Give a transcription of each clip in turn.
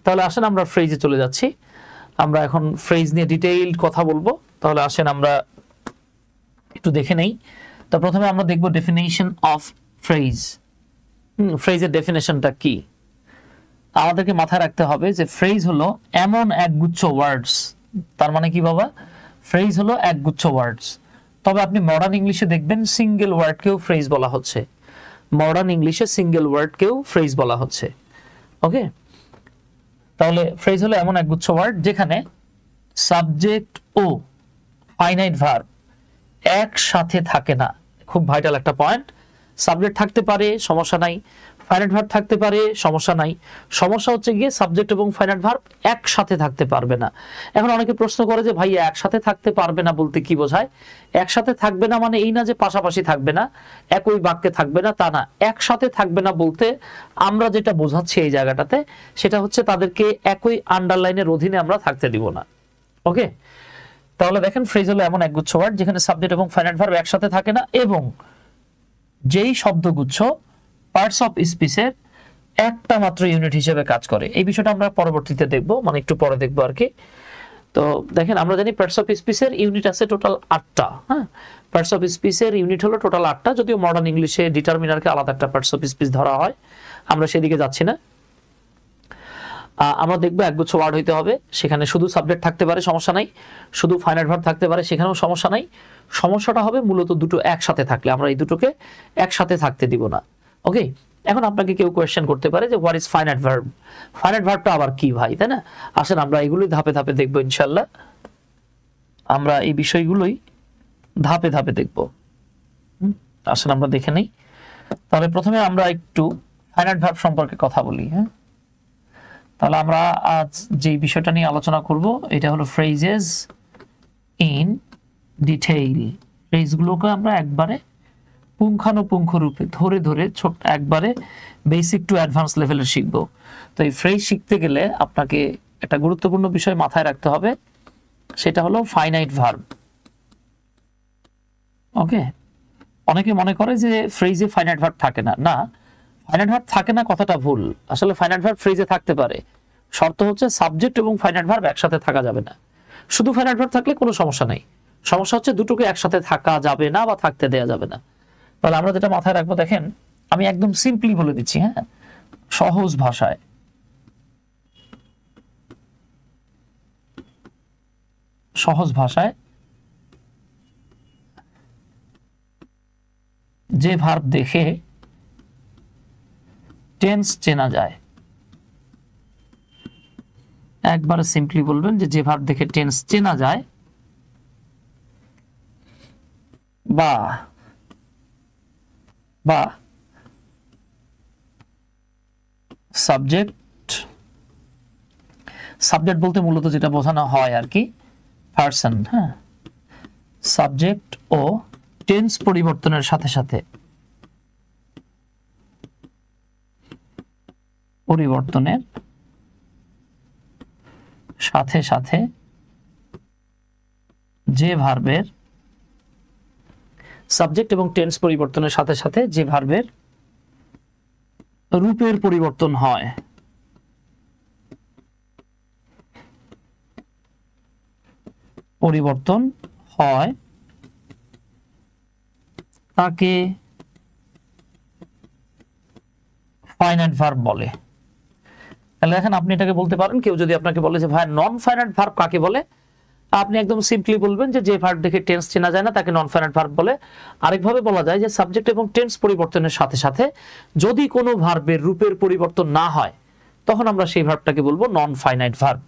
তাহলে আসেন আমরা ফ্রেজে চলে যাচ্ছি। আমরা এখন ফ্রেজ নিয়ে ডিটেইলড কথা বলবো। তাহলে আসেন আমরা একটু দেখে নেই। তো প্রথমে আমরা দেখব ডেফিনেশন অফ ফ্রেজ। ফ্রেজের ডেফিনেশনটা কি? আমাদেরকে মাথায় রাখতে হবে যে ফ্রেজ হলো এমন একগুচ্ছ ওয়ার্ডস। তার মানে কি বাবা? ফ্রেজ হলো একগুচ্ছ ওয়ার্ডস। তবে আপনি মডার্ন ইংলিশে দেখবেন সিঙ্গেল ওয়ার্ডকেও ফ্রেজ বলা হচ্ছে। মডার্ন ইংলিশে সিঙ্গেল ওয়ার্ডকেও ফ্রেজ বলা হচ্ছে। ওকে, তাহলে ফ্রেজ হলো এমন একগুচ্ছ ওয়ার্ড যেখানে সাবজেক্ট ও ফাইনাইট ভার্ব একসাথে থাকে না। খুব ভাইটাল একটা পয়েন্ট। সাবজেক্ট থাকতে পারে, সমস্যা নাই। ফাইনাইট ভার্ব থাকতে পারে, সমস্যা নাই। সমস্যা হচ্ছে গিয়ে সাবজেক্ট এবং ফাইনাইট ভার্ব একসাথে থাকতে পারবে না। এখন অনেকে প্রশ্ন করে যে ভাই একসাথে থাকতে পারবে না বলতে কি বোঝায়? একসাথে থাকবে না মানে এই না যে পাশাপাশি থাকবে না, একই বাক্যে থাকবে না, তা না। একসাথে থাকবে না বলতে আমরা যেটা বোঝাচ্ছি এই জায়গাটাতে, সেটা হচ্ছে তাদেরকে একই আন্ডারলাইনের অধীনে আমরা থাকতে দিব না। ওকে, তাহলে দেখেন ফ্রেজ হলো এমন একগুচ্ছ ওয়ার্ড যেখানে সাবজেক্ট এবং ফাইনাইট ভার্ব একসাথে থাকে না এবং যেই শব্দগুচ্ছ পার্টস অফ স্পিচের একটা মাত্র ইউনিট হিসেবে কাজ করে। এই বিষয়টা আমরা পরবর্তীতে দেখব, মানে একটু পরে দেখবো আর কি। তো দেখেন আমরা জানি পার্টস অফ স্পিচের ইউনিট আছে টোটাল 8টা। হ্যাঁ, পার্টস অফ স্পিচের ইউনিট হলো টোটাল 8টা, যদিও মডার্ন ইংলিশে ডিটারমিনারকে আলাদা একটা পার্টস অফ স্পিচ ধরা হয়। আমরা সেদিকে যাচ্ছি না। আমরা দেখবো একগুচ্ছ ওয়ার্ড হইতে হবে, সেখানে শুধু সাবজেক্ট থাকতে পারে, সমস্যা নাই। শুধু ফাইনাইট ভার্ব থাকতে পারে, সেখানেও সমস্যা নাই। সমস্যাটা হবে মূলত দুটো একসাথে থাকলে। আমরা এই দুটোকে একসাথে থাকতে দিব না। ওকে, এখন আপনাকে কেউ কোয়েশ্চেন করতে পারে যে what is finite verb? Finite ভার্বটা আবার কি ভাই, তাই না? আসেন আমরা এগুলোই ধাপে ধাপে দেখবো ইনশাল্লাহ। আমরা এই বিষয়গুলোই ধাপে ধাপে দেখব। আসেন আমরা দেখে নেই। তাহলে প্রথমে আমরা একটু ফাইনাইট ভার্ব সম্পর্কে কথা বলি। হ্যাঁ, তাহলে আমরা আজ যে বিষয়টা নিয়ে আলোচনা করব এটা হলো ফ্রেজেস ইন ডিটেইল। ফ্রেজগুলোকে আমরা একবারে পুঙ্খানুপুঙ্খ রূপে ধরে ধরে ছোট একবারে বেসিক টু অ্যাডভান্স লেভেলের শিখব। তো এই ফ্রেজ শিখতে গেলে আপনাকে একটা গুরুত্বপূর্ণ বিষয় মাথায় রাখতে হবে, সেটা হলো ফাইনাইট ভার্ব। ওকে, অনেকে মনে করে যে ফ্রেজে ফাইনাইট ভার্ব থাকে না। না, ফাইনাইট ভার্ব থাকে না কথাটা ভুল। আসলে ফাইনাইট ভার্ব ফ্রেজে থাকতে পারে, শর্ত হচ্ছে সাবজেক্ট এবং ফাইনাইট ভার্ব একসাথে থাকা যাবে না। শুধু ফাইনাইট ভার্ব থাকলে কোনো সমস্যা নাই, সমস্যা হচ্ছে দুটোকে একসাথে থাকা যাবে না বা থাকতে দেয়া যাবে না। তাহলে আমরা যেটা মাথায় রাখবো, দেখেন আমি একদম সিম্পলি বলে দিচ্ছি। হ্যাঁ, সহজ ভাষায় যে ভার্ব দেখে টেন্স চেনা যায়, একবারে সিম্পলি বলবেন যে ভার্ব দেখে টেন্স চেনা যায় বা সাবজেক্ট বলতে মূলত যেটা বোঝানো হয় আর কি পারসন। হ্যাঁ, সাবজেক্ট ও টেন্স পরিবর্তনের সাথে সাথে যে ভার্বের সাবজেক্ট এবং টেন্স পরিবর্তনের সাথে সাথে যে ভার্বের রূপের পরিবর্তন হয়, তাকে ফাইনাইট ভার্ব বলে। তাহলে দেখেন আপনি এটাকে বলতে পারেন, কেউ যদি আপনাকে বলে যে ভাই নন ফাইনাইট ভার্ব কাকে বলে, আপনি একদম সিম্পলি বলবেন যে ভার্ব দেখে টেন্স চেনা যায় না তাকে নন ফাইনাইট ভার্ব বলে। আরেকভাবে বলা যায় যে সাবজেক্ট এবং টেন্স পরিবর্তনের সাথে সাথে যদি কোনো ভার্বের রূপের পরিবর্তন না হয় তখন আমরা সেই ভার্বটাকে বলবো নন ফাইনাইট ভার্ব।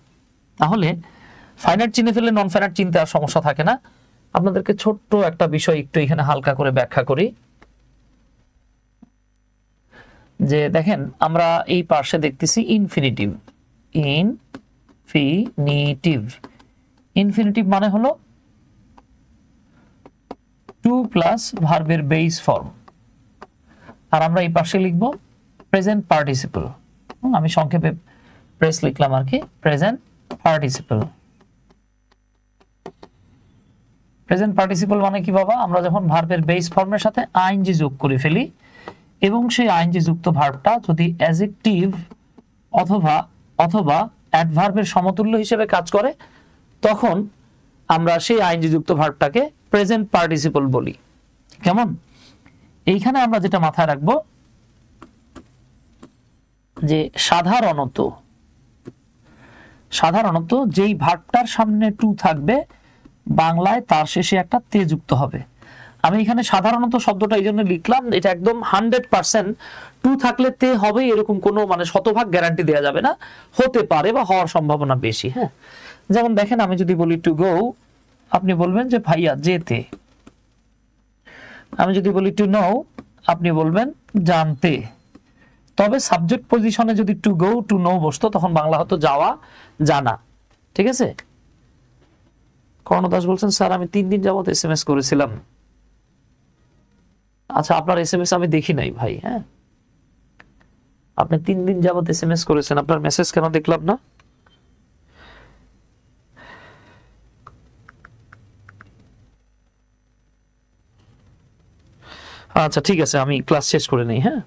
তাহলে ফাইনাইট চিনে ফেললে নন ফাইনাইট চিনতে আর সমস্যা থাকে না। আপনাদেরকে ছোট্ট একটা বিষয় একটু এখানে হালকা করে ব্যাখ্যা করি, যে দেখেন আমরা এই পাশে দেখতেছি ইনফিনিটিভ। ইনফিনিটিভ মানে হলো টু প্লাস ভার্বের বেস ফর্ম, আর আমরা এই পাশে লিখবো প্রেজেন্ট পার্টিসিপল। আমি সংক্ষেপে প্রেস লিখলাম আর কি, প্রেজেন্ট পার্টিসিপল। প্রেজেন্ট পার্টিসিপল মানে কি বাবা? আমরা যখন ভার্বের বেস ফর্মের সাথে আইএনজি যোগ করে ফেলি এবং সেই আইএনজি যুক্ত ভার্বটা যদি অ্যাডজেক্টিভ অথবা অথবা অ্যাডভার্বের সমতুল্য হিসেবে কাজ করে, তখন আমরা সেই আইএনজি যুক্ত ভার্বটাকে প্রেজেন্ট পার্টিসিপল বলি। কেমন? এইখানে আমরা যেটা মাথায় রাখবো যে সাধারণত যেই ভার্বটার সামনে টু থাকবে বাংলায় তার শেষে একটা তে যুক্ত হবে। আমি এখানে সাধারণত শব্দটা এই জন্য লিখলাম, এটা একদম 100% টু থাকলে তে হবে এরকম কোনো মানে শতভাগ গ্যারান্টি দেওয়া যাবে না, হতে পারে বা হওয়ার সম্ভাবনা বেশি। হ্যাঁ, যেমন দেখেন আমি যদি বলি টু গো, আপনি বলবেন যে ভাইয়া যেতে। আমি যদি বলি টু নো, আপনি বলবেন জানতে। তবে সাবজেক্ট পজিশনে যদি টু গো টু নো বসতো তখন বাংলা হতো যাওয়া, জানা। ঠিক আছে? কর্ণদাস বলছেন স্যার আমি 3 দিন যাবত SMS করেছিলাম। আচ্ছা, আপনার SMS আমি দেখি নাই ভাই। হ্যাঁ, আপনি 3 দিন যাবত SMS করেছেন, আপনার মেসেজ কেন দেখলাম না? আচ্ছা ঠিক আছে, আমি ক্লাস শেষ করে নেই। হ্যাঁ,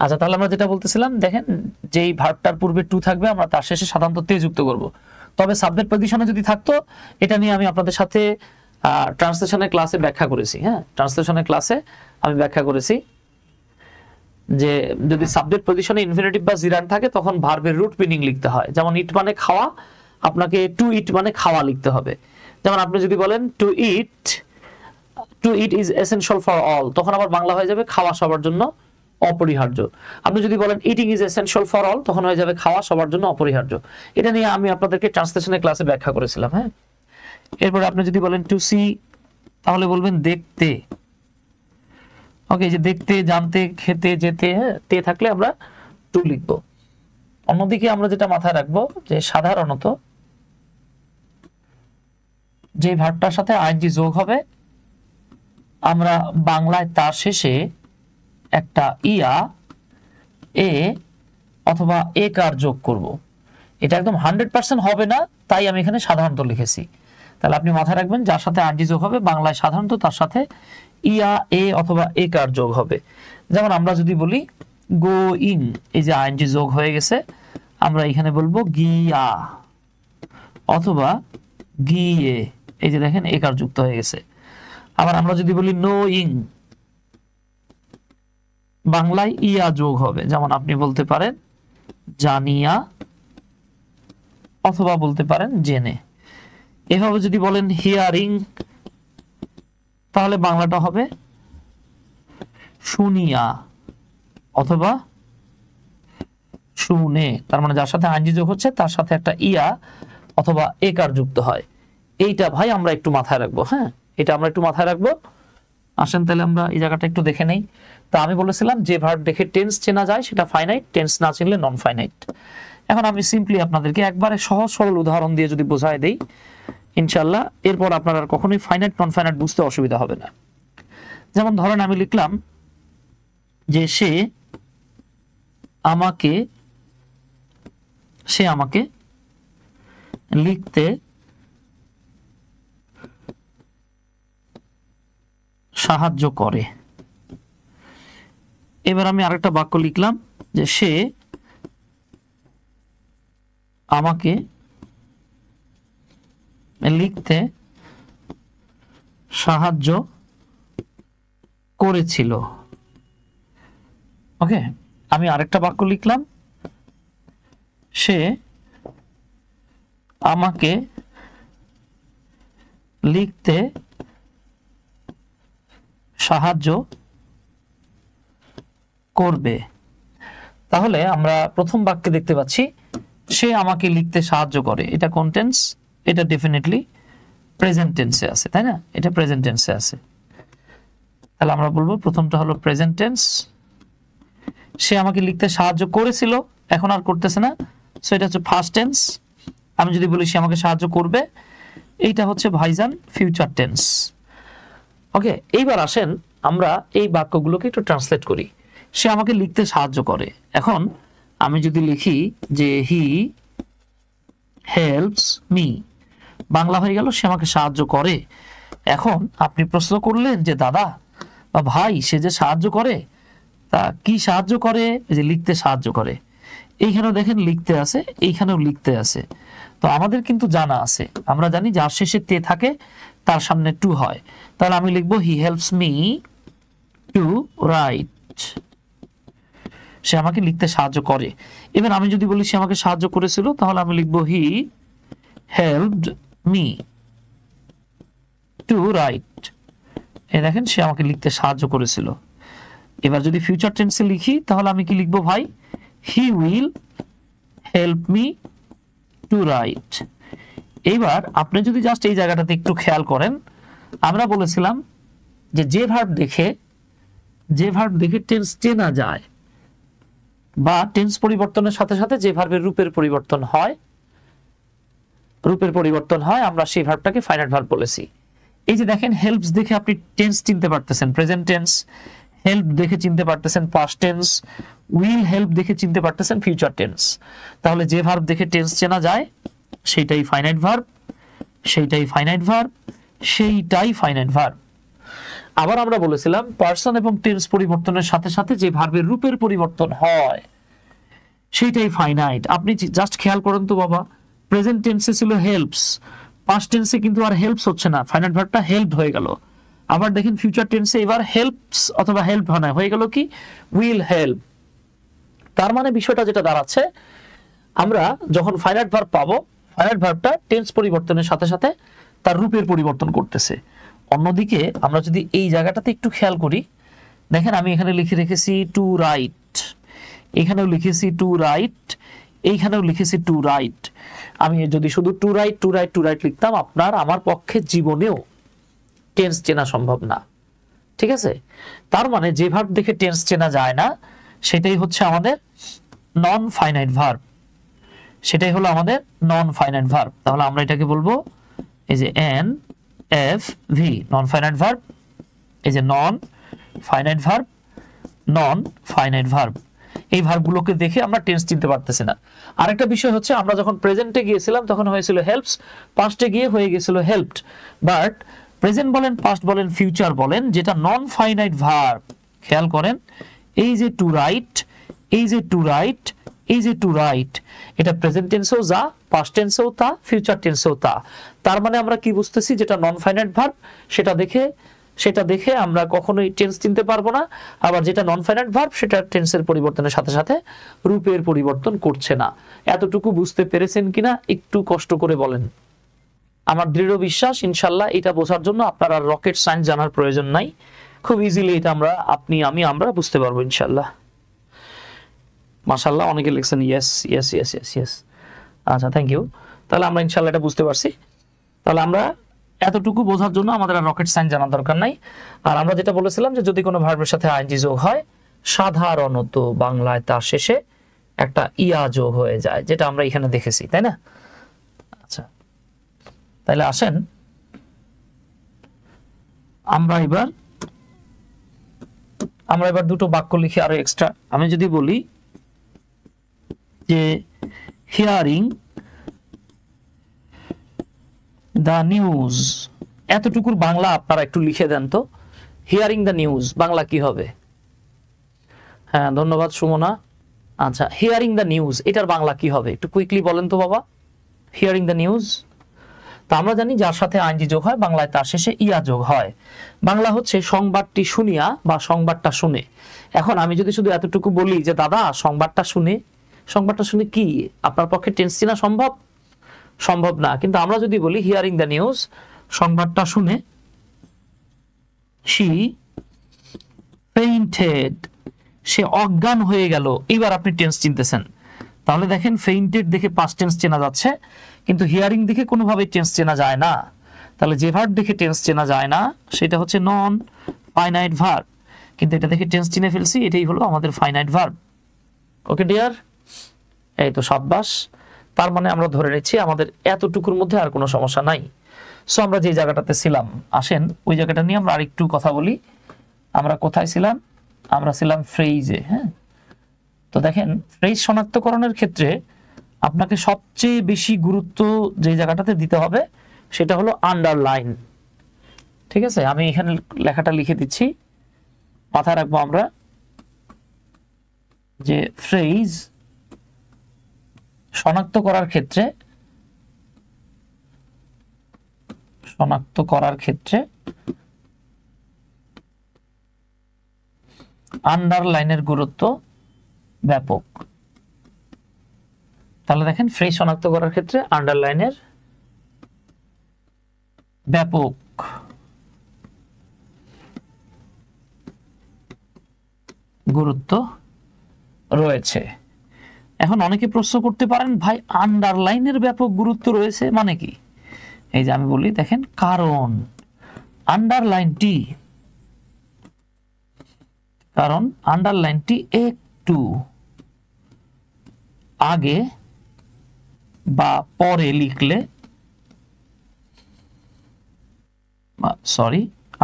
আচ্ছা তাহলে আমরা যেটা বলতেছিলাম, দেখেন যেই ভার্বটার পূর্বে টু থাকবে আমরা তার শেষে সাধারণত তে যুক্ত করব। তবে সাবজেক্ট পজিশনে যদি থাকতো, এটা নিয়ে আমি আপনাদের সাথে ট্রান্সলেশনের ক্লাসে ব্যাখ্যা করেছি। হ্যাঁ, ট্রান্সলেশনের ক্লাসে আমি ব্যাখ্যা করেছি যে যদি সাবজেক্ট পজিশনে ইনফিনিটিভ বা জিরান থাকে তখন ভার্বের রুট মিনিং লিখতে হয়। যেমন ইট মানে খাওয়া, আপনাকে টু ইট মানে খাওয়া লিখতে হবে। যেমন আপনি যদি বলেন to it is essential for all, তখন আবার বাংলা হয়ে যাবে খাওয়া সবার জন্য অপরিহার্য। আপনি যদি বলেন eating is essential for all, তখন হয়ে যাবে খাওয়া সবার জন্য অপরিহার্য। এটা নিয়ে আমি আপনাদেরকে ট্রান্সলেশনের ক্লাসে ব্যাখ্যা করেছিলাম। হ্যাঁ, এরপর আপনি যদি বলেন টু সি, তাহলে বলবেন দেখতে। ওকে, যে দেখতে, জানতে, খেতে, যেতে, হ্যাঁ তে থাকলে আমরা টু লিখব। অন্যদিকে আমরা যেটা মাথায় রাখবো যে সাধারণত যে ভার্বটার সাথে আইএনজি যোগ হবে আমরা বাংলায় তার শেষে একটা ইয়া, এ অথবা এ কার যোগ করব। এটা একদম 100% হবে না, তাই আমি এখানে সাধারণত লিখেছি। তাহলে আপনি মাথায় রাখবেন যার সাথে আইএনজি যোগ হবে বাংলায় সাধারণত তার সাথে ইয়া, এ অথবা এ কার যোগ হবে। যেমন আমরা যদি বলি গোইং, এই যে আইএনজি যোগ হয়ে গেছে, আমরা এখানে বলবো গিয়া অথবা গিয়ে, এই যে দেখেন এ কার যুক্ত হয়ে গেছে। আবার আমরা যদি বলি নোইং, বাংলায় ইয়া যোগ হবে। যেমন আপনি বলতে পারেন জানিয়া অথবা বলতে পারেন জেনে। এভাবে যদি বলেন হিয়ারিং, তাহলে বাংলাটা হবে শুনিয়া অথবা শুনে। তার মানে যার সাথে আইএনজি যোগ হচ্ছে তার সাথে একটা ইয়া অথবা একার যুক্ত হয়। এইটা ভাই আমরা একটু মাথায় রাখবো। হ্যাঁ, এটা আমরা একটু মাথায় রাখবো। আসেন তাহলে আমরা এই জায়গাটা একটু দেখে নেই। তা আমি বলেছিলাম যে ভার্ব দেখে টেন্স চেনা যায় সেটা ফাইনাইট, টেন্স না চিনলে নন ফাইনাইট। এখন আমি সিম্পলি আপনাদেরকে একবারে সহজ সরল উদাহরণ দিয়ে যদি বোঝায় দেই, ইনশাল্লাহ এরপর আপনার আর কখনোই ফাইনাইট নন ফাইনাইট বুঝতে অসুবিধা হবে না। যেমন ধরেন আমি লিখলাম যে সে আমাকে লিখতে সাহায্য করে। এবার আমি আরেকটা বাক্য লিখলাম যে সে আমাকে লিখতে সাহায্য করেছিল। ওকে, আমি আরেকটা বাক্য লিখলাম সে আমাকে লিখতে সাহায্য করবে। তাহলে আমরা প্রথম বাক্যে দেখতে পাচ্ছি সে আমাকে লিখতে সাহায্য করে। এটা কোন টেন্স? এটা ডেফিনেটলি প্রেজেন্ট টেন্সে আছে, তাই না? এটা প্রেজেন্ট টেন্সে আছে। তাহলে আমরা বলবো প্রথমটা হলো প্রেজেন্ট টেন্স। সে আমাকে লিখতে সাহায্য করেছিল, এখন আর করতেছে না, সো এটা হচ্ছে ফার্স্ট টেন্স। আমি যদি বলি সে আমাকে সাহায্য করবে, এইটা হচ্ছে ভাইজান ফিউচার টেন্স। ওকে, এইবার আসেন আমরা এই বাক্যগুলোকে একটু ট্রান্সলেট করি। সে আমাকে লিখতে সাহায্য করে। এখন আমি যদি লিখি যে হি হেল্পস মি, বাংলা হয়ে গেল সে আমাকে সাহায্য করে। এখন আপনি প্রশ্ন করলেন যে দাদা বা ভাই সে যে সাহায্য করে তা কি সাহায্য করে? যে লিখতে সাহায্য করে। এইখানেও দেখেন লিখতে আছে, এইখানেও লিখতে আছে। তো আমাদের কিন্তু জানা আছে, আমরা জানি যার শেষে তে থাকে তার সামনে টু হয়। তাহলে আমি লিখবো he helps me to write, সে আমাকে লিখতে সাহায্য করে। এবার আমি যদি বলি সে আমাকে সাহায্য করেছিল, তাহলে আমি লিখবো হি হেল্পড মি টু রাইট। এই দেখেন সে আমাকে লিখতে সাহায্য করেছিল। এবার যদি ফিউচার টেন্সে লিখি তাহলে আমি কি লিখবো ভাই, he will help me to right. এইবার আপনি যদি জাস্ট এই জায়গাটাতে একটু খেয়াল করেন, আমরা বলেছিলাম যে ভার্ব দেখে টেন্স চেনা যায়, বা টেন্স পরিবর্তনের সাথে সাথে যে ভার্বের রূপের পরিবর্তন হয়, আমরা সেই ভার্বটাকে ফাইনাইট ভার্ব বলেছি। এই যে দেখেন হেল্পস দেখে আপনি টেন্স চিনতে পারতেছেন, প্রেজেন্ট টেন্স। হেল্প দেখে চিনতে পারতেছেন পাস্ট টেন্স। উইল হেল্প দেখে চিনতে পারতেছেন ফিউচার টেন্স। তাহলে যে ভার্ব দেখে টেন্স চেনা যায় সেইটাই ফাইনাইট ভার্ব, আবার আমরা বলেছিলাম পার্সন এবং টেন্স পরিবর্তনের সাথে সাথে যে ভার্বের রূপের পরিবর্তন হয় সেইটাই ফাইনাইট। আপনি জাস্ট খেয়াল করেন তো বাবা, প্রেজেন্ট টেন্সে ছিল হেল্পস, পাস্ট টেন্সে কিন্তু আর হেল্পস হচ্ছে না, ফাইনাইট ভার্বটা হেল্পড হয়ে গেল। আবার দেখেন ফিউচার টেন্সে এবার হেল্পস অথবা হেল্প হয় না, হয়ে গেল কি উইল হেল্প। তার মানে বিষয়টা যেটা দাঁড়াচ্ছে, আমরা যখন ফাইনাইট ভার্ব পাবো, ফাইনাইট ভার্বটা টেন্স পরিবর্তনের সাথে সাথে তার রূপের পরিবর্তন করতেছে। অন্যদিকে আমরা যদি এই জায়গাটাতে একটু খেয়াল করি, দেখেন আমি এখানে লিখে রেখেছি টু রাইট, এখানেও লিখেছি টু রাইট, এইখানেও লিখেছি টু রাইট। আমি যদি শুধু টু রাইট লিখতাম, আপনার আমার পক্ষে জীবনেও টেন্স চেনা সম্ভব না। ঠিক আছে, তার মানে যে ভার্ব দেখে টেন্স চেনা যায় না সেটাই হচ্ছে আমাদের নন ফাইনাইট ভার্ব, সেটাই হলো আমাদের নন ফাইনাইট ভার্ব। তাহলে আমরা এটাকে বলবো এই যে NFV, নন ফাইনাইট ভার্ব। এই যে নন ফাইনাইট ভার্ব, এই ভার্বগুলোকে দেখে আমরা টেন্স চিনতে পারতেছি না। আরেকটা বিষয় হচ্ছে, আমরা যখন প্রেজেন্টে গিয়েছিলাম তখন হয়েছিল হেল্পস, পাস্টে গিয়ে হয়ে গিয়েছিল হেল্পড। বাট প্রেজেন্ট বলেন, পাস্ট বলেন, ফিউচার বলেন, যেটা নন ফাইনাইট ভার্ব, খেয়াল করেন এই যে টু রাইট, এটা প্রেজেন্ট টেন্সেও যা, পাস্ট টেন্সেও তা, ফিউচার টেন্সেও তা। তার মানে আমরা কি বুঝতেছি, যেটা নন ফাইনাইট ভার্ব সেটা দেখে আমরা কখনোই টেন্স চিনতে পারবো না। আবার যেটা নন ফাইনাইট ভার্ব সেটা টেন্সের পরিবর্তনের সাথে সাথে রূপের পরিবর্তন করছে না। এতটুকু বুঝতে পেরেছেন কিনা একটু কষ্ট করে বলেন। আমার দৃঢ় বিশ্বাস ইনশাল্লাহ এটা বোঝার জন্য আপনার আর রকেট সায়েন্স জানার প্রয়োজন নাই, খুব ইজিলি এটা আমরা বুঝতে পারবো ইনশাল্লাহ। মাশাআল্লাহ, অনেকে লিখছেন ইয়েস। আচ্ছা, থ্যাংক ইউ। তাহলে আমরা ইনশাল্লাহ এটা বুঝতে পারছি। তাহলে আমরা এতটুকু বোঝার জন্য আমাদের আর রকেট সায়েন্স জানার দরকার নাই। আর আমরা যেটা বলেছিলাম যে যদি কোনো ভার্বের সাথে আইএনজি যোগ হয়, সাধারণত বাংলায় তার শেষে একটা ইয়া যোগ হয়ে যায়, যেটা আমরা এখানে দেখেছি, তাই না? আচ্ছা, তাহলে আসেন আমরা এবার দুটো বাক্য লিখে আরো এক্সট্রা। আমি যদি বলি যে হিয়ারিং দ্য নিউজ, এতটুকুর বাংলা আপনারা একটু লিখে দেন তো। হিয়ারিং দ্য নিউজ বাংলা কি হবে? হ্যাঁ, ধন্যবাদ সুমনা। আচ্ছা, হিয়ারিং দ্য নিউজ এটার বাংলা কি হবে একটু কুইকলি বলেন তো বাবা। হিয়ারিং দ্য নিউজ, তা আমরা জানি যার সাথে আইনজি যোগ হয় বাংলায় তার শেষে ইয়া যোগ হয়। বাংলা হচ্ছে সংবাদটি শুনিয়া বা সংবাদটা শুনে। এখন আমি যদি শুধু এতটুকু বলি যে দাদা সংবাদটা শুনে কি আপনার পক্ষে টেন্স চেনা সম্ভব না। কিন্তু আমরা যদি বলি হিয়ারিং দ্য নিউজ, সংবাদটা শুনে শি ফেইন্টেড, সে অজ্ঞান হয়ে গেল। এবার আপনি টেন্স চিনতেছেন। তাহলে দেখেন ফেইন্টেড দেখে পাস্ট টেন্স চেনা যাচ্ছে, কিন্তু হিয়ারিং দেখে কোনোভাবেই টেন্স চেনা যায় না। তাহলে যে ভার্ব দেখে টেন্স চেনা যায় না সেটা হচ্ছে নন ফাইনাইট ভার্ব, কিন্তু এটা দেখে টেন্স চিনে ফেলছি, এটাই হলো আমাদের ফাইনাইট ভার্ব। ওকে ডিয়ার, এই তো সাব্বাস। তার মানে আমরা ধরে নিচ্ছি আমাদের এতটুকুর মধ্যে আর কোনো সমস্যা নাই। সো আমরা যে জায়গাটাতে ছিলাম, আসেন ওই জায়গাটা নিয়ে আমরা আরেকটু কথা বলি। আমরা কোথায় ছিলাম? আমরা ছিলাম ফ্রেজে। হ্যাঁ, তো দেখেন ফ্রেজ শনাক্তকরণের ক্ষেত্রে আপনাকে সবচেয়ে বেশি গুরুত্ব যে জায়গাটাতে দিতে হবে সেটা হলো আন্ডারলাইন। ঠিক আছে, আমি এখানে লেখাটা লিখে দিচ্ছি, মাথায় রাখবো আমরা যে ফ্রেজ শনাক্ত করার ক্ষেত্রে আন্ডারলাইনের গুরুত্ব ব্যাপক। তাহলে দেখেন ফ্রেজ শনাক্ত করার ক্ষেত্রে আন্ডারলাইনের ব্যাপক গুরুত্ব রয়েছে। এখন অনেকে প্রশ্ন করতে পারেন, ভাই আন্ডারলাইনের ব্যাপক গুরুত্ব রয়েছে মানে কি? এই যে আমি বলি, দেখেন, কারণ আন্ডারলাইনটি একটু আগে বা পরে লিখলে,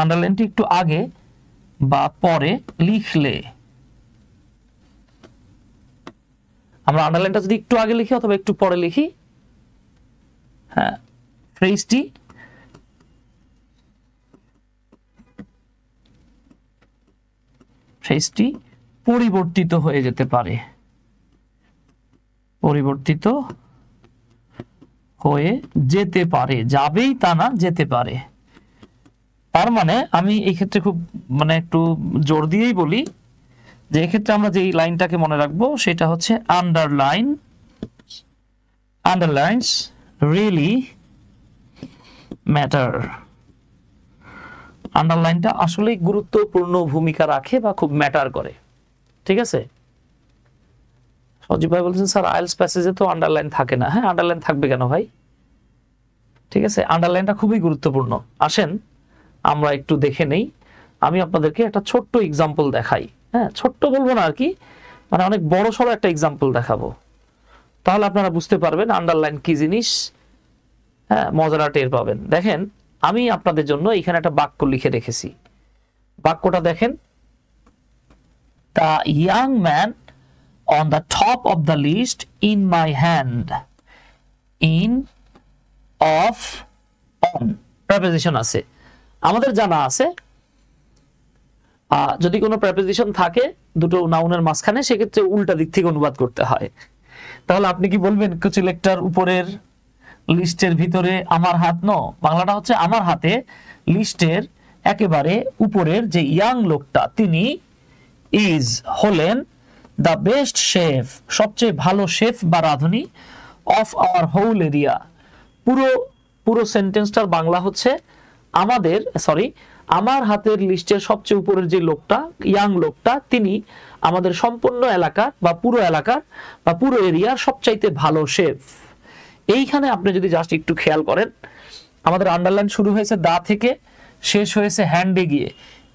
আন্ডারলাইনটি একটু আগে বা পরে লিখলে, আমরা আন্ডারলাইনটা যদি একটু আগে লিখি অথবা একটু পরে লিখি, হ্যাঁ, ফ্রেজটি পরিবর্তিত হয়ে যেতে পারে, যাবেই তা না, যেতে পারে। তার মানে আমি এই ক্ষেত্রে খুব একটু জোর দিয়েই বলি যে এক্ষেত্রে আমরা যে লাইনটাকে মনে রাখবো সেটা হচ্ছে আন্ডারলাইনস রিয়েলি ম্যাটার। আন্ডারলাইনটা আসলে গুরুত্বপূর্ণ ভূমিকা রাখে বা খুব ম্যাটার করে। ঠিক আছে, সজীব ভাই বলছেন স্যার আইএলটিএস প্যাসেজে তো আন্ডারলাইন থাকে না। হ্যাঁ, আন্ডারলাইন থাকবে কেন ভাই? ঠিক আছে, আন্ডারলাইনটা খুবই গুরুত্বপূর্ণ। আসেন আমরা একটু দেখে নেই। আমি আপনাদেরকে একটা ছোট্ট এক্সাম্পল দেখাই। হ্যাঁ, ছোট্ট বলবো না আর কি, অনেক বড় সড়ো একটা এক্সাম্পল দেখাবো, তাহলে আপনারা বুঝতে পারবেন আন্ডারলাইন কি জিনিস। হ্যাঁ, মজাটা টের পাবেন। দেখেন, আমি আপনাদের জন্য এখানে একটা বাক্য লিখে রেখেছি। বাক্যটা দেখেন, the young man on the top of the list in my hand, of, on preposition আছে। আমাদের জানা আছে যদি কোনো প্রেপোজিশন থাকে দুটো নাউনের মাঝখানে, সেক্ষেত্রে উল্টা দিক থেকে অনুবাদ করতে হয়। তাহলে আপনি কি বলবেন কোচিলেক্টর উপরের লিস্টের ভিতরে আমার হাত? নো, বাংলাটা হচ্ছে আমার হাতে লিস্টের একেবারে উপরের যে ইয়াং লোকটা, তিনি হলেন দ্য বেস্ট শেফ, সবচেয়ে ভালো শেফ বা রাঁধুনি, অফ আওয়ার হোল এরিয়া। পুরো সেন্টেন্সটার বাংলা হচ্ছে আমার হাতের লিস্টের সবচেয়ে উপরের যে লোকটা, ইয়াং লোকটা, তিনি আমাদের সম্পূর্ণ এলাকার বা পুরো এরিয়ার সবচাইতে ভালো শেফ। এইখানে আপনি যদি জাস্ট একটু খেয়াল করেন, আমাদের আন্ডারলাইন শুরু হয়েছে দা থেকে, শেষ হয়েছে হ্যান্ডে গিয়ে।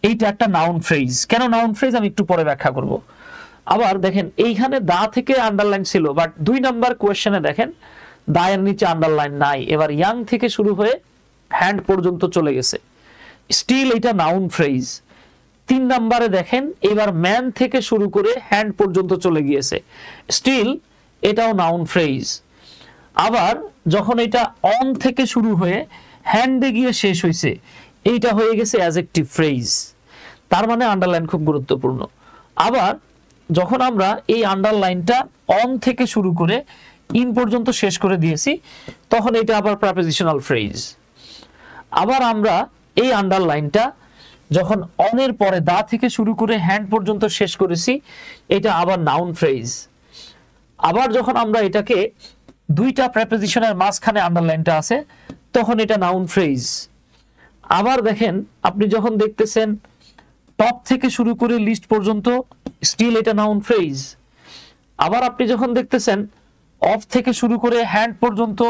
এইটা একটা নাউন ফ্রেজ। কেন নাউন ফ্রেজ আমি একটু পরে ব্যাখ্যা করব। আবার দেখেন, এইখানে দা থেকে আন্ডারলাইন ছিল, বাট 2 নাম্বার কোয়েশ্চেনে দেখেন দায়ের নিচে আন্ডারলাইন নাই। এবার ইয়াং থেকে শুরু হয়ে হ্যান্ড পর্যন্ত চলে গেছে, স্টিল এটা নাউন ফ্রেজ। 3 নাম্বারে দেখেন এবার ম্যান থেকে শুরু করে হ্যান্ড পর্যন্ত চলে গিয়েছে, স্টিল এটাও নাউন ফ্রেজ। আবার যখন এটা অন থেকে শুরু হয়ে হ্যান্ডে গিয়ে শেষ হয়েছে, এইটা হয়ে গেছে অ্যাডজেক্টিভ ফ্রেজ। তার মানে আন্ডারলাইন খুব গুরুত্বপূর্ণ। আবার যখন আমরা এই আন্ডারলাইনটা অন থেকে শুরু করে ইন পর্যন্ত শেষ করে দিয়েছি, তখন এটা আবার প্রিপোজিশনাল ফ্রেজ। আবার আমরা এই আন্ডারলাইনটা যখন অনের পরে দা থেকে শুরু করে হ্যান্ড পর্যন্ত শেষ করেছি, এটা আবার নাউন ফ্রেজ। আবার যখন আমরা এটাকে 2টা প্রিপোজিশনের মাঝখানে আন্ডারলাইনটা আছে, তখন এটা নাউন ফ্রেজ। আবার দেখেন, আপনি যখন দেখতেছেন টপ থেকে শুরু করে লিস্ট পর্যন্ত, স্টিল এটা নাউন ফ্রেজ। আবার আপনি যখন দেখতেছেন অফ থেকে শুরু করে হ্যান্ড পর্যন্ত,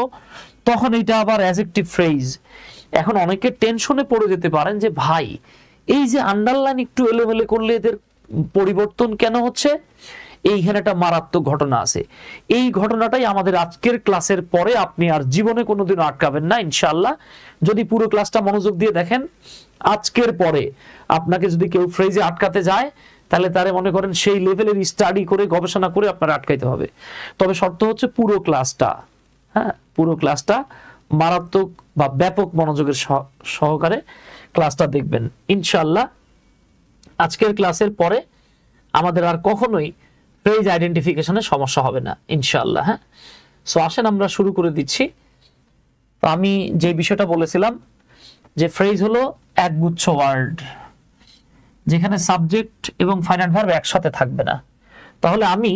তখন এটা আবার অ্যাডজেক্টিভ ফ্রেজ। এখন অনেকে টেনশনে পড়ে যেতে পারেন যে ভাই এই যে আন্ডারলাইন একটু এলোমেলো করলে এদের পরিবর্তন কেন হচ্ছে? এইখানে একটা মারাত্মক ঘটনা আছে। এই ঘটনাটাই আমাদের আজকের ক্লাসের পরে আপনি আর জীবনে কোনোদিনও আটকাবেন না ইনশাআল্লাহ। যদি পুরো ক্লাসটা মনোযোগ দিয়ে দেখেন, আজকের পরে আপনাকে যদি কেউ ফ্রেজে আটকাতে যায়, তাহলে তারে মনে করেন সেই লেভেলের স্টাডি করে গবেষণা করে আপনার আটকাইতে হবে। তবে শর্ত হচ্ছে পুরো ক্লাসটা মারাত্মক বা ব্যাপক মনোযোগের সহকারে ক্লাসটা দেখবেন ইনশাআল্লাহ। আজকের ক্লাসের পরে আমাদের আর কখনোই ফ্রেজ আইডেন্টিফিকেশনের সমস্যা হবে না ইনশাআল্লাহ। হ্যাঁ, সো আসেন আমরা শুরু করে দিচ্ছি। তো আমি যে বিষয়টা বলেছিলাম যে ফ্রেজ হলো একগুচ্ছ ওয়ার্ড যেখানে সাবজেক্ট এবং ফাইনাইট ভার্ব একসাথে থাকবে না। তাহলে আমি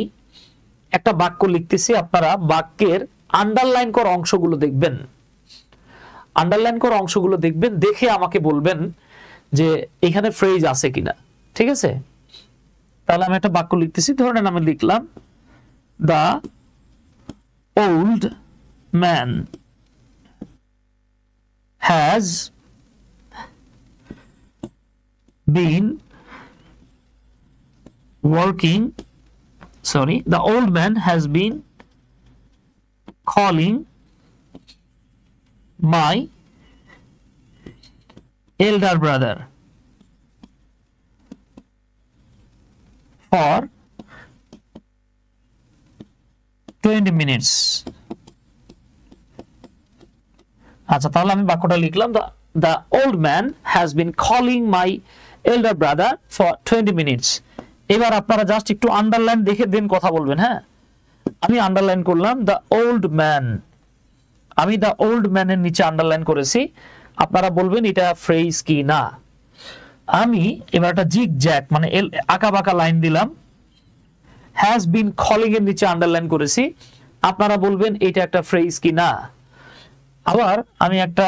একটা বাক্য লিখতেছি, আপনারা বাক্যের আন্ডারলাইন করা অংশগুলো দেখবেন, আন্ডারলাইন করা অংশগুলো দেখবেন, দেখে আমাকে বলবেন যে এখানে ফ্রেজ আছে কিনা। ঠিক আছে, তাহলে আমি একটা বাক্য লিখতেছি, ধরেন আমি লিখলাম the old man has been working, the old man has been calling my elder brother for 20 minutes. আচ্ছা, তাহলে আমি বাক্যটা লিখলাম the old man has been calling my elder brother for 20 minutes. এবার আপনারা জাস্ট একটু আন্ডারলাইন দেখে দেন কথা বলবেন। হ্যাঁ, আমি আন্ডারলাইন করলাম the old man, আমি the old man এর নিচে আন্ডারলাইন করেছি, আপনারা বলবেন এটা ফ্রেজ কি না। আমি এবার একটা জিগজ্যাগ মানে আঁকা বাঁকা লাইন দিলাম, has been calling এর নিচে আন্ডারলাইন করেছি, আপনারা বলবেন এটা একটা ফ্রেজ কি না। আবার আমি একটা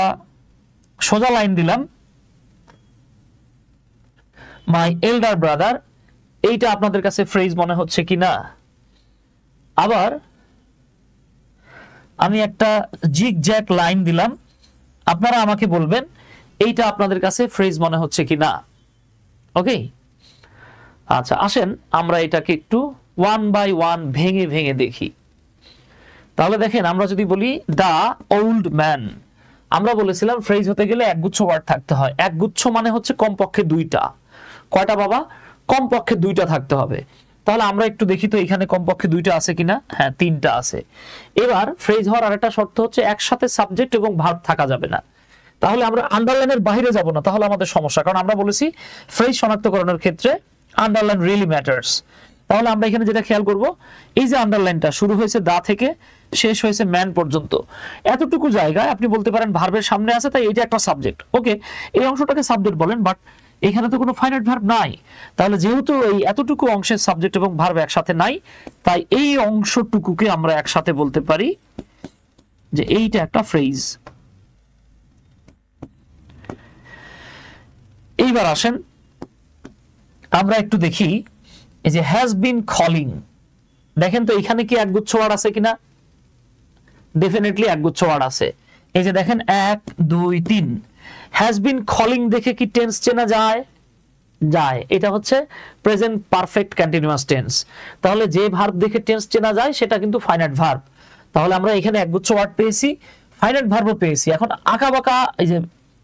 সোজা লাইন দিলাম, মাই এল্ডার ব্রাদার, এইটা আপনাদের কাছে ফ্রেজ মনে হচ্ছে কি না। আবার আমি একটা জিগজ্যাগ লাইন দিলাম, আপনারা আমাকে বলবেন এইটা আপনাদের কাছে ফ্রেজ মনে হচ্ছে কি না। ওকে, আচ্ছা আসেন আমরা এটাকে একটু ওয়ান বাই ওয়ান ভেঙে ভেঙে দেখি। তাহলে দেখেন, আমরা যদি বলি দা ওল্ড ম্যান, আমরা বলেছিলাম ফ্রেজ হতে গেলে একগুচ্ছ ওয়ার্ড থাকতে হয়। একগুচ্ছ মানে হচ্ছে কমপক্ষে দুইটা। কয়টা বাবা? কমপক্ষে দুইটা থাকতে হবে। তাহলে আমরা একটু দেখি তো এখানে কমপক্ষে দুইটা আছে কিনা। হ্যাঁ, তিনটা আছে। এবার ফ্রেজ হওয়ার আরেকটা শর্ত হচ্ছে একসাথে সাবজেক্ট এবং ভার্ব থাকা যাবে না। তাহলে আমরা আন্ডারলাইনের বাইরে যাব না, তাহলে আমাদের সমস্যা। কারণ আমরা বলেছি ফ্রেজ শনাক্তকরণের ক্ষেত্রে আন্ডারলাইন রিয়েলি ম্যাটার্স। তাহলে আমরা এখানে যেটা খেয়াল করব, এই যে আন্ডারলাইনটা শুরু হয়েছে দা থেকে শেষ হয়েছে ম্যান পর্যন্ত, এতটুকু জায়গায় আপনি বলতে পারেন ভার্বের সামনে আছে, তাই এটা একটা সাবজেক্ট। ওকে, এই অংশটাকে সাবজেক্ট বলেন, বাট এখানে তো কোনো ফাইনাইট ভার্ব নাই। তাহলে যেহেতু এই এতটুকু অংশের সাবজেক্ট এবং ভার্ব একসাথে নাই, তাই এই অংশটুকুকে আমরা একসাথে বলতে পারি যে এইটা একটা ফ্রেজ। এইবার আসেন আমরা একটু দেখি, এই যে হ্যাজ বিন কলিং, দেখেন তো এখানে কি একগুচ্ছ ওয়ার্ড আছে কিনা। ডেফিনেটলি একগুচ্ছ ওয়ার্ড আছে। এই যে দেখেন 1 2 3, হ্যাজ বিন কলিং দেখে কি টেন্স চেনা যায়? যায়। এটা হচ্ছে প্রেজেন্ট পারফেক্ট কন্টিনিউয়াস টেন্স। তাহলে যে ভার্ব দেখে টেন্স চেনা যায় সেটা কিন্তু ফাইনাইট ভার্ব। তাহলে আমরা এখানে একগুচ্ছ ওয়ার্ড পেয়েছি, ফাইনাইট ভার্বও পেয়েছি। এখন আঁকা বাঁকা এই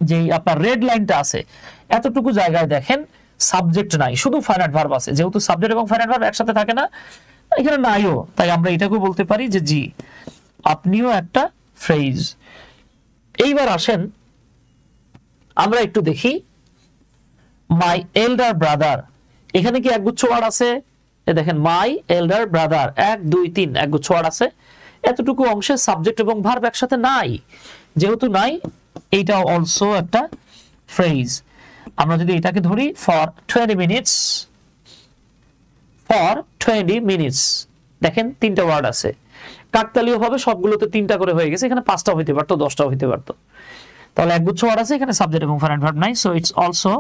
যে আপনার রেড লাইনটা আছে, এতটুকু জায়গায় দেখেন সাবজেক্ট নাই, শুধু ফাইনাইট ভার্ব আছে। যেহেতু সাবজেক্ট এবং ফাইনাইট ভার্ব একসাথে থাকে না, এখানে নাইও, তাই আমরা এটাকেও বলতে পারি যে জি, আপনিও একটা ফ্রেজ। এইবার আসেন আমরা একটু দেখি মাই এল্ডার ব্রাদার, এখানে কি একগুচ্ছ ওয়ার্ড আছে? দেখেন মাই এল্ডার ব্রাদার 1 2 3 একগুচ্ছ ওয়ার্ড আছে। এতটুকু অংশে সাবজেক্ট এবং ভার্ব একসাথে নাই, যেহেতু নাই এইটাও অলসো একটা ফ্রেজ। আমরা যদি এটাকে ধরি ফর 20 মিনিটস, ফর 20 মিনিটস, দেখেন তিনটা ওয়ার্ড আছে। কাকতালীয় ভাবে সবগুলোতে তিনটা করে হয়ে গেছে, এখানে 5টাও হইতে পারতো, 10টাও হইতে পারতো। তাহলে একগুচ্ছ ওয়ার্ড আছে, এখানে সাবজেক্ট এবং ফাইনাইট ভার্ব নাই, so it's also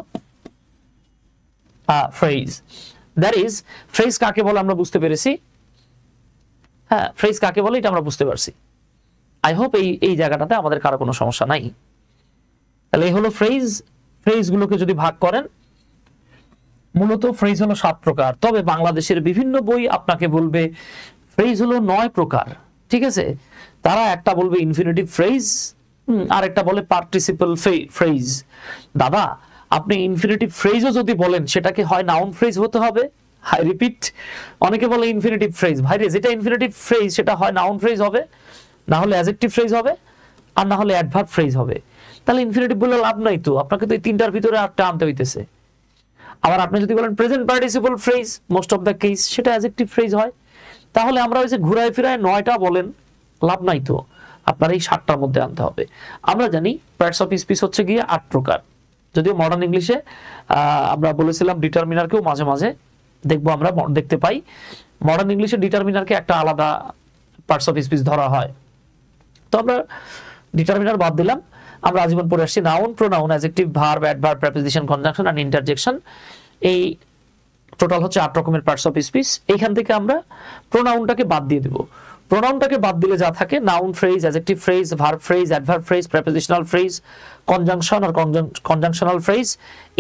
a phrase. That is, phrase কাকে বলে আমরা বুঝতে পেরেছি। হ্যাঁ, ফ্রেজ কাকে বলে এটা আমরা বুঝতে পারছি। আই হোপ এই জায়গাটাতে আমাদের কারো কোনো সমস্যা নাই। তাহলে এই হলো ফ্রেজ। ফ্রেজগুলোকে যদি ভাগ করেন, মূলত ফ্রেজ হলো 7 প্রকার। তবে বাংলাদেশের বিভিন্ন বই আপনাকে বলবে ফ্রেজ হলো 9 প্রকার। ঠিক আছে, তারা একটা বলবে ইনফিনিটিভ ফ্রেজ, আর একটা বলে পার্টিসিপল ফ্রেজ। দাদা, আপনি ইনফিনিটিভ ফ্রেজও যদি বলেন, সেটাকে হয় নাউন ফ্রেজ হতে হবে। হাই রিপিট, অনেকে বলে ইনফিনিটিভ ফ্রেজ, ভাইরে যেটা ইনফিনিটিভ ফ্রেজ সেটা হয় নাউন ফ্রেজ হবে, না হলে অ্যাডজেক্টিভ ফ্রেজ হবে, আর না হলে অ্যাডভার্ব ফ্রেজ হবে। তাহলে ইনফিনিটিভ বলে লাভ নাই তো, আপনাকে তো এই তিনটার ভিতরে আটটা আনতে হইতেছে। আবার আপনি যদি বলেন present participle phrase, most of the case সেটা অ্যাডজেক্টিভ ফ্রেজ হয়। তাহলে আমরা ওই যে ঘুরায় ফিরায় 9টা বলেন, লাভ নাই তো, আপনার এই 7টার মধ্যে আনতে হবে। আমরা জানি পার্টস অফ স্পিচ হচ্ছে গিয়ে 8 প্রকার, যদিও মডার্ন ইংলিশে আমরা বলেছিলাম ডিটারমিনারকেও মাঝে মাঝে দেখবো, আমরা দেখতে পাই মডার্ন ইংলিশে ডিটারমিনারকে একটা আলাদা পার্টস অফ স্পিচ ধরা হয়। তো আমরা ডিটারমিনার বাদ দিলাম, আমরা আজীবন পড়ে আসছি noun, pronoun, adjective, verb, adverb, preposition, conjunction and interjection. এই টোটাল হচ্ছে 8 রকমের পার্টস অফ স্পিচ। এইখান থেকে আমরা প্রোনাউনটাকে বাদ দিয়ে দেব। প্রোনাউনটাকে বাদ দিলে যা থাকে noun phrase, adjective phrase, verb phrase, adverb phrase, prepositional phrase, conjunction or conjunctional phrase,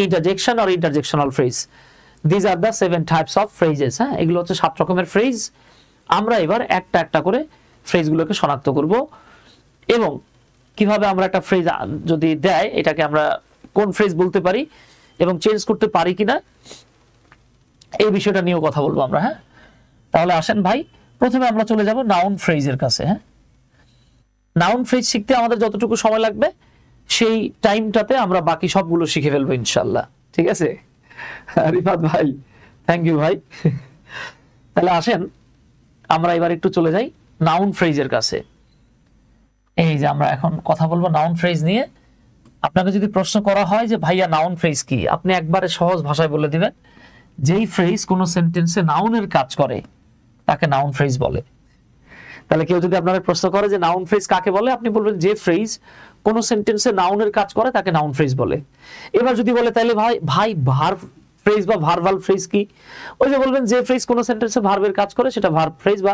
interjection or interjectional phrase. These are the 7 types of phrases. হ্যাঁ, এগুলো হচ্ছে 7 রকমের ফ্রেজ। আমরা এবার একটা একটা করে ফ্রেজগুলোকে শনাক্ত করব এবং কিভাবে আমরা একটা ফ্রেজ যদি দেয় এটাকে আমরা কোন ফ্রেজ বলতে পারি এবং চেঞ্জ করতে পারি কিনা এই বিষয়টা নিয়েও কথা বলবো আমরা। হ্যাঁ, তাহলে আসেন ভাই, প্রথমে আমরা চলে যাব নাউন ফ্রেজের কাছে। হ্যাঁ, নাউন ফ্রেজ শিখতে আমাদের যতটুকু সময় লাগবে সেই টাইমটাতে আমরা বাকি সবগুলো শিখে ফেলবো ইনশাআল্লাহ। ঠিক আছে রিফাত ভাই, থ্যাংক ইউ ভাই। তাহলে আসেন আমরা এবার একটু চলে যাই নাউন ফ্রেজের কাছে। এই যে আমরা এখন কথা বলবো নাউন ফ্রেজ নিয়ে। আপনাকে যদি প্রশ্ন করা হয় যে ভাইয়া নাউন ফ্রেজ কি, আপনি একবারে সহজ ভাষায় বলে দিবেন যেই ফ্রেজ কোনো সেন্টেন্সে নাউনের কাজ করে তাকে নাউন ফ্রেজ বলে। তাহলে কেউ যদি আপনার প্রশ্ন করে যে নাউন ফ্রেজ কাকে বলে, আপনি বলবেন যে ফ্রেজ কোনো সেন্টেন্সে নাউনের কাজ করে তাকে নাউন ফ্রেজ বলে। এবার যদি বলে তাহলে ভাই ভার্ব ফ্রেজ বা ভার্বাল ফ্রেজ কি, ওই যে বলবেন যে ফ্রেজ কোনো সেন্টেন্সে ভার্বের কাজ করে সেটা ভার্ব ফ্রেজ বা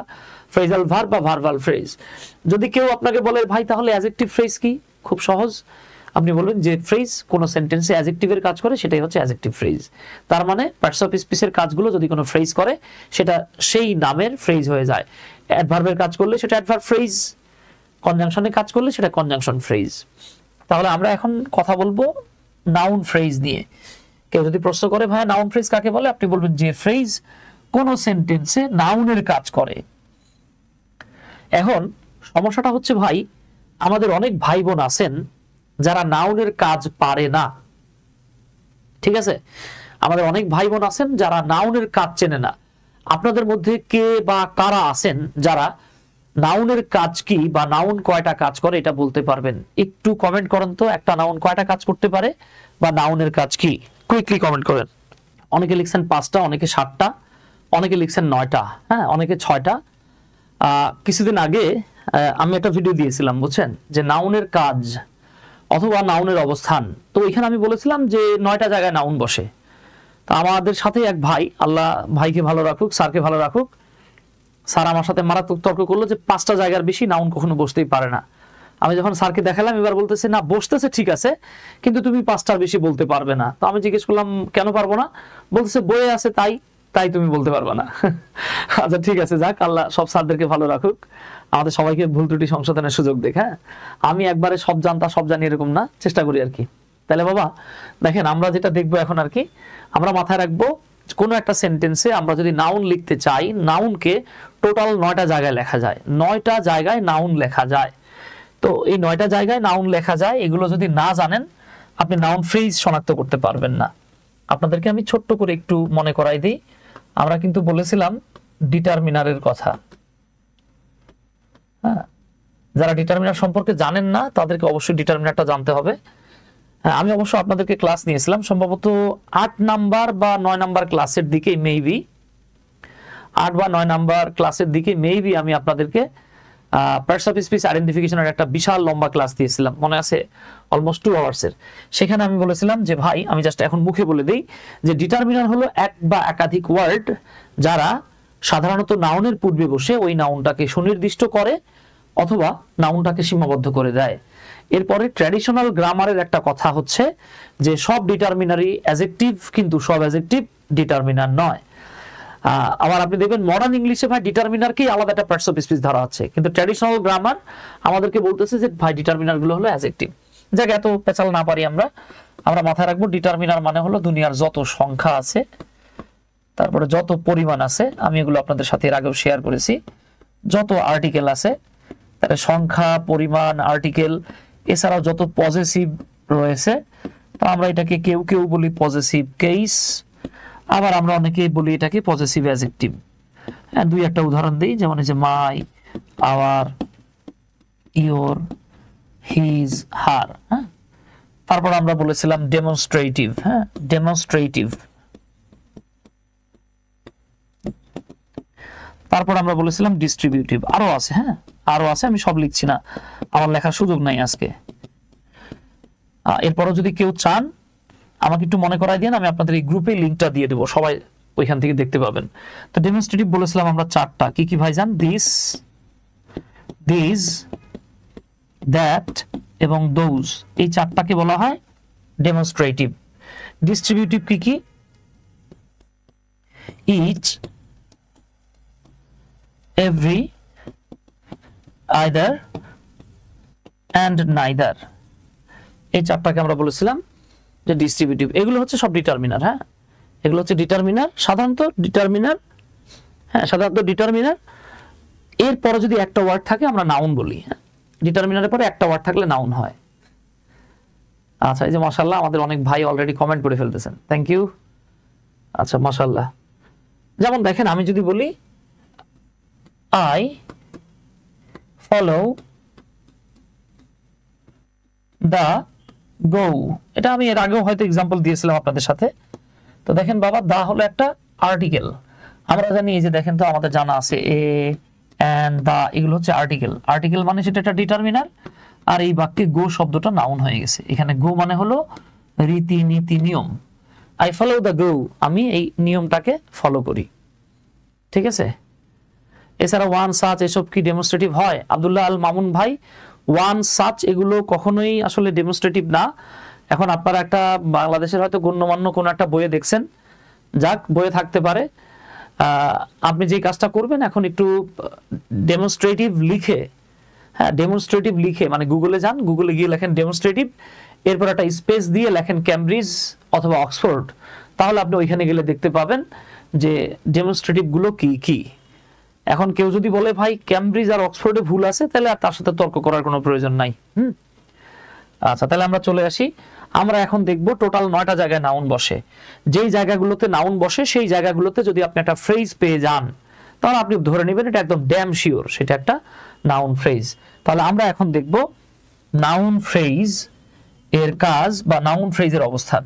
ফ্রেজাল ভার্ব বা ভার্বাল ফ্রেজ। যদি কেউ আপনাকে বলে ভাই তাহলে অ্যাডজেক্টিভ ফ্রেজ কি, খুব সহজ, আপনি বলবেন যে ফ্রেজ কোনো সেন্টেন্সে অ্যাডজেক্টিভের কাজ করে সেটাই হচ্ছে অ্যাডজেক্টিভ ফ্রেজ। তার মানে পার্টস অফ স্পিচের কাজগুলো যদি কোনো ফ্রেজ করে সেটা সেই নামের ফ্রেজ হয়ে যায়। অ্যাডভার্বের কাজ করলে সেটা অ্যাডভার্ব ফ্রেজ, কনজাংশনের কাজ করলে সেটা কনজাংশন ফ্রেজ। তাহলে আমরা এখন কথা বলবো নাউন ফ্রেজ নিয়ে। কেউ যদি প্রশ্ন করে ভাই নাউন ফ্রেজ কাকে বলে, আপনি বলবেন যে ফ্রেজ কোন সেন্টেন্সে নাউনের কাজ করে। এখন সমস্যাটা হচ্ছে ভাই আমাদের অনেক ভাই বোন আছেন যারা নাউনের কাজ পারে না। ঠিক আছে, আমাদের অনেক ভাই বোন আছেন যারা নাউনের কাজ চেনে না। আপনাদের মধ্যে কে বা কারা আছেন যারা নাউনের কাজ কি বা নাউন কয়টা কাজ করে এটা বলতে পারবেন? একটু কমেন্ট করেন তো, একটা নাউন কয়টা কাজ করতে পারে বা নাউনের কাজ কি, কুইকলি কমেন্ট করেন। অনেকে লিখছেন 5টা, অনেকে 7টা, অনেকে লিখছেন 9টা, হ্যাঁ অনেকে 6টা। কিছুদিন আগে আমি একটা ভিডিও দিয়েছিলাম বুঝছেন, যে নাউনের কাজ অথবা নাউনের অবস্থান। তো এখানে আমি বলেছিলাম যে 9টা জায়গায় নাউন বসে। তো আমাদের সাথে এক ভাই, আল্লাহ ভাইকে ভালো রাখুক, স্যারকে ভালো রাখুক, স্যার আমার সাথে মারাত্মক তর্ক করলো যে 5টা জায়গার বেশি নাউন কখনো বসতেই পারে না। আমি যখন স্যারকে দেখালাম এবার বলতেছে না বসতেছে ঠিক আছে, কিন্তু তুমি 5টার বেশি বলতে পারবে না। তো আমি জিজ্ঞেস করলাম কেন পারবো না, বলতেছে বইয়ে আছে তাই তুমি বলতে পারবে না। আচ্ছা ঠিক আছে, যাক আল্লাহ সব স্যারদেরকে ভালো রাখুক, আমাদের সবাইকে ভুল ত্রুটি সংশোধনের সুযোগ দেখ। হ্যাঁ, আমি একবারে সব জানতা সব জানি এরকম না, চেষ্টা করি আর কি। তাহলে বাবা দেখেন আমরা যেটা দেখবো এখন আর কি, আমরা মাথায় রাখবো কোনো একটা সেন্টেন্সে আমরা যদি নাউন লিখতে চাই, নাউনকে টোটাল 9টা জায়গায় লেখা যায়, 9টা জায়গায় নাউন লেখা যায়। তো এই 9টা জায়গায় নাউন লেখা যায়, এগুলো যদি না জানেন আপনি নাউন ফ্রেজ শনাক্ত করতে পারবেন না। আপনাদেরকে আমি ছোট্ট করে একটু মনে করাই দিই, আমরা কিন্তু বলেছিলাম ডিটারমিনারের কথা। হ্যাঁ, যারা ডিটারমিনার সম্পর্কে জানেন না তাদেরকে অবশ্যই ডিটারমিনারটা জানতে হবে। হ্যাঁ, আমি অবশ্য আপনাদেরকে ক্লাস নিয়েছিলাম সম্ভবত 8 নাম্বার বা 9 নাম্বার ক্লাসের দিকে, মেবি 8 বা 9 নাম্বার ক্লাসের দিকে মেবি আমি আপনাদেরকে পার্টস অফ স্পিচ আইডেন্টিফিকেশনের একটা বিশাল লম্বা ক্লাস দিয়েছিলাম, মনে আছে, অলমোস্ট 2 আওয়ার্সের। সেখানে আমি বলেছিলাম যে ভাই আমি জাস্ট এখন মুখে বলে দিই যে ডিটারমিনার হলো এক বা একাধিক ওয়ার্ড যারা সাধারণত নাউনের পূর্বে বসে ওই নাউনটাকে সুনির্দিষ্ট করে অথবা নাউনটাকে সীমাবদ্ধ করে দেয়। এরপরে ট্র্যাডিশনাল গ্রামারের একটা কথা হচ্ছে যে সব ডিটারমিনারই অ্যাডজেক্টিভ, কিন্তু সব অ্যাডজেক্টিভ ডিটারমিনার নয়। আবার আপনি দেখবেন মডার্ন ইংলিশে ভাই ডিটারমিনারকেই আলাদা একটা পার্টস অফ স্পিচ ধরা হচ্ছে, কিন্তু ট্র্যাডিশনাল গ্রামার আমাদেরকে বলতেছে যে ভাই ডিটারমিনার গুলো হলো অ্যাডজেক্টিভ। যাকে এত পেঁচাল না পারি আমরা মাথায় রাখবো ডিটারমিনার মানে হলো দুনিয়ার যত সংখ্যা আছে, তারপরে যত পরিমাণ আছে, আমি এগুলো আপনাদের সাথে এর আগেও শেয়ার করেছি, যত আর্টিকেল আছে, তাহলে সংখ্যা, পরিমাণ, আর্টিকেল, এছাড়াও যত পজেসিভ রয়েছে, তো আমরা এটাকে কেউ কেউ বলি পজেসিভ কেস, আবার আমরা অনেকেই বলি এটাকে পজেসিভ অ্যাডজেক্টিভ। হ্যাঁ, দুই একটা উদাহরণ দিই, যেমন এই যে মাই, আওয়ার, ইওর, হিজ, হার। হ্যাঁ, তারপর আমরা বলেছিলাম ডেমনস্ট্রেটিভ। হ্যাঁ, ডেমনস্ট্রেটিভ। তারপর আমরা বলেছিলাম ডিস্ট্রিবিউটিভ। আরো আছে, হ্যাঁ আরো আছে, আমি সব লিখছি না, আমার লেখার সুযোগ নাই আজকে। এরপরও যদি কেউ চান আমাকে একটু মনে করাই দিন, আমি আপনাদের এই গ্রুপে লিঙ্কটা দিয়ে দেবো, সবাই ওইখান থেকে দেখতে পাবেন। তো ডেমনস্ট্রেটিভ বলেছিলাম আমরা চারটা, কি কি ভাইজান? দিস, দিস, দ্যাট এবং দোজ, এই চারটাকে বলা হয় ডেমনস্ট্রেটিভ। ডিস্ট্রিবিউটিভ কি কি? Each, every, either and neither, এই চারটাকে আমরা বলেছিলাম যে ডিস্ট্রিবিউটিভ। এগুলো হচ্ছে সব ডিটারমিনার। হ্যাঁ, এগুলো হচ্ছে ডিটারমিনার, সাধারণত ডিটারমিনার। হ্যাঁ, সাধারণত ডিটারমিনার এরপরে যদি একটা ওয়ার্ড থাকে আমরা নাউন বলি। ডিটারমিনারের পরে একটা ওয়ার্ড থাকলে নাউন হয়। আচ্ছা, এই যে মাশাআল্লাহ আমাদের অনেক ভাই অলরেডি কমেন্ট করে ফেলতেছেন, থ্যাংক ইউ। আচ্ছা মাশাআল্লাহ, যেমন দেখেন আমি যদি বলি আই ফলো দা গো, এটা আমি এর আগেও হয়তো এক্সাম্পল দিয়েছিলাম আপনাদের সাথে। তো দেখেন বাবা, দা হলো একটা আর্টিকেল। আমরা জানি এই যে দেখেন তো আমাদের জানা আছে এ এন্ড দা, এগুলো হচ্ছে আর্টিকেল। আর্টিকেল মানে সেটা একটা ডিটারমিনার। আর এই বাক্যে গো শব্দটা নাউন হয়ে গেছে। এখানে গো মানে হলো রীতি, নীতি, নিয়ম। আই ফলো দ্য গো, আমি এই নিয়মটাকে ফলো করি। ঠিক আছে? এছাড়া ওয়ান সাচ, এসব কি ডেমনস্ট্রেটিভ হয়? আব্দুল্লাহ আল মামুন ভাই, ওয়ান সাচ এগুলো কখনোই আসলে ডেমনস্ট্রেটিভ না। এখন আপনারা একটা বাংলাদেশের হয়তো গণ্যমান্য কোনো একটা বইয়ে দেখছেন, যাক বইয়ে থাকতে পারে, আপনি যে কাজটা করবেন এখন একটু ডেমনস্ট্রেটিভ লিখে, হ্যাঁ ডেমনস্ট্রেটিভ লিখে মানে গুগলে যান, গুগলে গিয়ে লেখেন ডেমনস্ট্রেটিভ, এরপর একটা স্পেস দিয়ে লেখেন ক্যামব্রিজ অথবা অক্সফোর্ড, তাহলে আপনি ওইখানে গেলে দেখতে পাবেন যে ডেমনস্ট্রেটিভ গুলো কি কি। এখন কেউ যদি বলে ভাই ক্যামব্রিজ আর অক্সফোর্ডে ভুল আছে, তাহলে আর তার সাথে তর্ক করার কোনো প্রয়োজন নাই। আচ্ছা, তাহলে আমরা চলে আসি। আমরা এখন দেখব টোটাল 9টা জায়গায় নাউন বসে। যেই জায়গাগুলোতে নাউন বসে সেই জায়গাগুলোতে যদি আপনি একটা ফ্রেজ পেয়ে যান, তাহলে আপনি ধরে নেবেন এটা একদম ড্যাম শিওর সেটা একটা নাউন ফ্রেজ। তাহলে আমরা এখন দেখব নাউন ফ্রেজ এর কাজ বা নাউন ফ্রেজের অবস্থান।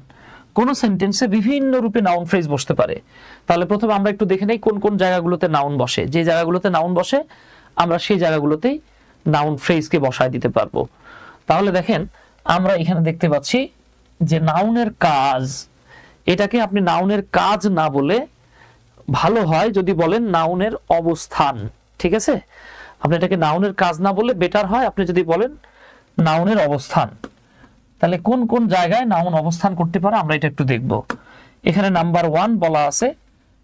কোন সেন্টেন্সে বিভিন্ন রূপে নাউন ফ্রেজ বসতে পারে। তাহলে প্রথমে আমরা একটু দেখে নেই কোন কোন জায়গাগুলোতে নাউন বসে। যে জায়গাগুলোতে নাউন বসে আমরা সেই জায়গাগুলোতেই নাউন ফ্রেজকে বসায় দিতে পারবো। তাহলে দেখেন আমরা এখানে দেখতে পাচ্ছি যে নাউনের কাজ, এটাকে আপনি নাউনের কাজ না বলে ভালো হয় যদি বলেন নাউনের অবস্থান। ঠিক আছে? আপনি এটাকে নাউনের কাজ না বলে বেটার হয় আপনি যদি বলেন নাউনের অবস্থান। তাহলে কোন কোন জায়গায় নাউন অবস্থান করতে পারে আমরা এটা একটু দেখব। এখানে নাম্বার 1 বলা আছে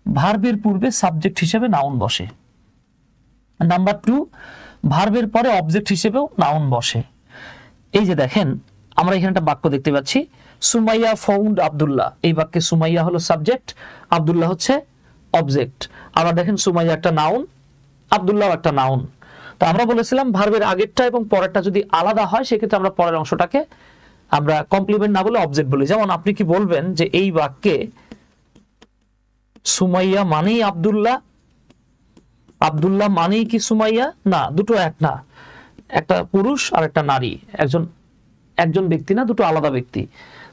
ভার্বের পূর্বে সাবজেক্ট হিসেবে নাউন বসে। নাম্বার 2 ভার্বের পরে অবজেক্ট হিসেবেও নাউন বসে। এই যে দেখেন আমরা এখানে একটা বাক্য দেখতে পাচ্ছি, সুমাইয়া ফাউন্ড আব্দুল্লাহ। এই বাক্যে সুমাইয়া হলো সাবজেক্ট, আব্দুল্লাহ হচ্ছে অবজেক্ট। আবার দেখেন সুমাইয়া একটা নাউন, আব্দুল্লাহ একটা নাউন। তো আমরা বলেছিলাম ভার্বের আগেরটা এবং পরেরটা যদি আলাদা হয় সেক্ষেত্রে আমরা পরের অংশটাকে আমরা কমপ্লিমেন্ট না বলে অবজেক্ট বলি। যেমন আপনি কি বলবেন যে এই বাক্যে সুমাইয়া মানেই আব্দুল্লাহ, আব্দুল্লাহ মানেই কি সুমাইয়া? না, দুটো এক না, একটা পুরুষ আর একটা নারী, একজন ব্যক্তি না, দুটো আলাদা ব্যক্তি।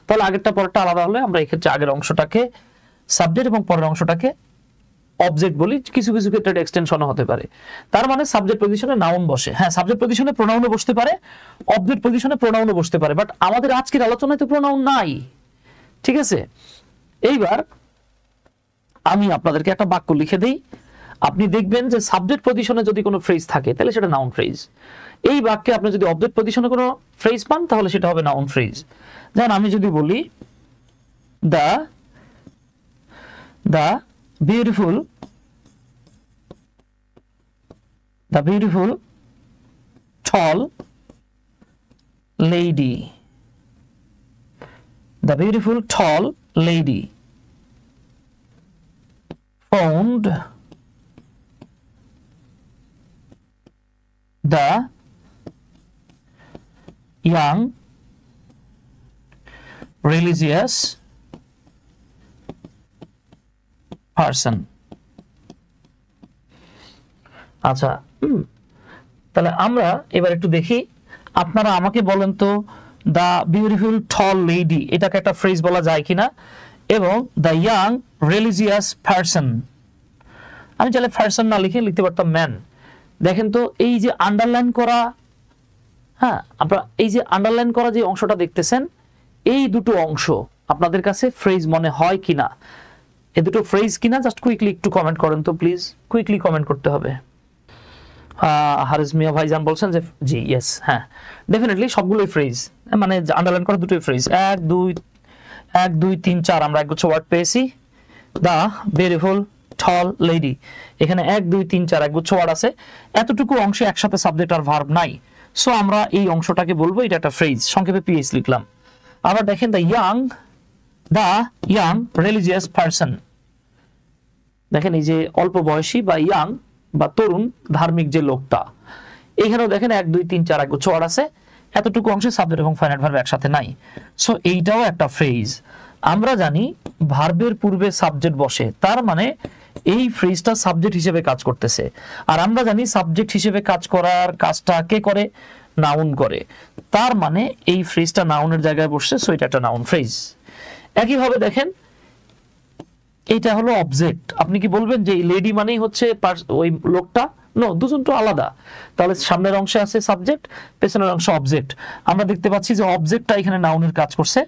তাহলে আগেরটা পরেরটা আলাদা হলে আমরা এই ক্ষেত্রে আগের অংশটাকে সাবজেক্ট এবং পরের অংশটাকে অবজেক্ট বলি। কিছু কিছু ক্ষেত্রে এক্সটেনশনও হতে পারে। তার মানে সাবজেক্ট পজিশনে নাউন বসে। হ্যাঁ, সাবজেক্ট পজিশনে প্রোনাউনও বসতে পারে, অবজেক্ট পজিশনে প্রোনাউনও বসতে পারে, বাট আমাদের আজকের আলোচনায় তো প্রোনাউন নাই। ঠিক আছে? এইবার আমি আপনাদেরকে একটা বাক্য লিখে দেই, আপনি দেখবেন যে সাবজেক্ট পজিশনে যদি কোনো ফ্রেজ থাকে তাহলে সেটা নাউন ফ্রেজ। এই বাক্যে আপনি যদি অবজেক্ট পজিশনে কোনো ফ্রেজ পান তাহলে সেটা হবে নাউন ফ্রেজ। যেমন আমি যদি বলি the beautiful tall lady, the beautiful tall lady found the young religious person. আচ্ছা, তাহলে আমরা এবার একটু দেখি আপনারা আমাকে বলেন তো দ্য বিউটিফুল টল লেডি এটাকে একটা ফ্রেজ বলা যায় কিনা, এবং দ্য ইয়াং রিলিজিয়াস পারসন, আমি চাইলে পারসন না লিখে লিখতে পারতাম ম্যান। দেখেন তো এই যে আন্ডারলাইন করা, হ্যাঁ আপনারা এই যে আন্ডারলাইন করা যে অংশটা দেখতেছেন, এই দুটো অংশ আপনাদের কাছে ফ্রেজ মনে হয় কিনা, এই দুটো ফ্রেজ কিনা জাস্ট কুইকলি একটু কমেন্ট করেন তো প্লিজ, কুইকলি কমেন্ট করতে হবে। হারিস মিয়া ভাইজান বলছেন যে জি ইয়েস, হ্যাঁ ডেফিনেটলি সবগুলোই ফ্রেজ, মানে আন্ডারলাইন করা দুটোই ফ্রেজ। 1 2 3 4 আমরা একগুচ্ছ ওয়ার্ড পেয়েছি। দ্য বিউটিফুল টল লেডি, এখানে 1 2 3 4 একগুচ্ছ ওয়ার্ড আছে, এতটুকু অংশে একসাথে সাবজেক্ট আর ভার্ব নাই, সো আমরা এই অংশটাকে বলবো এটা একটা ফ্রেজ, সংক্ষেপে পিএস লিখলাম। আবার দেখেন দ্য ইয়াং রিলিজিয়াস পারসন, দেখেন এই যে অল্প বয়সী বা ইয়াং বা তরুণ ধার্মিক যে লোকটা, এখানেও দেখেন 1 2 3 4 একগুচ্ছ ওয়ার্ড আছে, এতটুকু অংশে সাবজেক্ট এবং ফাইনাইট ভার্ব একসাথে নাই, সো এইটাও একটা ফ্রেজ। আমরা জানি ভার্বের পূর্বে সাবজেক্ট বসে, তার মানে এই ফ্রেজটা সাবজেক্ট হিসেবে কাজ করতেছে, আর আমরা জানি সাবজেক্ট হিসেবে কাজ করার কাজটা কে করে, নাউন করে, তার মানে এই ফ্রেজটা নাউনের জায়গায় বসছে, সো এটা একটা নাউন ফ্রেজ। একইভাবে দেখেন এটা হলো অবজেক্ট, আপনি কি বলবেন যে লেডি মানেই হচ্ছে ওই লোকটা, নো, দুটো আলাদা। তাহলে সামনের অংশে আছে সাবজেক্ট, পেছনের অংশে অবজেক্ট, আমরা দেখতে পাচ্ছি যে অবজেক্টটা এখানে নাউনের কাজ করছে,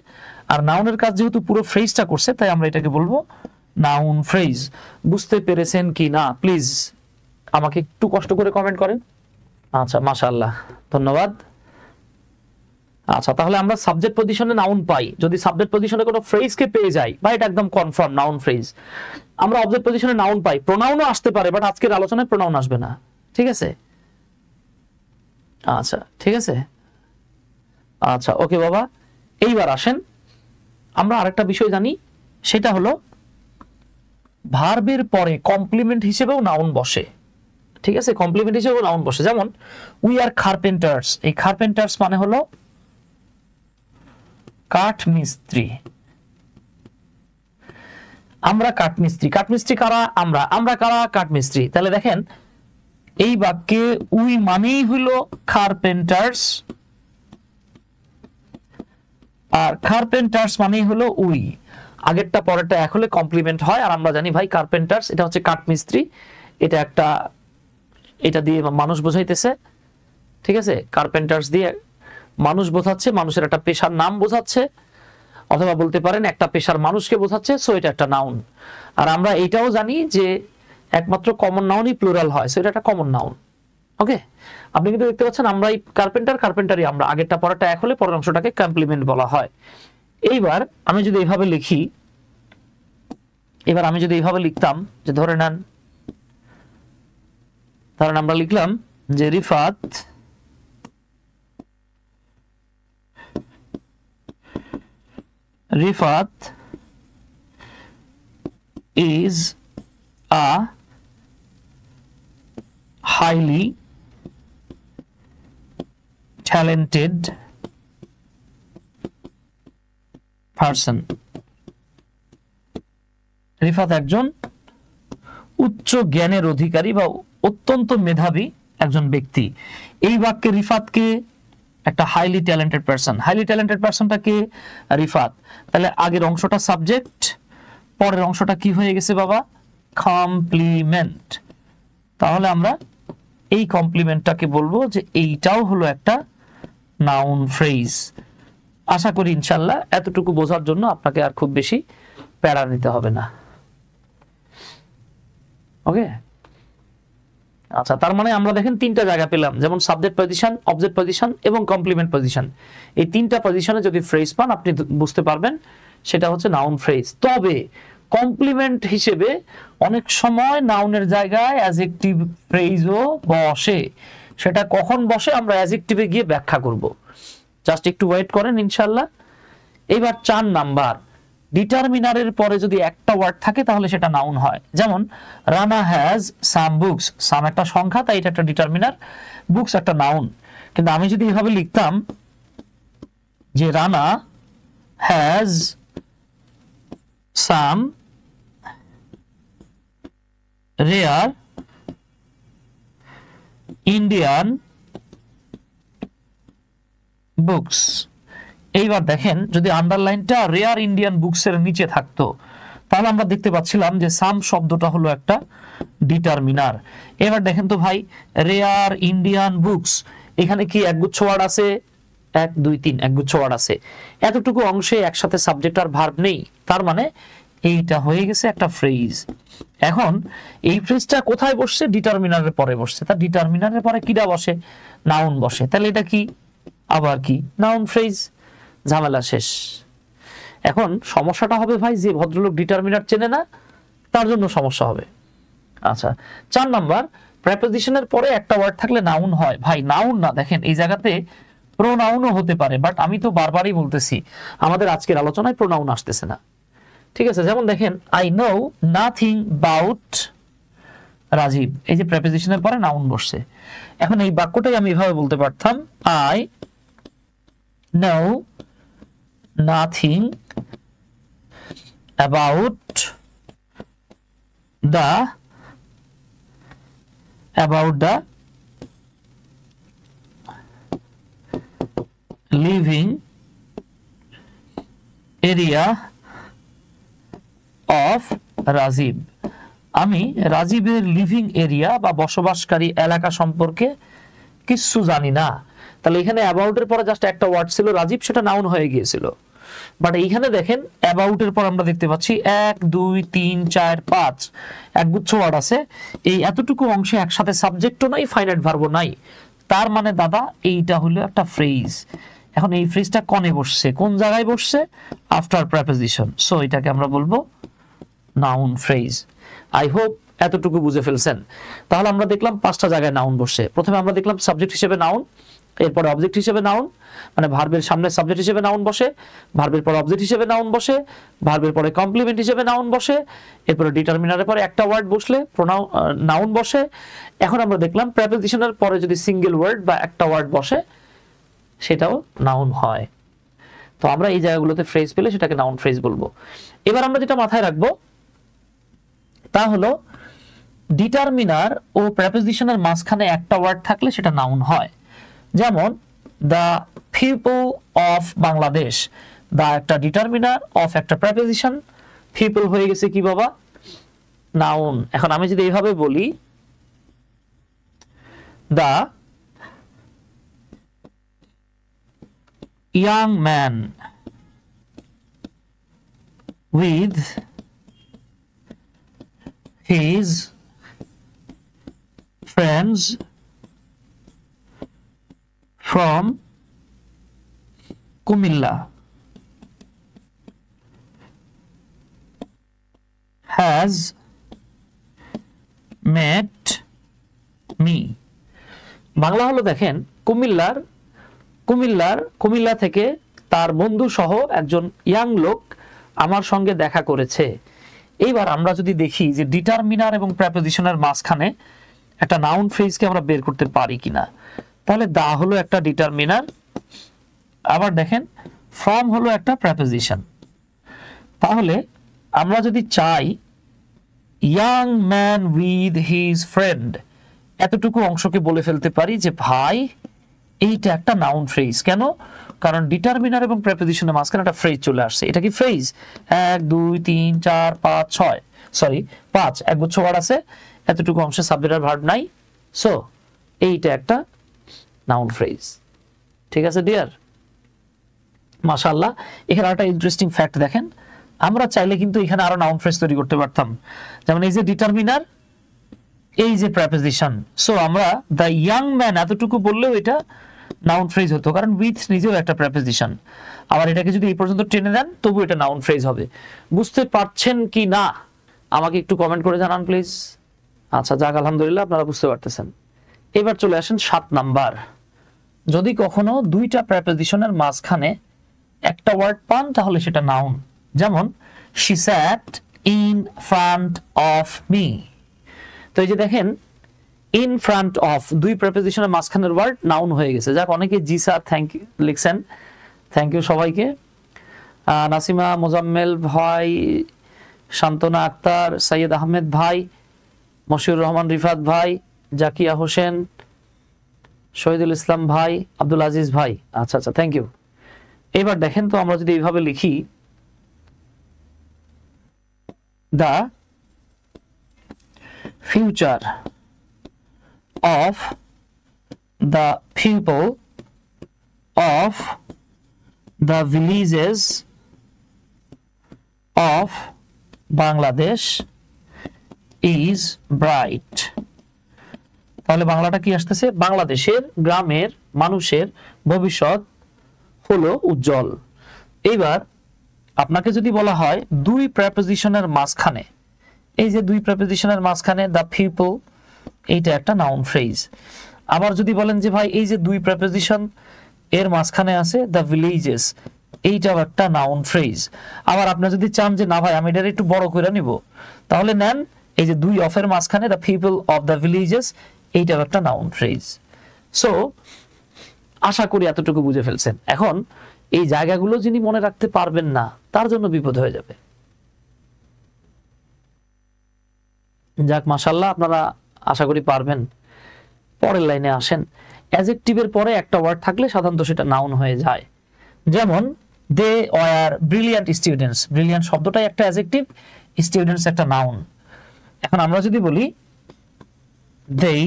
আর নাউনের কাজ যেহেতু পুরো ফ্রেজটা করছে, তাই আমরা এটাকে বলবো নাউন ফ্রেজ। বুঝতে পেরেছেন কি না প্লিজ আমাকে একটু কষ্ট করে কমেন্ট করেন। আচ্ছা মাশাআল্লাহ, ধন্যবাদ। আচ্ছা তাহলে আমরা সাবজেক্ট পজিশনে নাউন পাই, যদি সাবজেক্ট পজিশনে কোনো ফ্রেজকে পেয়ে যাই বা এটা একদম কনফার্ম নাউন ফ্রেজ। আমরা অবজেক্ট পজিশনে নাউন পাই, প্রোনাউনও আসতে পারে, বাট আজকের আলোচনায় প্রোনাউন আসবে না, ঠিক আছে? আচ্ছা ঠিক আছে, আচ্ছা ওকে বাবা। এইবার আসেন আমরা আরেকটা বিষয় জানি, সেটা হলো ভার্বের পরে কমপ্লিমেন্ট হিসেবেও নাউন বসে, ঠিক আছে? কমপ্লিমেন্ট হিসেবেও নাউন বসে, যেমন উই আর কার্পেন্টার্স, এই কার্পেন্টার্স মানে হলো কাঠ মিস্ত্রি, আমরা কাঠমিস্ত্রি। কাঠমিস্ত্রি কারা? আমরা কারা? কাঠমিস্ত্রি। তাহলে দেখেন এই বাক্যে উই মানেই হইল কার্পেন্টার্স, আর কার্পেন্টার্স মানেই হলো উই, আগেরটা পরেরটা এক হলে কমপ্লিমেন্ট হয়। আর আমরা জানি ভাই কার্পেন্টার্স এটা হচ্ছে কাঠমিস্ত্রি, এটা একটা, এটা দিয়ে মানুষ বোঝাইতেছে, ঠিক আছে? কার্পেন্টার্স দিয়ে মানুষ বোঝাচ্ছে, মানুষের একটা পেশার নাম বোঝাচ্ছে, অথবা বলতে পারেন একটা পেশার মানুষকে বোঝাচ্ছে, সো এটা একটা নাউন। আর আমরা এটাও জানি যে একমাত্র কমন নাউনই প্লুরাল হয়, সো এটা একটা কমন নাউন। ওকে, আপনি কিন্তু দেখতে পাচ্ছেন আমরা এই কার্পেন্টারই আমরা, আগেরটা পরেরটা এক হলে পরের অংশটাকে কমপ্লিমেন্ট বলা হয়। এইবার আমি যদি এইভাবে লিখি, আমি যদি এইভাবে লিখতাম যে ধরে নেন আমরা লিখলাম যে Rifat is a highly talented person, Rifat একজন উচ্চ জ্ঞানের অধিকারী বা অত্যন্ত মেধাবী একজন ব্যক্তি। এই বাক্যে রিফাতকে একটা highly talented person, highly talented পারসনটাকে রিফাত, তাহলে আগের অংশটা সাবজেক্ট, পরের অংশটা কি হয়ে গেছে বাবা? কমপ্লিমেন্ট। তাহলে আমরা এই কমপ্লিমেন্টটাকে বলবো যে এইটাও হলো একটা নাউন ফ্রেজ। আশা করি ইনশাআল্লাহ এতটুকু বোঝার জন্য আপনাকে আর খুব বেশি প্যারা নিতে হবে না। ওকে, আচ্ছা তার মানে আমরা দেখেন তিনটা জায়গা পেলাম, যেমন সাবজেক্ট পজিশন, অবজেক্ট পজিশন এবং কমপ্লিমেন্ট পজিশন। এই তিনটা পজিশনে যদি ফ্রেজ পান আপনি বুঝতে পারবেন সেটা হচ্ছে নাউন ফ্রেজ। তবে কমপ্লিমেন্ট হিসেবে অনেক সময় নাউনের জায়গায় অ্যাডজেক্টিভ ফ্রেজও বসে, সেটা কখন বসে আমরা অ্যাডজেক্টিভে গিয়ে ব্যাখ্যা করব, জাস্ট একটু ওয়েট করেন ইনশাআল্লাহ। এবার 4 নাম্বার, ডিটারমিনারের পরে যদি একটা ওয়ার্ড থাকে তাহলে সেটা নাউন হয়। যেমন রানা হ্যাজ সাম বুকস, সাম একটা সংখ্যা তাই এটা একটা ডিটারমিনার, বুকস একটা নাউন। কিন্তু আমি যদি এভাবে লিখতাম যে Rana has some rare Indian books. এইবার দেখেন যদি আন্ডারলাইনটা রেয়ার ইন্ডিয়ান বুকস এর নিচে থাকতো তাহলে আমরা দেখতে পাচ্ছিলাম যে সাম শব্দটা হলো একটা ডিটারমিনার। এবার দেখেন তো ভাই, রেয়ার ইন্ডিয়ান বুকস, এখানে কি একগুচ্ছ ওয়ার্ড আছে? 1 2 3 একগুচ্ছ ওয়ার্ড আছে। এতটুকু অংশে একসাথে সাবজেক্ট আর ভার্ব নেই, তার মানে এইটা হয়ে গেছে একটা ফ্রেজ। এখন এই ফ্রেজটা কোথায় বসছে? ডিটারমিনারের পরে বসছে। তার ডিটারমিনারের পরে কিটা বসে? নাউন বসে। তাহলে এটা কি? আবার কি? Noun phrase. ঝামেলা শেষ। এখন সমস্যাটা হবে ভাই, যে ভদ্রলোক ডিটারমিনার চেনে না তার জন্য সমস্যা হবে। আচ্ছা, 4 নাম্বার, প্রেপোজিশনের পরে একটা ওয়ার্ড থাকলে নাউন হয়। ভাই নাউন না, দেখেন এই জায়গাতে প্রোনাউনও হতে পারে, বাট আমি তো বারবারই বলতেছি আমাদের আজকের আলোচনায় প্রোনাউন আসতেছে না। ঠিক আছে, যেমন দেখেন I know nothing about Rajib, এই যে প্রেপোজিশনের পরে নাউন বসছে। এখন এই বাক্যটাই আমি এভাবে বলতে পারতাম, I know nothing about the living area of Rajib. আমি রাজীবের লিভিং এরিয়া বা বসবাসকারী এলাকা সম্পর্কে কিছু জানি না। তাহলে এখানে অ্যাবাউট এর পরে জাস্ট একটা ওয়ার্ড ছিল রাজীব, সেটা নাউন হয়ে গিয়েছিল। বাট এইখানে দেখেন অ্যাবাউট এর পর আমরা দেখতে পাচ্ছি 1 2 3 4 5 একগুচ্ছ ওয়ার্ড আছে। এই এতটুকু অংশে একসাথে সাবজেক্টও নাই, ফাইনাইট ভার্বও নাই। তার মানে দাদা এইটা হলো একটা ফ্রেজ। এখন এই ফ্রেজটা কনে বসছে? কোন জায়গায় বসছে? After preposition. সো এটাকে আমরা বলবো নাউন ফ্রেজ। আই হোপ এতটুকু বুঝে ফেলছেন। তাহলে আমরা দেখলাম 5টা জায়গায় নাউন বসে। প্রথমে আমরা দেখলাম সাবজেক্ট হিসেবে নাউন, এরপরে অবজেক্ট হিসেবে নাউন, মানে ভার্বের সামনে সাবজেক্ট হিসেবে নাউন বসে, ভার্বের পরে অবজেক্ট হিসেবে নাউন বসে, ভার্বের পরে কমপ্লিমেন্ট হিসেবে নাউন বসে, এরপরে ডিটারমিনারের পরে একটা ওয়ার্ড বসলে নাউন বসে। এখন আমরা দেখলাম প্রেপোজিশনের পরে যদি সিঙ্গেল ওয়ার্ড বা একটা ওয়ার্ড বসে সেটাও নাউন হয়। তো আমরা এই জায়গাগুলোতে ফ্রেজ পেলে সেটাকে নাউন ফ্রেজ বলবো। এবার আমরা যেটা মাথায় রাখবো তা হলো ডিটারমিনার ও প্রেপোজিশনের মাঝখানে একটা ওয়ার্ড থাকলে সেটা নাউন হয়। যেমন দ্য পিপল অফ বাংলাদেশ, দা একটা ডিটারমিনার, অফ একটা প্রেপোজিশন, পিপল হয়ে গেছে কি বাবা? নাউন। এখন আমি যদি এইভাবে বলি দা young man with his friends from Kumilla has met me। Bangla হলো দেখেন কুমিল্লা থেকে তার বন্ধু সহ একজন ইয়াং লোক আমার সঙ্গে দেখা করেছে। এইবার আমরা যদি দেখি যে ডিটারমিনার এবং প্রেপোজিশনের মাঝখানে একটা নাউন ফ্রেজকে আমরা বের করতে পারি কিনা, তাহলে দা হলো একটা ডিটারমিনার, আবার দেখেন ফ্রম হলো একটা প্রেপোজিশন। তাহলে আমরা যদি চাই young man with his friend, এতটুকু অংশকে বলে ফেলতে পারি যে ভাই এইটা একটা নাউন ফ্রেজ। কেন? কারণ ডিটারমিনার এবং প্রেপোজিশনের মাঝখানে একটা ফ্রেজ চলে আসছে। এটা কি ফ্রেজ? 1 2 3 4 5 6 সরি 5 একগুচ্ছ ওয়ার্ড আছে, এতটুকু অংশে সাবজেক্ট আর ভার্ব নাই। সো এইটা একটা নাউন ফ্রেজ। ঠিক আছে ডিয়ার? মাশাআল্লাহ। এখানে একটা ইন্টারেস্টিং ফ্যাক্ট দেখেন, আমরা চাইলে কিন্তু এখানে আরো নাউন ফ্রেজ তৈরি করতে পারতাম। যেমন এই যে ডিটারমিনার, এই যে প্রেপোজিশন, সো আমরা দ্য ইয়াং ম্যান এতটুকু বললেও এটা নাউন ফ্রেজ হতো, কারণ উইথ নিজেও একটা প্রেপোজিশন। আবার এটাকে যদি এই পর্যন্ত টেনে দেন তবু এটা নাউন ফ্রেজ হবে। বুঝতে পারছেন কি না আমাকে একটু কমেন্ট করে জানান প্লিজ। আচ্ছা যাক, আলহামদুলিল্লাহ আপনারা বুঝতে পারতেছেন। এবার চলে আসেন 7 নাম্বার। যদি কখনো দুইটা প্রেপোজিশনের মাঝখানে একটা ওয়ার্ড পান তাহলে সেটা নাউন। যেমন she sat in front of me। তো এই যে দেখেন ইন ফ্রন্ট অফ, দুই প্রেপোজিশনের মাঝখানের ওয়ার্ড নাউন হয়ে গেছে। যাক, অনেকে জি স্যার থ্যাংক ইউ লিখছেন, থ্যাংক ইউ সবাইকে। নাসিমা মোজাম্মেল ভাই, শান্তনা আক্তার, সৈয়দ আহমেদ ভাই, মশিউর রহমান রিফাত ভাই, জাকিয়া হোসেন, শহীদুল ইসলাম ভাই, আব্দুল আজিজ ভাই, আচ্ছা আচ্ছা, থ্যাংক ইউ। এবার দেখেন তো আমরা যদি এইভাবে লিখি, the future of the people of the villages of Bangladesh is bright. তাহলে বাংলাটা কি আসতেছে? বাংলাদেশের গ্রামের মানুষের ভবিষ্যৎ হলো উজ্জ্বল। এইবার আপনাকে যদি বলা হয় দুই প্রেপোজিশনের মাঝখানে, এই যে দুই প্রেপোজিশনের মাঝখানে দ্য পিপল, এইটা একটা নাউন ফ্রেজ। আবার যদি বলেন যে ভাই এই যে দুই প্রেপোজিশন এর মাঝখানে আছে দ্য ভিলেজেস, এইটাও একটা নাউন ফ্রেজ। আবার আপনি যদি চান যে না ভাই আমি এটা একটু বড় করে নিব, তাহলে নেন এই যে দুই অফের মাঝখানে the people of the villages, এইটাও একটা নাউন ফ্রেজ। সো আশা করি এতটুকু বুঝে ফেলছেন। এখন এই জায়গাগুলো যিনি মনে রাখতে পারবেন না তার জন্য বিপদ হয়ে যাবে। যাক মাশাআল্লাহ, আপনারা আশা করি পারবেন। পরের লাইনে আসেন। অ্যাডজেক্টিভের পরে একটা ওয়ার্ড থাকলে সাধারণত সেটা নাউন হয়ে যায়। যেমন they were brilliant students, brilliant শব্দটাই একটা অ্যাডজেক্টিভ, স্টুডেন্টস একটা নাউন। এখন আমরা যদি বলি they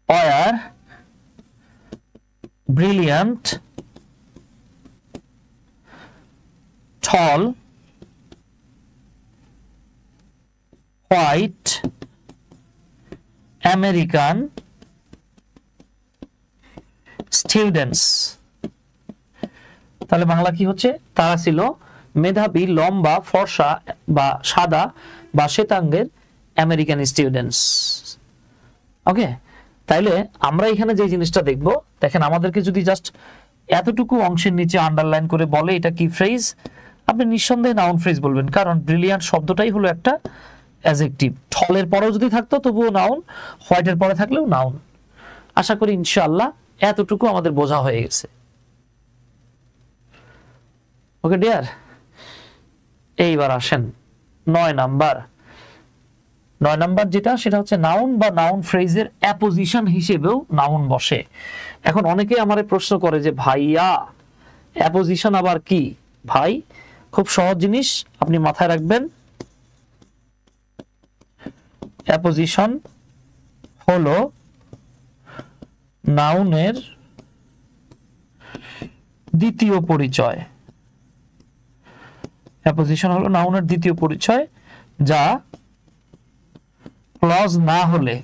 were brilliant, tall, white, American students। তাহলে বাংলা কি হচ্ছে? তারা ছিল মেধাবী, লম্বা, ফর্সা বা সাদা বা শ্বেতাঙ্গের আমেরিকান স্টুডেন্টস। ওকে, তাইলে আমরা এখানে যে জিনিসটা দেখব, দেখেন আমাদেরকে যদি জাস্ট এতটুকু অংশের নিচে আন্ডারলাইন করে বলে এটা কি ফ্রেজ, আপনি নিঃসন্দেহে নাউন ফ্রেজ বলবেন, কারণ ব্রিলিয়ান্ট শব্দটাই হলো একটা অ্যাডজেক্টিভ। টলের পরেও যদি থাকতো তবুও নাউন, হোয়াইটের পরে থাকলেও নাউন। আশা করি ইনশাআল্লাহ এতটুকু আমাদের বোঝা হয়ে গেছে। ওকে ডিয়ার, এইবার আসেন 9 নাম্বার যেটা, সেটা হচ্ছে নাউন বা নাউন ফ্রেজের অ্যাপোজিশন হিসেবেও নাউন বসে। এখন অনেকে আমারে প্রশ্ন করে যে ভাইয়া অ্যাপোজিশন আবার কি? ভাই খুব সহজ জিনিস, আপনি মাথায় রাখবেন, অ্যাপোজিশন হলো নাউনের দ্বিতীয় পরিচয়। অ্যাপোজিশন হলো নাউনের দ্বিতীয় পরিচয়, যা ক্লজ না হলে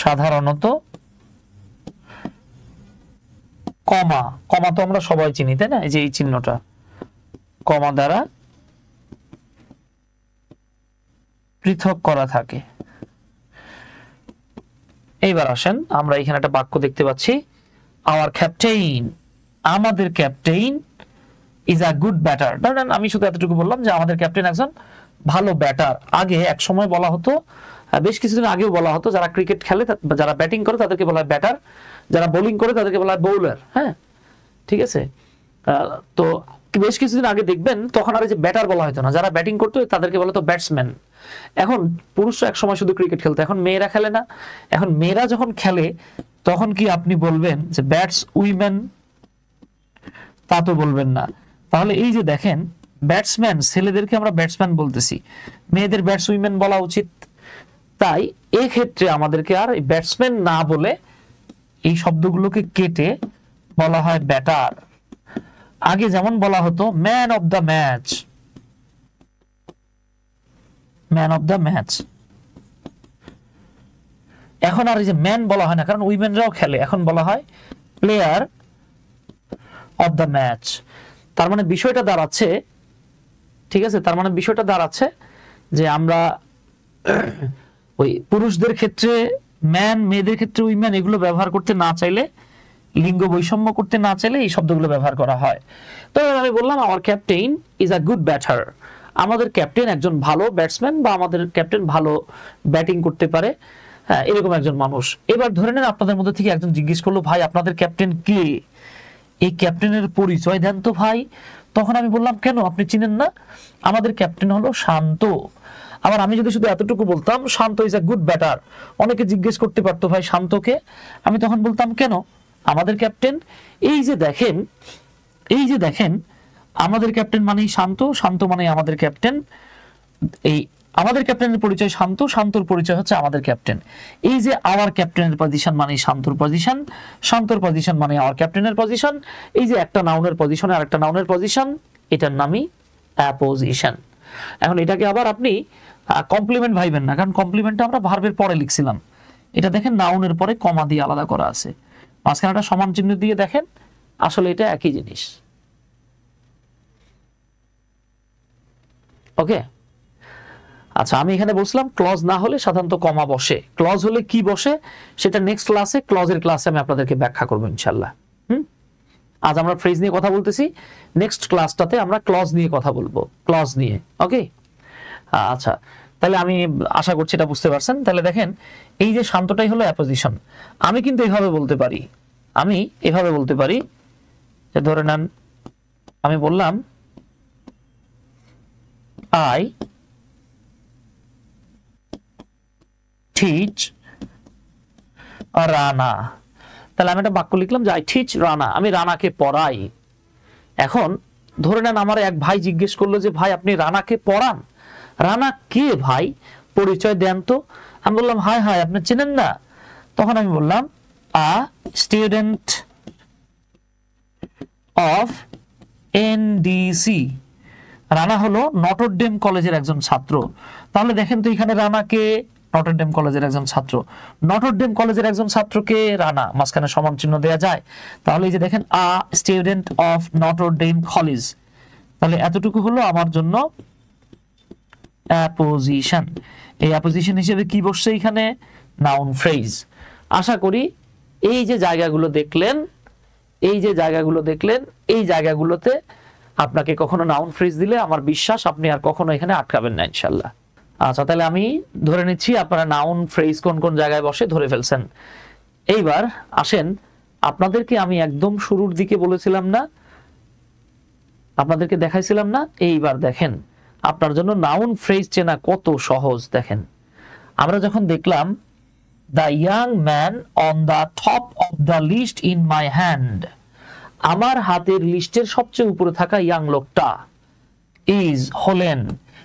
সাধারণত কমা তো আমরা সবাই চিনি, তাই না? এই যে এই চিহ্নটা কমা দ্বারা পৃথক করা থাকে। এইবার আসেন, আমরা এখানে একটা বাক্য দেখতে পাচ্ছি, আওয়ার ক্যাপ্টেইন, আমাদের captain is a good batter. ধরেন আমি শুধু এতটুকু বললাম যে আমাদের ক্যাপ্টেন একজন ভালো ব্যাটার। আগে এক সময় বলা হতো, বেশ কিছুদিন আগেও বলা হতো, যারা ক্রিকেট খেলে, যারা ব্যাটিং করে তাদেরকে বলা হয় ব্যাটার, যারা বোলিং করে তাদেরকে বলা হয় বোলার। হ্যাঁ, ঠিক আছে। তো বেশ কিছুদিন আগে দেখবেন তখন আর এই যে ব্যাটার বলা হতো না, যারা ব্যাটিং করতো তাদেরকে বলা হতো ব্যাটসম্যান। এখন পুরুষরা এক সময় শুধু ক্রিকেট খেলতো, এখন মেয়েরা খেলে না। এখন মেয়েরা যখন খেলে তখন কি আপনি বলবেন যে ব্যাটস উইমেন? তা তো বলবেন না। তাহলে এই যে দেখেন, ব্যাটসম্যান, ছেলেদেরকে আমরা ব্যাটসম্যান বলতেছি, মেয়েদের ব্যাটস উইমেন বলা উচিত। তাই এই ক্ষেত্রে আমাদেরকে আর ব্যাটসম্যান না বলে এই শব্দগুলোকে কেটে বলা হয় ব্যাটার। আগে যেমন বলা হতো man of the match, man of the match. এখন আর এই যে ম্যান বলা হয় না, কারণ উইমেনরাও খেলে, এখন বলা হয় প্লেয়ার অফ দ্য ম্যাচ। তার মানে বিষয়টা দাঁড়াচ্ছে, ঠিক আছে, তার মানে বিষয়টা দাঁড়াচ্ছে যে আমরা ওই পুরুষদের ক্ষেত্রে ম্যান, মেয়েদের ক্ষেত্রে উইমেন এগুলো ব্যবহার করতে না চাইলে, লিঙ্গ বৈষম্য করতে না চাইলে এই শব্দগুলো ব্যবহার করা হয়। তো আমি বললাম আমার captain is a good batter, আমাদের ক্যাপ্টেন একজন ভালো ব্যাটসম্যান বা আমাদের ক্যাপ্টেন ভালো ব্যাটিং করতে পারে, হ্যাঁ, এরকম একজন মানুষ। এবার ধরে নেন আপনাদের মধ্যে থেকে একজন জিজ্ঞেস করলো, ভাই আপনাদের ক্যাপ্টেন কে? এই ক্যাপ্টেনের পরিচয় দেন তো ভাই। তখন আমি বললাম, কেন, আপনি চিনেন না? আমাদের ক্যাপ্টেন হলো শান্ত, আবার আমি যদি শুধু এতটুকু বলতাম শান্ত ইজ আ গুড ব্যাটার, অনেকে জিজ্ঞেস করতে পারতো ভাই শান্তকে, আমি তখন বলতাম কেন, আমাদের ক্যাপ্টেন। এই যে দেখেন আমাদের ক্যাপ্টেন মানেই শান্ত, শান্ত মানেই আমাদের ক্যাপ্টেন। এই আমাদের ক্যাপ্টেনের পরিচয় শান্ত, শান্তর পরিচয় হচ্ছে আমাদের ক্যাপ্টেন। এই যে আওয়ার ক্যাপ্টেনের পজিশন মানে শান্তর পজিশন, শান্তর পজিশন মানে আওয়ার ক্যাপ্টেনের পজিশন। এই যে একটা নাউনের পজিশনে আর একটা নাউনের পজিশন, এটার নামই অ্যাপোজিশন। এখন এটাকে আবার আপনি কমপ্লিমেন্ট ভাইবেন না, কারণ কমপ্লিমেন্টটা আমরা ভার্বের পরে লিখছিলাম। এটা দেখেন নাউনের পরে কমা দিয়ে আলাদা করা আছে, মাঝখানে একটা সমান চিহ্ন দিয়ে দেখেন, আসলে এটা একই জিনিস। ওকে, আচ্ছা আমি এখানে বলছিলাম ক্লজ না হলে সাধারণত কমা বসে, ক্লজ হলে কি বসে সেটা নেক্সট ক্লাসে, ক্লজের ক্লাসে আমি আপনাদেরকে ব্যাখ্যা করবো ইনশাল্লাহ। আজ আমরা ফ্রেজ নিয়ে কথা বলতেছি, নেক্সট ক্লাসটাতে আমরা ক্লজ নিয়ে কথা বলবো, ক্লজ নিয়ে। ওকে, আচ্ছা তাহলে আমি আশা করছি এটা বুঝতে পারছেন। তাহলে দেখেন এই যে শান্তটাই হলো অ্যাপোজিশন। আমি কিন্তু এভাবে বলতে পারি, আমি এভাবে বলতে পারি যে ধরে নেন আমি বললাম আই টিচ রানা, তাহলে আমি একটা বাক্য লিখলাম যে আই টিচ রানা, আমি রানাকে পড়াই। এখন ধরে নেন আমার এক ভাই জিজ্ঞেস করলো যে ভাই আপনি রানাকে পড়ান, রানা কে ভাই, পরিচয় দেন তো। আমি বললাম হাই হাই আপনি চেনেন না, তখন আমি বললাম আ স্টুডেন্ট অফ এনডিসি, রানা হলো নটরডেম কলেজের একজন ছাত্র। তাহলে দেখেন তো এখানে রানাকে, নটরডেম কলেজের একজন ছাত্র, নটরডেম কলেজের একজন ছাত্রকে রানা, মাঝখানে সমান চিহ্ন দেওয়া যায়। তাহলে এই যে দেখেন আ স্টুডেন্ট অফ নটরডেম কলেজ, তাহলে এতটুকু হলো আমার জন্য অ্যাপোজিশন। এই অ্যাপোজিশন হিসেবে কি বসছে এখানে, নাউন ফ্রেজ। আশা করি এই যে জায়গাগুলো দেখলেন, এই যে জায়গাগুলো দেখলেন, এই জায়গাগুলোতে আপনাকে কখনো নাউন ফ্রেজ দিলে আমার বিশ্বাস আপনি আর কখনো এখানে আটকাবেন না ইনশাল্লাহ। আচ্ছা তাহলে আমি ধরে নিচ্ছি আপনারা নাউন ফ্রেজ কোন কোন জায়গায় বসে ধরে ফেলছেন। এইবার আসেন, আপনাদেরকে আমি একদম শুরুর দিকে বলেছিলাম না, আপনাদেরকে দেখাইছিলাম না, এইবার দেখেন আপনার জন্য নাউন ফ্রেজ চেনা কত সহজ। দেখেন আমরা যখন দেখলাম the young man on the top of the list in my hand, আমার হাতের লিস্টের সবচেয়ে উপরে থাকা ইয়াং লোকটা ইজ হলেন,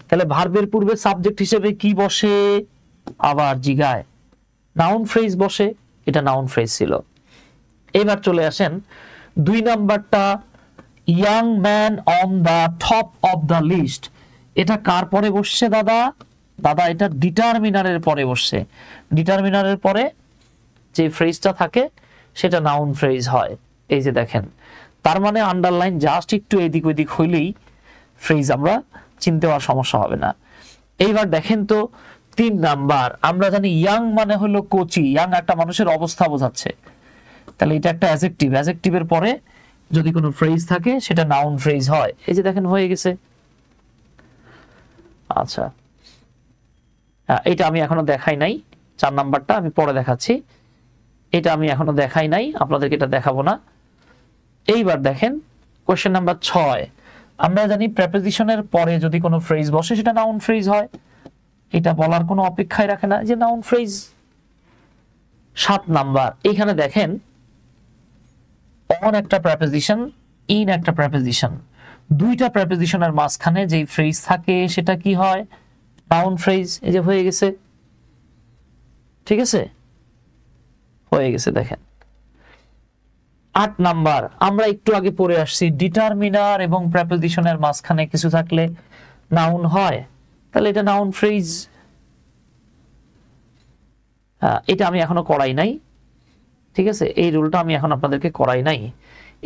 তাহলে ভার্বের পূর্বে সাবজেক্ট হিসেবে কি বসে, আবার জিগায় নাউন ফ্রেজ বসে, এটা নাউন ফ্রেজ ছিল। এবার চলে আসেন 2 নাম্বারটা, young man on the top of the list, এটা কার পরে বসছে দাদা, দাদা এটা ডিটারমিনারের পরে বসছে। ডিটারমিনারের পরে যে ফ্রেজটা থাকে সেটা নাউন ফ্রেজ হয়। এই যে দেখেন, তার মানে আন্ডারলাইন জাস্ট একটু এদিক ওইদিক হইলেই ফ্রেজ আমরা চিনতে হওয়ার সমস্যা হবে না। এইবার দেখেন তো 3 নাম্বার, আমরা জানি ইয়াং মানে হলো কোচি, ইয়াং একটা মানুষের অবস্থা বোঝাচ্ছে, তাহলে এটা একটা অ্যাডজেক্টিভ, অ্যাডজেক্টিভের পরে যদি কোনো ফ্রেজ থাকে সেটা নাউন ফ্রেজ হয়। এই যে দেখেন হয়ে গেছে। আচ্ছা এটা আমি এখনো দেখাই নাই, 4 নাম্বারটা আমি পরে দেখাচ্ছি, এটা আমি এখনো দেখাই নাই, আপনাদেরকে এটা দেখাবো না। এইবার দেখেন কোশ্চেন নাম্বার 6, আমরা জানি প্রেপোজিশনের পরে যদি কোনো ফ্রেজ বসে সেটা নাউন ফ্রেজ হয়, এটা বলার কোনো অপেক্ষাই রাখে না যে নাউন ফ্রেজ। 7 নাম্বার, এইখানে দেখেন অন একটা প্রেপোজিশন, ইন একটা প্রেপোজিশন, দুইটা প্রেপোজিশনের মাঝখানে যেই ফ্রেজ থাকে সেটা কি হয়, নাউন ফ্রেজ। এই যে হয়ে গেছে, ঠিক আছে হয়ে গেছে। দেখেন 8 নাম্বার, আমরা একটু আগে পড়ে আসছি ডিটারমিনার এবং প্রেপোজিশনের মাঝখানে কিছু থাকলে নাউন হয়, তাহলে এটা নাউন ফ্রেজ। এটা আমি এখনো করাই নাই, ঠিক আছে, এই রুলটা আমি এখন আপনাদেরকে করাই নাই।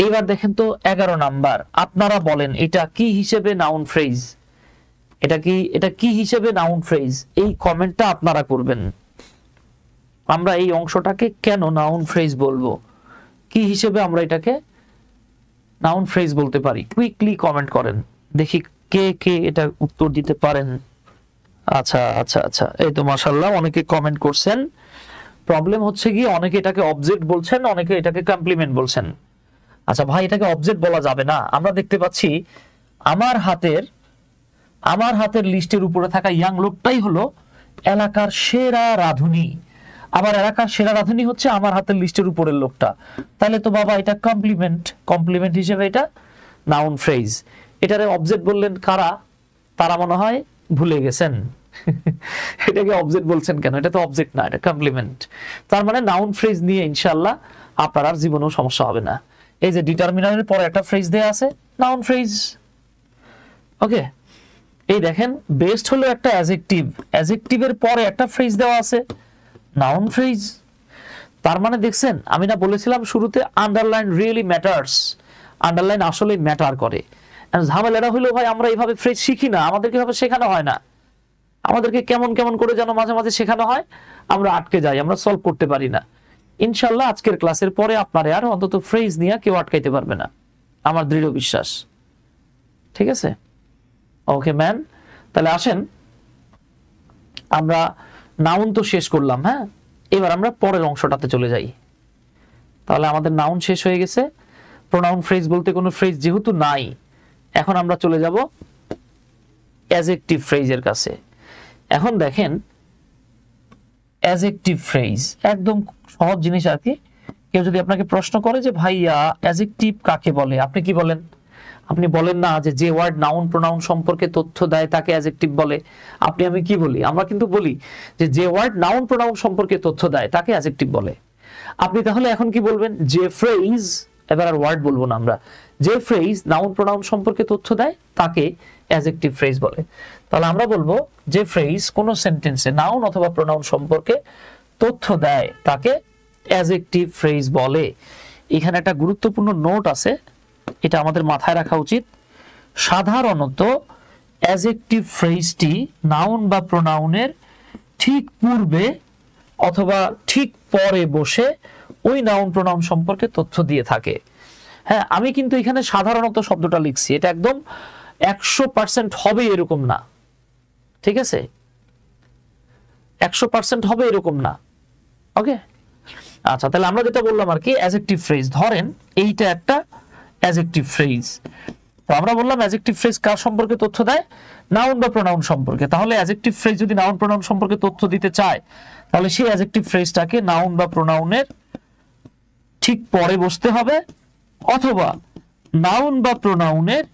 এইবার দেখেন তো 11 নাম্বার, আপনারা বলেন এটা কি হিসেবে নাউন ফ্রেজ, এটা কি হিসেবে নাউন ফ্রেজ, এই কমেন্টটা আপনারা করবেন। আমরা এই অংশটাকে কেন নাউন ফ্রেজ বলবো, কি হিসেবে আমরা এটাকে নাউন ফ্রেজ বলতে পারি, কুইকলি কমেন্ট করেন দেখি কে কে এটা উত্তর দিতে পারেন। আচ্ছা আচ্ছা আচ্ছা, এই তো মাশাআল্লাহ অনেকে কমেন্ট করছেন। প্রবলেম হচ্ছে কি অনেকে এটাকে অবজেক্ট বলছেন, অনেকে এটাকে কমপ্লিমেন্ট বলছেন। আচ্ছা ভাই এটাকে অবজেক্ট বলা যাবে না, আমরা দেখতে পাচ্ছি আমার হাতের লিস্টের উপরে থাকা ইয়াং লোকটাই হলো এলাকার সেরা রাঁধুনি। আবার এলাকার সেরা রাঁধুনি হচ্ছে আমার হাতের লিস্টের উপরের লোকটা। তাহলে তো বাবা এটা কমপ্লিমেন্ট হিসেবে এটা নাউন ফ্রেজ। এটারে অবজেক্ট বললেন কারা? তারা মনে হয় ভুলে গেছেন। এটাকে অবজেক্ট বলছেন কেন? এটা তো অবজেক্ট না, এটা কমপ্লিমেন্ট। তার মানে নাউন ফ্রেজ নিয়ে ইনশাআল্লাহ আপনার আর জীবনেও সমস্যা হবে না। এই যে ডিটারমিনারের পরে একটা ফ্রেজ দেয়া আছে, নাউন ফ্রেজ। ওকে, এই দেখেন বেস্ট হলো একটা অ্যাডজেক্টিভ, অ্যাডজেক্টিভের পরে একটা ফ্রেজ দেওয়া আছে, নাউন ফ্রেজ। তার মানে দেখছেন, আমি না বলেছিলাম শুরুতে আন্ডারলাইন রিয়েলি ম্যাটার্স, আন্ডারলাইন আসলে ম্যাটার করে। ঝামেলাটা হলো ভাই আমরা এইভাবে ফ্রেজ শিখি না, আমাদেরকে এভাবে শেখানো হয় না, আমাদেরকে কেমন কেমন করে যেন মাঝে মাঝে শেখানো হয়, আমরা আটকে যাই, আমরা সলভ করতে পারি না। ইনশাআল্লাহ আজকের ক্লাসের পরে আপনারে আর অন্তত ফ্রেজ নিয়ে কেউ আটকাইতে পারবে না, আমার দৃঢ় বিশ্বাস। ঠিক আছে, ওকে ম্যান। তাহলে আসেন আমরা নাউন তো শেষ করলাম, হ্যাঁ, এবার আমরা পরের অংশটাতে চলে যাই। তাহলে আমাদের নাউন শেষ হয়ে গেছে, প্রোনাউন ফ্রেজ বলতে কোনো ফ্রেজ যেহেতু নাই, এখন আমরা চলে যাব অ্যাডজেক্টিভ ফ্রেজের কাছে। এখন দেখেন অ্যাডজেক্টিভ ফ্রেজ একদম সহজ জিনিস আর কি। কেউ যদি আপনাকে প্রশ্ন করে যে ভাইয়া অ্যাডজেক্টিভ কাকে বলে, আপনি কি বলেন? আপনি বলেন না যে ওয়ার্ড নাউন প্রোনাউন সম্পর্কে তথ্য দেয় তাকে অ্যাডজেক্টিভ বলে। আমি কি বলি? আমরা কিন্তু বলি যে ওয়ার্ড নাউন প্রোনাউন সম্পর্কে তথ্য দেয় তাকে অ্যাডজেক্টিভ বলে। আপনি তাহলে এখন কি বলবেন? যে ফ্রেজ, এবার আর ওয়ার্ড বলবো না আমরা, যে ফ্রেজ নাউন প্রোনাউন সম্পর্কে তথ্য দেয় তাকে অ্যাডজেক্টিভ ফ্রেজ বলে। তাহলে আমরা বলবো যে ফ্রেজ কোন সেন্টেন্সে নাউন অথবা প্রোনাউন সম্পর্কে তথ্য দেয় তাকে অ্যাডজেক্টিভ ফ্রেজ বলে। এখানে একটা গুরুত্বপূর্ণ নোট আছে, এটা আমাদের মাথায় রাখা উচিত। সাধারণত অ্যাডজেক্টিভ ফ্রেজটি নাউন বা প্রোনাউনের ঠিক পূর্বে অথবা ঠিক পরে বসে ওই নাউন প্রোনাউন সম্পর্কে তথ্য দিয়ে থাকে। হ্যাঁ, আমি কিন্তু এখানে সাধারণত শব্দটা লিখছি, এটা একদম 100% হবে এরকম না। ঠিক আছে, 100% হবে এরকম না। ওকে, আচ্ছা, তাহলে আমরা যেটা বললাম আর কি অ্যাডজেক্টিভ ফ্রেজ, ধরেন এইটা একটা অ্যাডজেক্টিভ ফ্রেজ। তো আমরা বললাম অ্যাডজেক্টিভ ফ্রেজ কার সম্পর্কে তথ্য দেয়? নাউন বা প্রোনাউন সম্পর্কে। তাহলে অ্যাডজেক্টিভ ফ্রেজ যদি নাউন প্রোনাউন সম্পর্কে তথ্য দিতে চায়, তাহলে সেই অ্যাডজেক্টিভ ফ্রেজটাকে নাউন বা প্রোনাউনের ঠিক পরে বসতে হবে অথবা নাউন বা প্রোনাউনের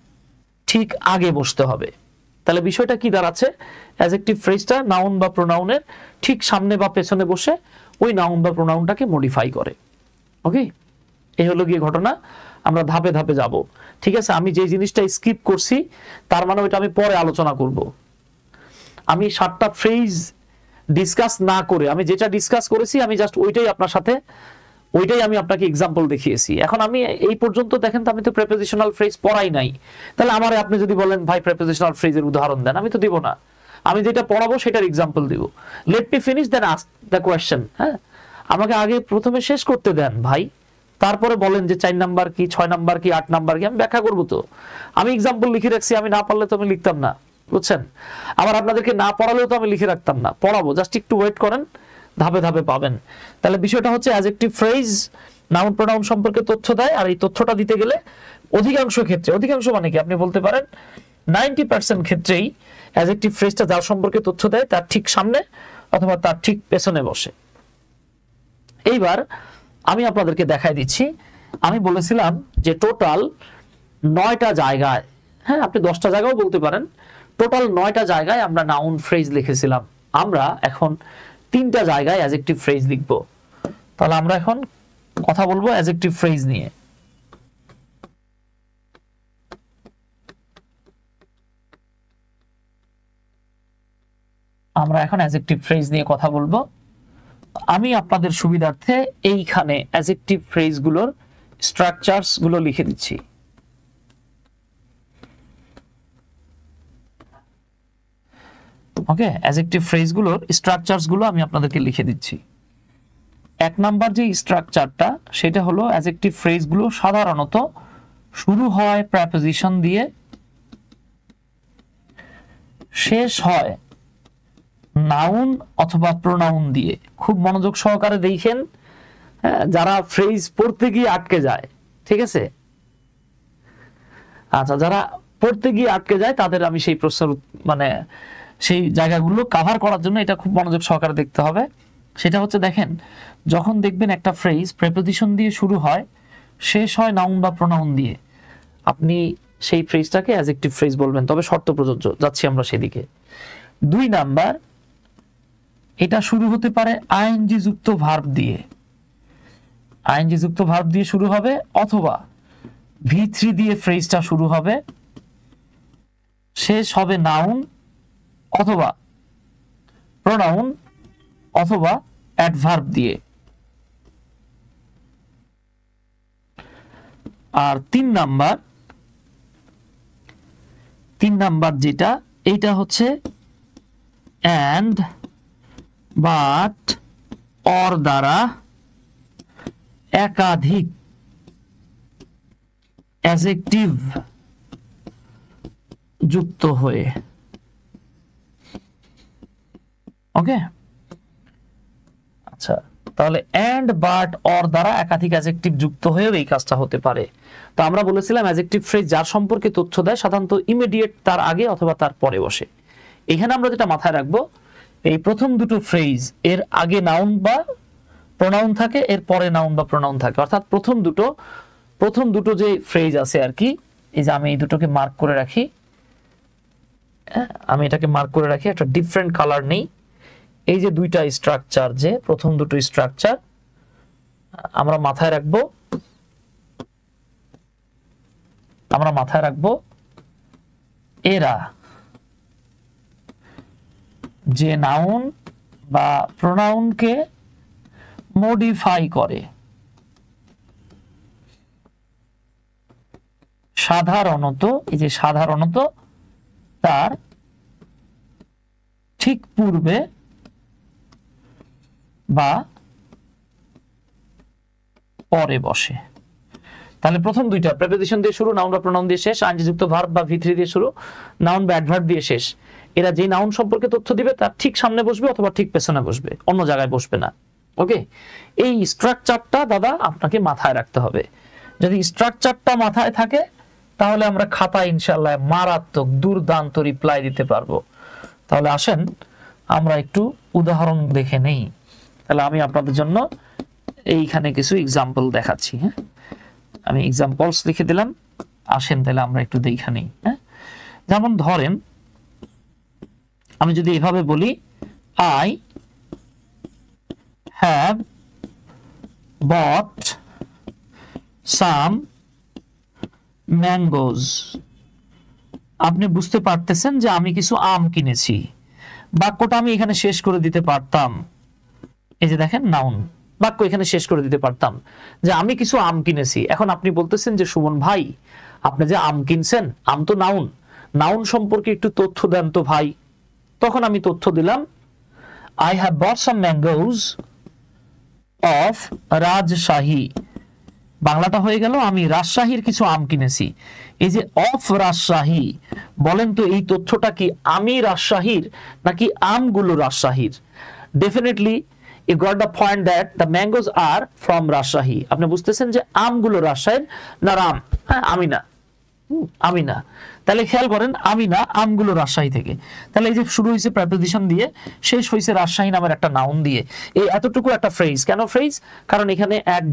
ঠিক আগে বসতে হবে। তাহলে বিষয়টা কি দাঁড়াচ্ছে? অ্যাডজেক্টিভ ফ্রেজটা নাউন বা প্রোনাউনের ঠিক সামনে বা পেছনে বসে ওই নাউন বা প্রোনাউনটাকে মডিফাই করে। ওকে, এই হলো গিয়ে ঘটনা। আমরা ধাপে ধাপে যাব। ঠিক আছে, আমি যে জিনিসটা স্কিপ করছি তার মানে ওইটা আমি পরে আলোচনা করব। আমি 7টা ফ্রেজ ডিসকাস না করে আমি যেটা ডিসকাস করেছি আমি জাস্ট ওইটাই আপনার সাথে, ওইটাই আমি আপনাকে এক্সাম্পল দেখিয়েছি। এখন আমি এই পর্যন্ত দেখেন তো আমি তো প্রেপোজিশনাল ফ্রেজ পড়াই নাই। তাহলে আমারে আপনি যদি বলেন ভাই প্রেপোজিশনাল ফ্রেজের উদাহরণ দেন, আমি তো দিব না। আমি যেটা পড়াবো সেটার এক্সাম্পল দিব। Let me finish then ask the question. হ্যাঁ, আমাকে আগে প্রথমে শেষ করতে দেন ভাই, তারপরে বলেন যে 4 নাম্বার কি, 6 নাম্বার কি, 8 নাম্বার কি, আমি ব্যাখ্যা করবো। তো আমি এক্সাম্পল লিখে রাখছি, আমি না পারলে তো আমি লিখতাম না, বুঝছেন? আবার আপনাদেরকে না পড়ালেও তো আমি লিখে রাখতাম না, পড়াবো। জাস্ট একটু ওয়েট করেন, ধাপে ধাপে পাবেন। তাহলে বিষয়টা হচ্ছে অ্যাডজেক্টিভ ফ্রেজ নাউন প্রোনাউন সম্পর্কে তথ্য দেয়, আর এই তথ্যটা দিতে গেলে অধিকাংশ ক্ষেত্রে, অধিকাংশ মানে কি আপনি বলতে পারেন 90% ক্ষেত্রেই অ্যাডজেক্টিভ ফ্রেজটা যার সম্পর্কে তথ্য দেয় তার ঠিক সামনে অথবা তার ঠিক পেছনে বসে। এইবার আমি আপনাদেরকে দেখাই দিচ্ছি। আমি বলেছিলাম যে টোটাল 9টা জায়গায়, হ্যাঁ আপনি 10টা জায়গাও বলতে পারেন, টোটাল 9টা জায়গায় আমরা নাউন ফ্রেজ লিখেছিলাম। আমরা এখন 3টা জায়গায় অ্যাডজেক্টিভ ফ্রেজ লিখব। তাহলে আমরা এখন কথা বলবো অ্যাডজেক্টিভ ফ্রেজ নিয়ে। আমরা এখন অ্যাডজেক্টিভ ফ্রেজ নিয়ে কথা বলবো। আমি আপনাদের সুবিধার্থে এইখানে অ্যাডজেক্টিভ ফ্রেজগুলোর স্ট্রাকচারস গুলো লিখে দিচ্ছি। ওকে, অ্যাডজেক্টিভ ফ্রেজগুলোর স্ট্রাকচারস গুলো আমি আপনাদেরকে লিখে দিচ্ছি। 1 নাম্বার যে স্ট্রাকচারটা সেটা হলো অ্যাডজেক্টিভ ফ্রেজগুলো সাধারণত শুরু হয় প্রেপোজিশন দিয়ে, শেষ হয় নাউন অথবা প্রোনাউন দিয়ে। খুব মনোযোগ সহকারে দেখেন, যারা ফ্রেজ পড়তে গিয়ে আটকে যায়। ঠিক আছে, আচ্ছা, যারা পড়তে গিয়ে আটকে যায় তাদের আমি সেই প্রশ্নের মানে সেই জায়গাগুলো কভার করার জন্য এটা খুব মনোযোগ সহকারে দেখতে হবে। সেটা হচ্ছে দেখেন, যখন দেখবেন একটা ফ্রেজ প্রেপোজিশন দিয়ে শুরু হয়, শেষ হয় নাউন বা প্রোনাউন দিয়ে, আপনি সেই ফ্রেজটাকে অ্যাডজেক্টিভ ফ্রেজ বলবেন, তবে শর্ত প্রযোজ্য। যাচ্ছি আমরা সেদিকে। 2 নাম্বার, এটা শুরু হতে পারে আইএনজি যুক্ত ভার্ব দিয়ে, আইএনজি যুক্ত ভার্ব দিয়ে শুরু হবে, অথবা V3 দিয়ে ফ্রেজটা শুরু হবে, শেষ হবে নাউন অথবা প্রোনাউন অথবা অ্যাডভার্ব দিয়ে। আর 3 নাম্বার যেটা, এইটা হচ্ছে অ্যান্ড, বাট, অর দ্বারা একাধিক অ্যাডজেক্টিভ যুক্ত হয়ে। ওকে, আচ্ছা, তাহলে অ্যান্ড, বাট, অর দ্বারা একাধিক অ্যাডজেক্টিভ যুক্ত হয়েও এই কাজটা হতে পারে। তো আমরা বলেছিলাম অ্যাডজেক্টিভ ফ্রেজ যার সম্পর্কে তথ্য দেয় সাধারণত ইমিডিয়েট তার আগে অথবা তার পরে বসে। এখানে আমরা যেটা মাথায় রাখবো, এই প্রথম দুটো ফ্রেজ এর আগে নাউন বা প্রোনাউন থাকে, এর পরে নাউন বা প্রোনাউন থাকে। অর্থাৎ প্রথম দুটো যে ফ্রেজ আছে আর কি, এই যে আমি এই দুটোকে মার্ক করে রাখি, আমি এটাকে মার্ক করে রাখি, একটা ডিফারেন্ট কালার নেই। এই যে দুইটা স্ট্রাকচার, যে প্রথম দুটো স্ট্রাকচার আমরা মাথায় রাখবো, এরা যে নাউন বা প্রোনাউনকে মডিফাই করে, সাধারণত, এই যে সাধারণত তার ঠিক পূর্বে বা পরে বসে। তাহলে প্রথম দুইটা প্রেপোজিশন দিয়ে শুরু, নাউন বা প্রোনাউন দিয়ে শেষ, আইএনজি যুক্ত ভার্ব বা V3 দিয়ে শুরু, নাউন বা অ্যাডভার্ব দিয়ে শেষ। এরা যে নাউন সম্পর্কে তথ্য দিবে তার ঠিক সামনে বসবে অথবা ঠিক পেছনে বসবে, অন্য জায়গায় বসবে না। ওকে, এই স্ট্রাকচারটা দাদা আপনাকে মাথায় রাখতে হবে। যদি স্ট্রাকচারটা মাথায় থাকে তাহলে আমরা খাতায় ইনশাআল্লাহ মারাত্মক দুর্দান্ত রিপ্লাই দিতে পারবো। তাহলে আসেন আমরা একটু উদাহরণ দেখে নেই। তাহলে আমি আপনাদের জন্য এইখানে কিছু এক্সাম্পল দেখাচ্ছি। হ্যাঁ, আমি এক্সাম্পলস লিখে দিলাম, আসেন তাহলে আমরা একটু দেখে নেই। হ্যাঁ, যেমন ধরেন আমি যদি এভাবে বলি, I have bought some mangoes. আপনি বুঝতে পারতেছেন যে আমি কিছু আম কিনেছি। বাক্যটা আমি এখানে শেষ করে দিতে পারতাম, এই যে দেখেন নাউন, বাক্য এখানে শেষ করে দিতে পারতাম যে আমি কিছু আম কিনেছি। এখন আপনি বলতেছেন যে সুমন ভাই, আপনি যে আম কিনছেন, আম তো নাউন, নাউন সম্পর্কে একটু তথ্য দেন তো ভাই। তখন আমি তথ্য দিলাম, I have bought some mangoes of Rajshahi. বাংলাটা হয়ে গেল আমি রাজশাহীর কিছু আম কিনেছি। এই যে অফ রাজশাহী, বলেন তো এই তথ্যটা কি আমি রাজশাহীর নাকি আমগুলো রাজশাহীর? Definitely you got the point that the mangoes are from Rajshahi. আপনি বুঝতেছেন যে আমগুলো রাজশাহীর না রাম? হ্যাঁ, আমি না। তাহলে খেয়াল করেন, আমি না, আমগুলো রাজশাহী থেকে। তাহলে এই যে শুরু হয়েছে প্রেপোজিশন দিয়ে, শেষ হয়েছে রাজশাহী নামের একটা নাউন দিয়ে। এই এতটুকু একটা ফ্রেজ। কেন ফ্রেজ? কারণ এখানে এক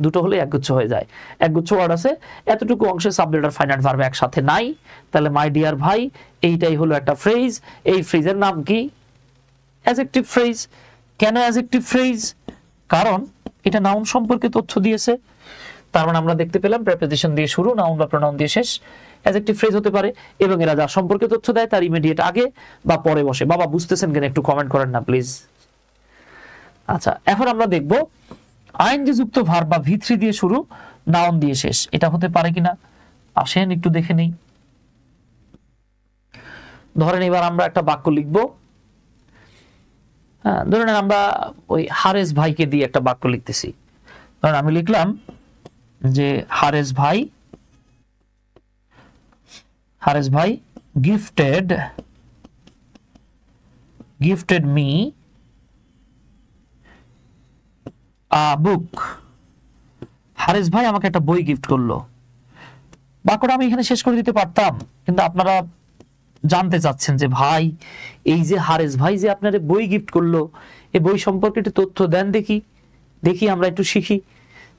দুটো হলে একগুচ্ছ হয়ে যায়, একগুচ্ছ ওয়ার্ড আছে, এতটুকু অংশে সাবজেক্ট আর ফাইনাইট ভার্ব একসাথে নাই। তাহলে মাই ডিয়ার ভাই, এইটাই হলো একটা ফ্রেজ। এই ফ্রেজের নাম কি? Adjective phrase. কেন অ্যাডজেক্টিভ ফ্রেজ? কারণ এটা নাউন সম্পর্কে তথ্য দিয়েছে। তার মানে আমরা দেখতে পেলাম প্রেপোজিশন দিয়ে শুরু, নাউন বা প্রোনাউন দিয়ে শেষ, অ্যাডজেক্টিভ ফ্রেজ হতে পারে, এবং এরা যার সম্পর্কে তথ্য দেয় তার ইমিডিয়েট আগে বা পরে বসে। বাবা বুঝতেছেন কিনা একটু কমেন্ট করেন না প্লিজ। আচ্ছা, এখন আমরা দেখব আইএনজি যুক্ত ভার্ব বা V3 দিয়ে শুরু, নাউন দিয়ে শেষ, এটা হতে পারে কিনা। আসেন একটু দেখে নেই। ধরেন এবার আমরা একটা বাক্য লিখবো। হ্যাঁ, ধরেন আমরা ওই হারেস ভাইকে দিয়ে একটা বাক্য লিখতেছি। ধরেন আমি লিখলাম যে হারেস ভাই gifted me a book। Hares ভাই আমাকে একটা বই গিফট করলো। বাক্যটা আমি এখানে শেষ করে দিতে পারতাম, কিন্তু আপনারা জানতে চাচ্ছেন যে ভাই এই যে হারেস ভাই যে আপনারে বই গিফট করলো, এই বই সম্পর্কে একটু তথ্য দেন দেখি, দেখি আমরা একটু শিখি।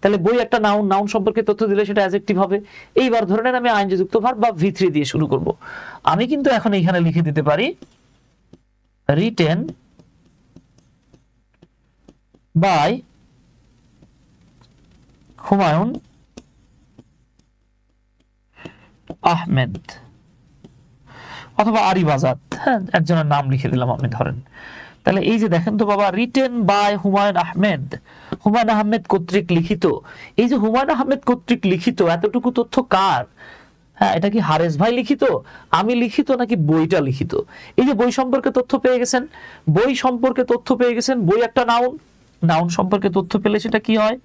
তাহলে বই একটা নাউন, নাউন সম্পর্কে তথ্য দিলে সেটা অ্যাডজেক্টিভ হবে। এইবার ধরে নেন আমি আইএনজি যুক্ত ভার্ব বা V3 দিয়ে শুরু করব। আমি কিন্তু এখন এইখানে লিখে দিতে পারি রিটেন বাই হুমায়ুন আহমেদ অথবা আরিফ আজাদ, হ্যাঁ একজনের নাম লিখে দিলাম আমি ধরেন। তাহলে এই যে দেখেন তো বাবা, রিটেন বাই হুমায়ুন আহমেদ, হুমায়ুন আহমেদ কর্তৃক লিখিত। এই যে হুমায়ুন আহমেদ কর্তৃক লিখিত, এতটুকু তথ্য কার? হ্যাঁ, এটা কি হারেস ভাই লিখিত, আমি লিখিত, নাকি বইটা লিখিত? এই যে বই সম্পর্কে তথ্য পেয়ে গেছেন, বই সম্পর্কে তথ্য পেয়ে গেছেন, বই একটা নাউন, নাউন সম্পর্কে তথ্য পেলে সেটা কি হয়?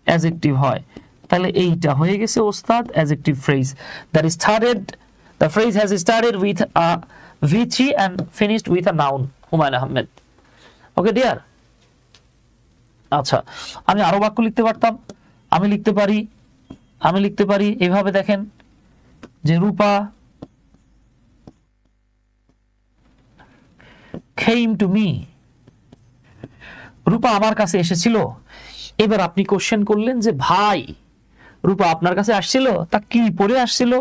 অ্যাডজেক্টিভ হয়। তাহলে এইটা হয়ে গেছে ওস্তাদ adjective phrase. That is started, the phrase has started with a V3 and finished with a noun, Humayun Ahmed. Okay dear? আচ্ছা, আমি আরো বাক্য লিখতে পারতাম। আমি লিখতে পারি এইভাবে, দেখেন যে রূপা came to me, রূপা আমার কাছে এসেছিল। এবার আপনি কোশ্চেন করলেন যে ভাই রূপা আপনার কাছে আসছিল, তা কি পরে আসছিল?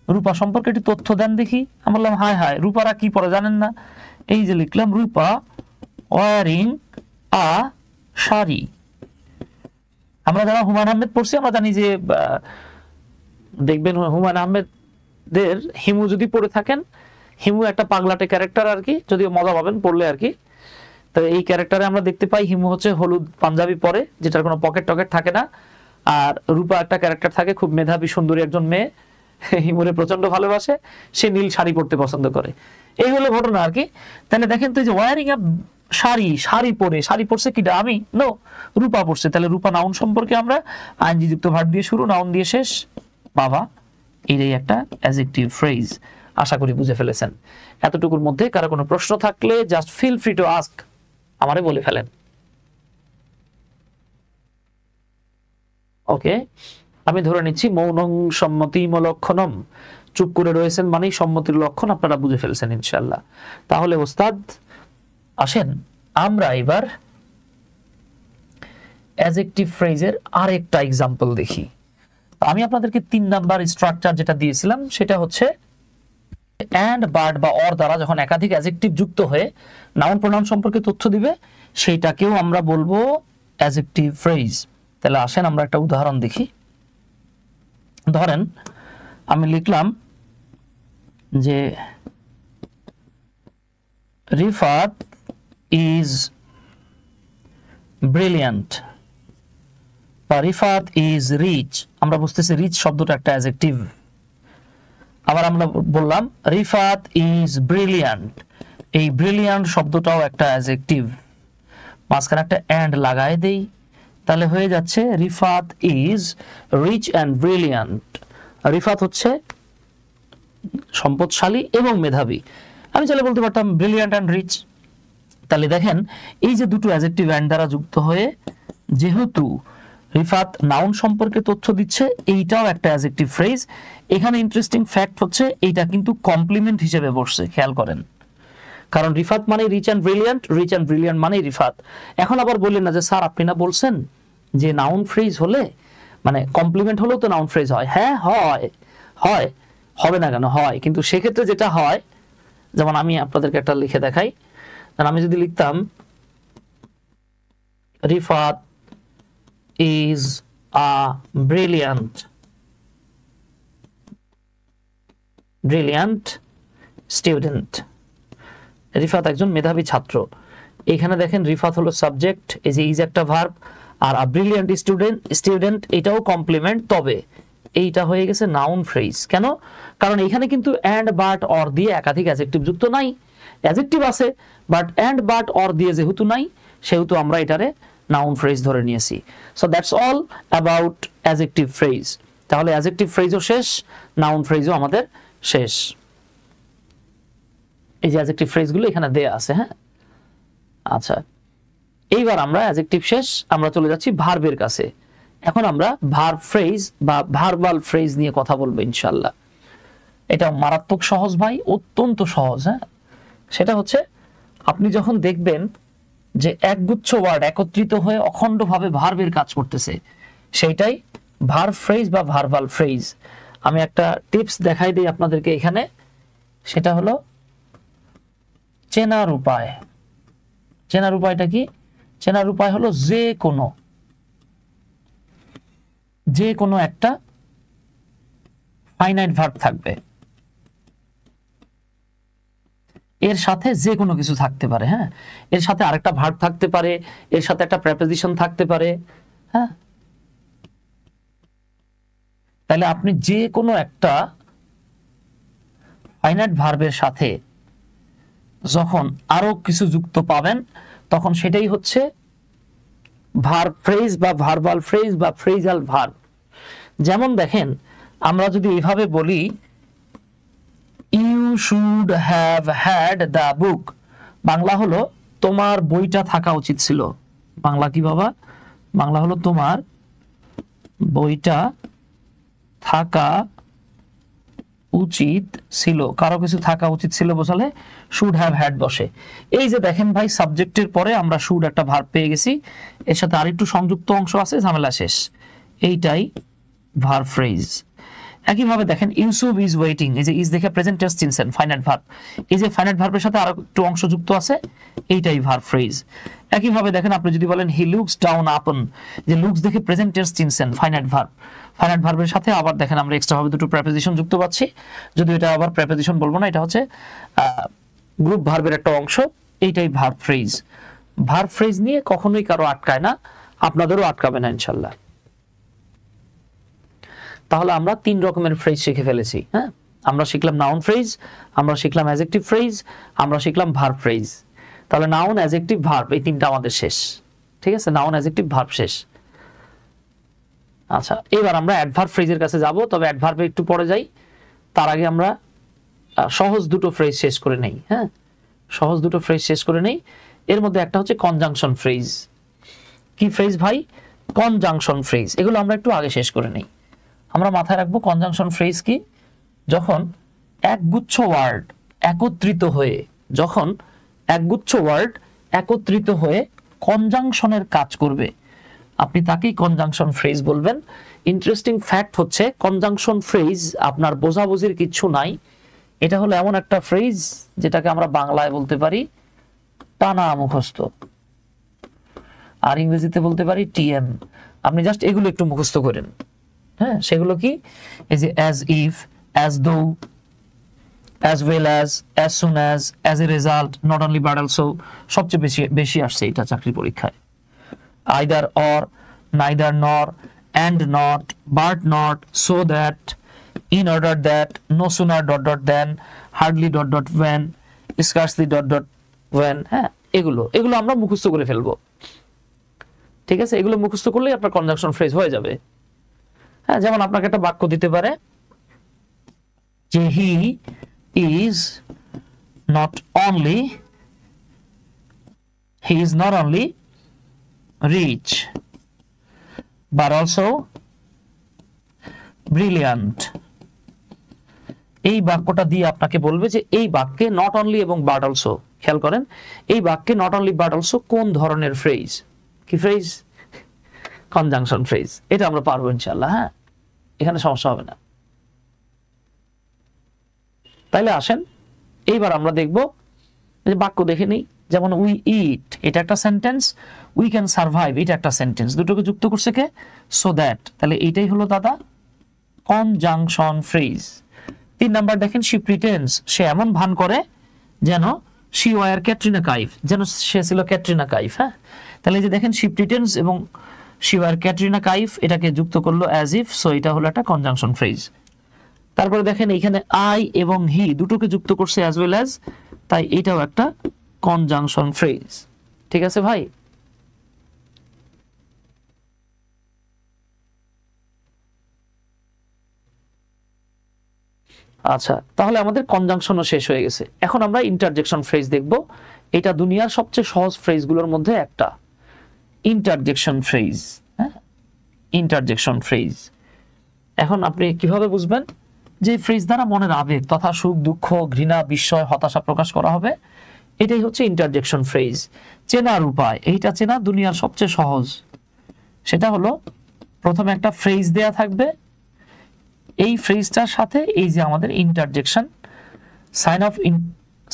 রূপা সম্পর্কে একটু তথ্য দেন দেখি। আমি বললাম হায় হায়, রূপারা কি পরে জানেন না? এই যে লিখলাম রূপা ওয়ারিং আ শাড়ি। আমরা যারা হুমায়ুন আহমেদ পড়ছি আমরা জানি যে দেখবেন হুমায়ুন আহমেদের হিমু যদি পড়ে থাকেন, হিমু একটা পাগলাটে ক্যারেক্টার আর কি, যদিও মজা পাবেন পড়লে আর কি। তো এই ক্যারেক্টারে আমরা দেখতে পাই হিমু হচ্ছে হলুদ পাঞ্জাবি পরে, যেটার কোনো পকেট টকেট থাকে না। আর রূপা একটা ক্যারেক্টার থাকে, খুব মেধাবী সুন্দরী একজন মেয়ে, হিমুরে প্রচন্ড ভালোবাসে, সে নীল শাড়ি পরতে পছন্দ করে। এই হলো ঘটনা আর কি। তাহলে দেখেন তো, যে ওয়ারিং আ শাড়ি, শাড়ি পরছে কিটা? আমি? নো, রূপা পরছে। তাহলে রূপা নাউন সম্পর্কে আমরা আইএনজি যুক্ত ভার্ব দিয়ে শুরু, নাউন দিয়ে শেষ। বাবা, এটাই একটা অ্যাডজেক্টিভ ফ্রেজ। আশা করি বুঝে ফেলেছেন। এতটুকুর মধ্যে কারো কোনো প্রশ্ন থাকলে just feel free to ask, আমারে বলে ফেলেন। ওকে, আমি ধরে নিচ্ছি মৌনং সম্মতিম লক্ষণম, চুপ করে রয়েছেন মানেই সম্মতির লক্ষণ, আপনারা বুঝে ফেলছেন ইনশাআল্লাহ। তাহলে ওস্তাদ আসেন আমরা এবার অ্যাডজেক্টিভ ফ্রেজের আরেকটা এক্সাম্পল দেখি। আমি আপনাদেরকে 3 নাম্বার স্ট্রাকচার যেটা দিয়েছিলাম সেটা হচ্ছে এন্ড, বাট বা অর দ্বারা যখন একাধিক অ্যাডজেক্টিভ যুক্ত হয়ে নাউন প্রোনাউন সম্পর্কে তথ্য দিবে, সেইটাকেও আমরা বলবো অ্যাডজেক্টিভ ফ্রেজ। তাহলে আসেন আমরা একটা উদাহরণ দেখি। ধরেন আমি লিখলাম যে রিফাত ইজ ব্রিলিয়ান্ট বা রিফাত ইজ রিচ। আমরা বুঝতেছি রিচ শব্দটা একটা অ্যাডজেক্টিভ। আবার আমরা বললাম রিফাত ইজ ব্রিলিয়ান্ট, এই ব্রিলিয়ান্ট শব্দটাও একটা অ্যাডজেক্টিভ। মাঝখানে একটা এন্ড লাগায় দেই, তাহলে হয়ে যাচ্ছে Rifat is rich and brilliant. Rifat হচ্ছে সম্পদশালী এবং মেধাবী। আমি চাইলে বলতে পারতাম ব্রিলিয়ান্ট অ্যান্ড রিচ। তাহলে দেখেন এই যে দুটো অ্যাডজেক্টিভ এন্ড দ্বারা যুক্ত হয়ে যেহেতু রিফাত নাউন সম্পর্কে তথ্য দিচ্ছে, এইটাও একটা অ্যাডজেক্টিভ ফ্রেজ। এখানে ইন্টারেস্টিং ফ্যাক্ট হচ্ছে এইটা কিন্তু কমপ্লিমেন্ট হিসেবে বসছে, খেয়াল করেন। কারণ রিফাত মানে rich and brilliant, rich and brilliant মানে রিফাত। এখন আবার বললেন না যে স্যার আপনি না বলছেন যে নাউন ফ্রেজ হলে মানে কমপ্লিমেন্ট হলেও তো নাউন ফ্রেজ হয়। হ্যাঁ হয়, হয়, হবে না কেন? হয়। কিন্তু সেক্ষেত্রে যেটা হয়, যেমন আমি আপনাদেরকে একটা লিখে দেখাই। আমি যদি লিখতাম Rifat is a brilliant student, Rifat একজন মেধাবী ছাত্র। এখানে দেখেন রিফাত হলো সাবজেক্ট, এই যে ইজ একটা ভার্ব, আর আ ব্রিলিয়ান্ট স্টুডেন্ট এটাও কমপ্লিমেন্ট। তবে এইটা হয়ে গেছে নাউন ফ্রেজ। কেন? কারণ এখানে কিন্তু এন্ড, বাট, অর দিয়ে একাধিক অ্যাডজেক্টিভ যুক্ত নাই। অ্যাডজেক্টিভ আছে বাট এন্ড, বাট, অর দিয়ে যেহেতু নাই, সেহেতু আমরা এটারে নাউন ফ্রেজ ধরে নিয়েছি। So that's all about adjective phrase. তাহলে অ্যাডজেক্টিভ ফ্রেজও শেষ, নাউন ফ্রেজও আমাদের শেষ। এই যে অ্যাডজেক্টিভ ফ্রেজগুলো এখানে দেয়া আছে। হ্যাঁ, আচ্ছা, এইবার আমরা অ্যাডজেক্টিভ শেষ, আমরা চলে যাচ্ছি ভার্বের কাছে। এখন আমরা ভার্ব ফ্রেজ বা ভার্বাল ফ্রেজ নিয়ে কথা বলবো ইনশাআল্লাহ। এটা মারাত্মক সহজ ভাই, অত্যন্ত সহজ। হ্যাঁ, সেটা হচ্ছে আপনি যখন দেখবেন যে একগুচ্ছ ওয়ার্ড একত্রিত হয়ে অখণ্ডভাবে ভার্বের কাজ করতেছে, সেইটাই ভার্ব ফ্রেজ বা ভার্বাল ফ্রেজ। আমি একটা টিপস দেখাই দিই আপনাদেরকে এখানে, সেটা হলো চেনার উপায়। চেনার উপায়টা কি? চেনার উপায় হলো যে কোনো একটা ফাইনাইট ভার্ব থাকবে, এর সাথে যে কোনো কিছু থাকতে পারে। হ্যাঁ, এর সাথে আরেকটা ভার্ব থাকতে পারে, এর সাথে একটা প্রেপোজিশন থাকতে পারে। হ্যাঁ, তাহলে আপনি যে কোনো একটা ফাইনাইট ভার্বের সাথে যখন আরো কিছু যুক্ত পাবেন, তখন সেটাই হচ্ছে ভার্ব ফ্রেজ বা ভার্বাল ফ্রেজ বা ফ্রেজাল ভার্ব। যেমন দেখেন, আমরা যদি এইভাবে বলি, you should have had the book, Bangla হলো তোমার বইটা থাকা উচিত ছিল। বাংলা কি বাবা? বাংলা হলো তোমার বইটা থাকা উচিত ছিল। কারো কিছু থাকা উচিত ছিল বোঝালে শুড হ্যাভ হ্যাড বসে। এই যে দেখেন ভাই, সাবজেক্টের পরে আমরা শুড একটা ভার্ব পেয়ে গেছি, এর সাথে আরেকটু সংযুক্ত অংশ আছে, ঝামেলা শেষ। এইটাই ভার্ব ফ্রেজ। একইভাবে দেখেন, ইউসুফ ইজ ওয়েটিং, এই যে ইজ দেখে প্রেজেন্ট টেন্স চিনছেন, ফাইনাইট ভার্ব। এই যে ফাইনাইট ভার্বের সাথে আরো একটু অংশ যুক্ত আছে, এইটাই ভার্ব ফ্রেজ। একইভাবে দেখেন, আপনি যদি বলেন হি লুকস ডাউন আপন, যে লুকস দেখে প্রেজেন্ট টেন্স চিনছেন, ফাইনাইট ভার্ব। ফাইনাইট ভার্বের সাথে আবার দেখেন আমরা এক্সট্রা ভাবে দুটো প্রেপোজিশন যুক্ত পাচ্ছি, যদি এটা আবার প্রেপোজিশন বলবো না, এটা হচ্ছে গ্রুপ ভার্বের একটা অংশ। এইটাই ভার্ব ফ্রেজ। ভার্ব ফ্রেজ নিয়ে কখনোই কারো আটকায় না, আপনাদেরও আটকাবে না ইনশাল্লাহ। তাহলে আমরা 3 রকমের ফ্রেজ শিখে ফেলেছি। হ্যাঁ, আমরা শিখলাম নাউন ফ্রেজ, আমরা শিখলাম অ্যাডজেক্টিভ ফ্রেজ, আমরা শিখলাম ভার্ব ফ্রেজ। তাহলে নাউন, অ্যাডজেক্টিভ, ভার্ব, এই 3টা আমাদের শেষ। ঠিক আছে, নাউন, অ্যাডজেক্টিভ, ভার্ব শেষ। আচ্ছা, এবার আমরা অ্যাডভার্ব ফ্রেজের কাছে যাব, তবে অ্যাডভার্বে একটু পরে যাই। তার আগে আমরা সহজ দুটো ফ্রেজ শেষ করে নেই। হ্যাঁ, সহজ দুটো ফ্রেজ শেষ করে নেই। এর মধ্যে একটা হচ্ছে কনজাংশন ফ্রেজ। কি ফ্রেজ ভাই? Conjunction phrase. এগুলো আমরা একটু আগে শেষ করে নেই। আমরা মাথায় রাখবো কনজাংশন ফ্রেজ কি? যখন একগুচ্ছ ওয়ার্ড একত্রিত হয়ে, যখন একগুচ্ছ ওয়ার্ড একত্রিত হয়ে কনজাংশনের কাজ করবে, আপনি তাকেই কনজাংশন ফ্রেজ বলবেন। ইন্টারেস্টিং ফ্যাক্ট হচ্ছে, কনজাংশন ফ্রেজ আপনার বোঝাবুঝির কিচ্ছু নাই। এটা হলো এমন একটা ফ্রেজ যেটাকে আমরা বাংলায় বলতে পারি টানা মুখস্থ, আর ইংরেজিতে বলতে পারি টিএম। আপনি জাস্ট এগুলো একটু মুখস্থ করেন। হ্যাঁ, সেগুলো কি? এই যে as if, as though, as well as soon as a result, not only but also, সবচেয়ে বেশি আসছে এটা চাকরি পরীক্ষায়। either or, neither nor, and not, but not, so that, in order that, no sooner dot dot than, hardly dot dot when, scarcely dot dot when। হ্যাঁ, এগুলো আমরা মুখস্থ করে ফেলবো। ঠিক আছে, এগুলো মুখস্থ করলেই আপনার কনজাংশন ফ্রেজ হয়ে যাবে। হ্যাঁ, যেমন আপনাকে একটা বাক্য দিতে পারে যে হি is not only rich but also brilliant। এই বাক্যটা দিয়ে আপনাকে বলবে যে এই বাক্যে নট অনলি এবং বাট অলসো, খেয়াল করেন, এই বাক্যে নট অনলি বাট অলসো কোন ধরনের ফ্রেজ? কি ফ্রেজ? Conjunction phrase. এটা আমরা পারবো ইনশাআল্লাহ। হ্যাঁ, এখানে সমস্যা হবে না। তাইলে আসেন এইবার আমরা দেখব যে বাক্য দেখে নিই। যেমন উই ইট, এটা একটা সেন্টেন্স। উই ক্যান সার্ভাইভ, এটা একটা সেন্টেন্স। দুটোকে যুক্ত করছে কে? So that. তাহলে এইটাই হলো দাদা কনজাংশন ফ্রেজ। 3 নাম্বার দেখেন, শি প্রিটেন্ডস, সে এমন ভান করে যেন শি ওয়ার ক্যাটরিনা কাইফ, যেন সে ছিল ক্যাটরিনা কাইফ। হ্যাঁ, তাহলে এই যে দেখেন শি প্রিটেন্ডস এবং শি ওয়ার ক্যাটরিনা কাইফ, এটাকে যুক্ত করলো অ্যাজ ইফ, সো এটা হলো একটা কনজাংশন ফ্রেজ। তারপরে দেখেন এখানে আই এবং হি দুটোকে যুক্ত করছে অ্যাজ ওয়েল অ্যাজ, তাই এটাও একটা কনজাংশন ফ্রেজ। ঠিক আছে ভাই? আচ্ছা, তাহলে আমাদের কনজাংশনও শেষ হয়ে গেছে। এখন আমরা ইন্টারজেকশন ফ্রেজ দেখব। এটা দুনিয়ার সবচেয়ে সহজ ফ্রেজগুলোর মধ্যে একটা, ইন্টারজেকশন ফ্রেজ। হ্যাঁ, ইন্টারজেকশন ফ্রেজ। এখন আপনি কিভাবে বুঝবেন যে ফ্রেজ দ্বারা মনের আবেগ তথা সুখ, দুঃখ, ঘৃণা, বিস্ময়, হতাশা প্রকাশ করা হবে? এটাই হচ্ছে ইন্টারজেকশন ফ্রেজ। চেনার উপায়, এইটা চেনা দুনিয়ার সবচেয়ে সহজ। সেটা হলো প্রথমে একটা ফ্রেজ দেয়া থাকবে, এই ফ্রেজটার সাথে এই যে আমাদের ইন্টারজেকশন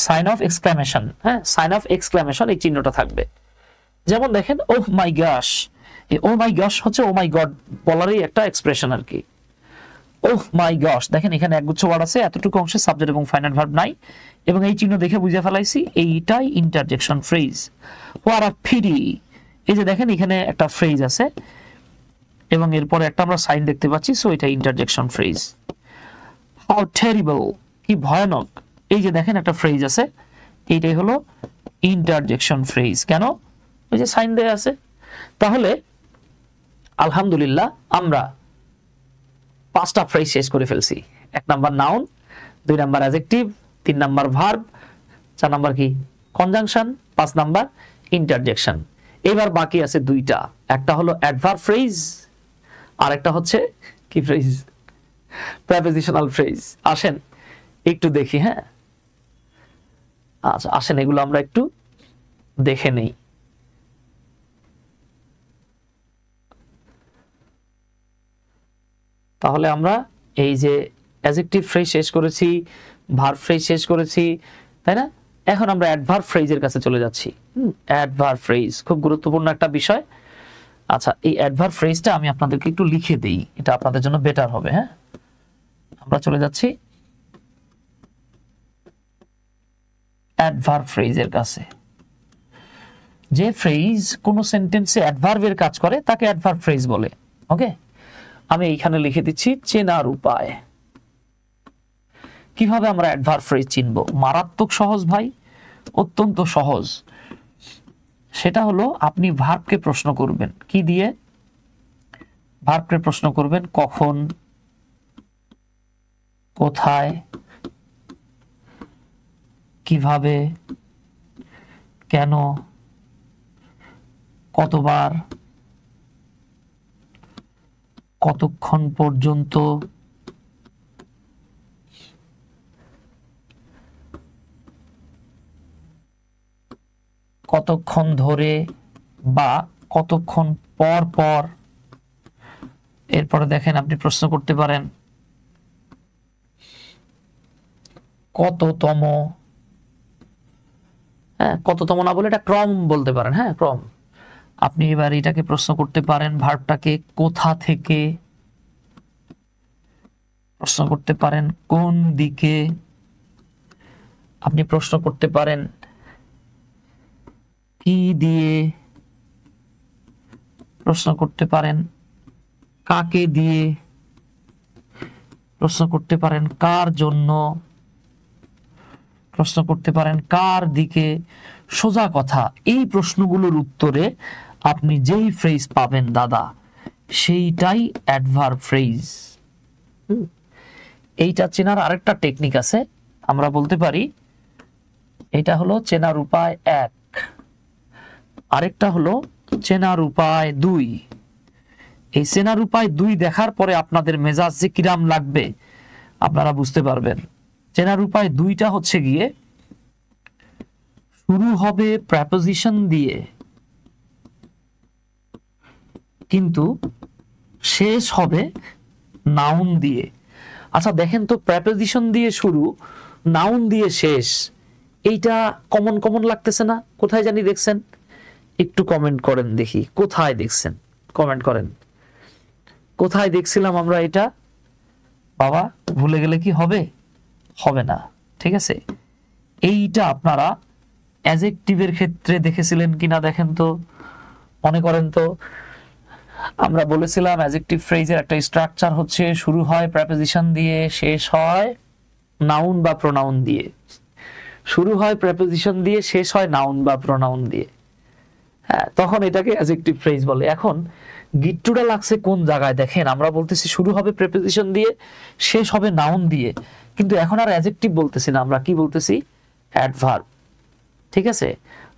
সাইন অফ এক্সক্লামেশন, হ্যাঁ, সাইন অফ এক্সক্লামেশন এই চিহ্নটা থাকবে। যেমন দেখেন ওহ মাই গশ, এই ও মাই গশ হচ্ছে ও মাই গড বলারই একটা এক্সপ্রেশন আর কি। ওহ মাই গশ, দেখেন এখানে একগুচ্ছ ওয়ার্ড আছে, এতটুকু অংশে সাবজেক্ট এবং ফাইনাল ভার্ব নাই, এবং এই চিহ্ন দেখে বুঝে ফেলাইছি এইটাই interjection phrase. What a PT, এই যে দেখেন এখানে একটা ফ্রেজ আছে এবং এরপরে একটা আমরা সাইন দেখতে পাচ্ছি, সো এটা ইন্টারজেকশন ফ্রেজ। হাউ টেরিবল, কি ভয়ানক, এই যে দেখেন একটা ফ্রেজ আছে, এইটাই হলো ইন্টারজেকশন ফ্রেজ। কেন? ওই যে সাইন দেয়া আছে। তাহলে আলহামদুলিল্লাহ আমরা 5টা ফ্রেজ শেষ করে ফেলছি। 1 number noun, 2 number adjective, 3 number verb, 4 number কি কনজাংশন, 5 নাম্বার ইন্টারজেকশন। এবার বাকি আছে 2টা, একটা হলো অ্যাডভার্ব ফ্রেজ আর একটা হচ্ছে কি ফ্রেজ, প্রেপোজিশনাল ফ্রেজ। আসেন একটু দেখি, হ্যাঁ আচ্ছা আসেন এগুলো আমরা একটু দেখে নেই। তাহলে আমরা এই যে অ্যাডজেক্টিভ ফ্রেজ শেষ করেছি, ভার্ব ফ্রেজ শেষ করেছি, তাই না? এখন আমরা অ্যাডভার্ব ফ্রেজের কাছে চলে যাচ্ছি। অ্যাডভার্ব ফ্রেজ খুব গুরুত্বপূর্ণ একটা বিষয়। আচ্ছা এই অ্যাডভার্ব ফ্রেজটা আমি আপনাদেরকে একটু লিখে দেই, এটা আপনাদের জন্য বেটার হবে। হ্যাঁ, আমরা চলে যাচ্ছি অ্যাডভার্ব ফ্রেজের কাছে। যে ফ্রেজ কোন সেন্টেন্সে অ্যাডভার্বের কাজ করে তাকে অ্যাডভার্ব ফ্রেজ বলে। ওকে, আমি এইখানে লিখে দিচ্ছি চেনার উপায়। কিভাবে আমরা অ্যাডভার্ব ফ্রেজ চিনব? মারাত্মক সহজ ভাই, অত্যন্ত সহজ। সেটা হলো আপনি ভার্বকে প্রশ্ন করবেন, কি দিয়ে? ভার্বকে প্রশ্ন করবেন কখন, কোথায়, কিভাবে, কেন, কতবার, কতক্ষণ পর্যন্ত, কতক্ষণ ধরে বা কতক্ষণ পর পর। এরপরে দেখেন আপনি প্রশ্ন করতে পারেন কততম, হ্যাঁ কততম না বলে এটা ক্রম বলতে পারেন, হ্যাঁ ক্রম। আপনি এবার এটাকে প্রশ্ন করতে পারেন ভার্বটাকে কোথা থেকে, প্রশ্ন করতে পারেন কোন দিকে, আপনি প্রশ্ন করতে পারেন কি দিয়ে, প্রশ্ন করতে পারেন কাকে দিয়ে, প্রশ্ন করতে পারেন কার জন্য, প্রশ্ন করতে পারেন কার দিকে। সোজা কথা, এই প্রশ্নগুলোর উত্তরে আপনি যেই ফ্রেজ পাবেন দাদা, সেইটাই অ্যাডভার্ব ফ্রেজ। এইটা চেনার আরেকটা টেকনিক আছে, আমরা বলতে পারি এটা হলো চেনার উপায় 1, আরেকটা হলো চেনার উপায় 2। এই চেনার উপায় 2 দেখার পরে আপনাদের মেজাজ যে কিরাম লাগবে আপনারা বুঝতে পারবেন। চেনার উপায় 2টা হচ্ছে গিয়ে শুরু হবে প্রেপোজিশন দিয়ে কিন্তু শেষ হবে নাউন দিয়ে। আচ্ছা দেখেন তো, প্রেপোজিশন দিয়ে শুরু, নাউন দিয়ে শেষ, এইটা কমন কমন লাগতেছে না? কোথায় জানি দেখছেন? একটু কমেন্ট করেন দেখি কোথায় দেখছেন, কমেন্ট করেন কোথায় দেখছিলাম আমরা এটা। বাবা ভুলে গেলে কি হবে? হবে না, ঠিক আছে। এইটা আপনারা অ্যাডজেক্টিভের ক্ষেত্রে দেখেছিলেন কিনা দেখেন তো, মনে করেন তো। আমরা বলেছিলাম অ্যাডজেক্টিভ ফ্রেজের একটা স্ট্রাকচার হচ্ছে শুরু হয় প্রেপোজিশন দিয়ে, শেষ হয় নাউন বা প্রোনাউন দিয়ে। শুরু হয় প্রেপোজিশন দিয়ে, শেষ হয় নাউন বা প্রোনাউন দিয়ে, হ্যাঁ তখন এটাকে অ্যাডজেক্টিভ ফ্রেজ বলে। এখন গিট্টুটা লাগছে কোন জায়গায় দেখেন, আমরা বলতেছি শুরু হবে প্রেপোজিশন দিয়ে, শেষ হবে নাউন দিয়ে, কিন্তু এখন আর অ্যাডজেক্টিভ বলতেছি না, আমরা কি বলতেছি? অ্যাডভার্ব। ঠিক আছে,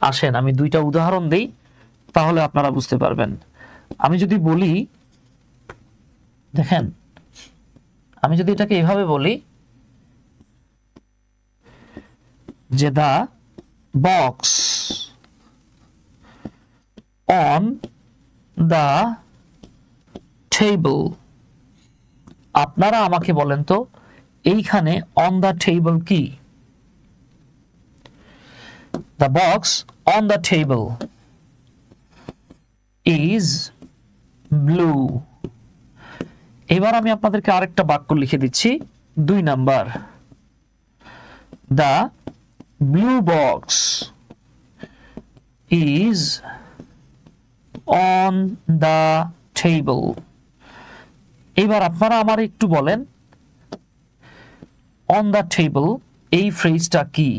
আসেন আমি 2টা উদাহরণ দেই তাহলে আপনারা বুঝতে পারবেন। আমি যদি বলি দেখেন আমি যদি এটাকে এভাবে বলি যে the box on the table, আপনারা আমাকে বলেন তো এইখানে অন দা টেবল কি? The box on the table is blue. এবার আমি আপনাদেরকে আরেকটা বাক্য লিখে দিচ্ছি 2 number. The blue box is on the table. এবার আপনারা আমার একটু বলেন on the table এই ফ্রেজটা কি?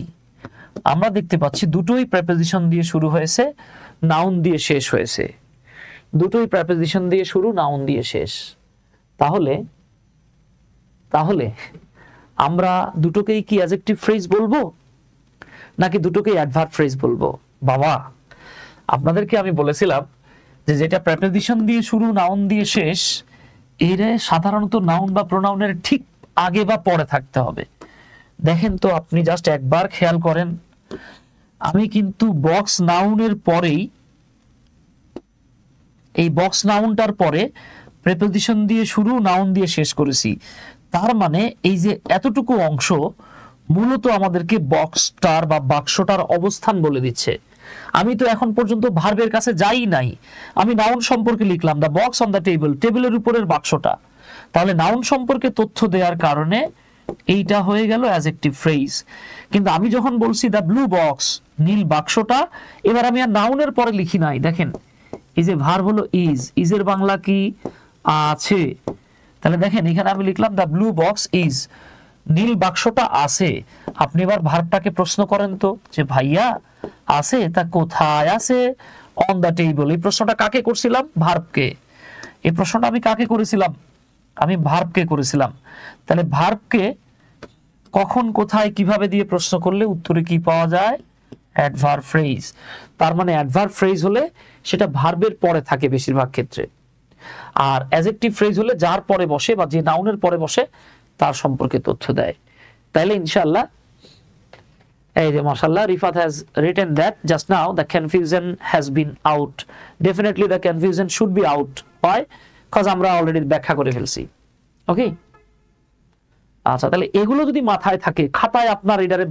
আমরা দেখতে পাচ্ছি দুটোই প্রেপোজিশন দিয়ে শুরু হয়েছে, নাউন দিয়ে শেষ হয়েছে। দুটোই প্রেপোজিশন দিয়ে শুরু, নাউন দিয়ে শেষ। তাহলে আমরা দুটোকেই কি অ্যাডজেক্টিভ ফ্রেজ বলবো নাকি দুটোকেই অ্যাডভার্ব ফ্রেজ বলবো? বাবা আপনাদেরকে আমি বলেছিলাম যে যেটা প্রেপোজিশন দিয়ে শুরু, নাউন দিয়ে শেষ, এর সাধারণত নাউন বা প্রোনাউনের ঠিক আগে বা পরে থাকতে হবে। দেখেন তো আপনি জাস্ট একবার খেয়াল করেন, আমি কিন্তু বক্স নাউনের পরেই, এই বক্স নাউনটার পরে প্রেপোজিশন দিয়ে শুরু, নাউন দিয়ে শেষ করেছি। তার মানে এই যে এতটুকু অংশ মূলত আমাদেরকে বক্সটার বা বাক্সটার অবস্থান বলে দিচ্ছে। আমি তো এখন পর্যন্ত ভার্বের কাছে যাই নাই, আমি নাউন সম্পর্কে লিখলাম the box on the table, টেবিলের উপরের বাক্সটা। তাহলে নাউন সম্পর্কে তথ্য দেওয়ার কারণে এইটা হয়ে গেল অ্যাডজেক্টিভ ফ্রেজ। কিন্তু আমি যখন বলছি দা ব্লু বক্স, নীল বাক্সটা, এবার আমি আর নাউনের পরে লিখি নাই। দেখেন এই যে ভার্ব হলো ইজ এর বাংলা কি? আছে। তাহলে দেখেন এখানে আমি লিখলাম দা ব্লু বক্স ইজ, নীল বাক্সটা আছে। আপনি এবার ভার্বটাকে প্রশ্ন করেন তো যে ভাইয়া আছে, তা কোথায় আছে? On the table. এই প্রশ্নটা কাকে করছিলাম? ভার্বকে। এই প্রশ্নটা আমি কাকে করেছিলাম? আমি ভার্বকে করেছিলাম। তাহলে ভার্বকে কখন, কোথায়, কিভাবে দিয়ে প্রশ্ন করলে উত্তরে কি পাওয়া যায়? Adverb phrase. তার মানে অ্যাডভার্ব ফ্রেজ হলে সেটা ভার্বের পরে থাকে বেশিরভাগ ক্ষেত্রে, আর অ্যাডজেক্টিভ ফ্রেজ হলে যার পরে বসে বা যে নাউনের পরে বসে তার সম্পর্কে তথ্য দেয়। তাইলে ইনশাআল্লাহ, এই যে মাশাআল্লাহ Rifat has written that just now the confusion has been out. Definitely the confusion should be out. Why? Because আমরা অলরেডি ব্যাখ্যা করে ফেলছি। ওকে, আচ্ছা তাহলে এগুলো যদি মাথায় থাকে, খাতায় আপনার এটারে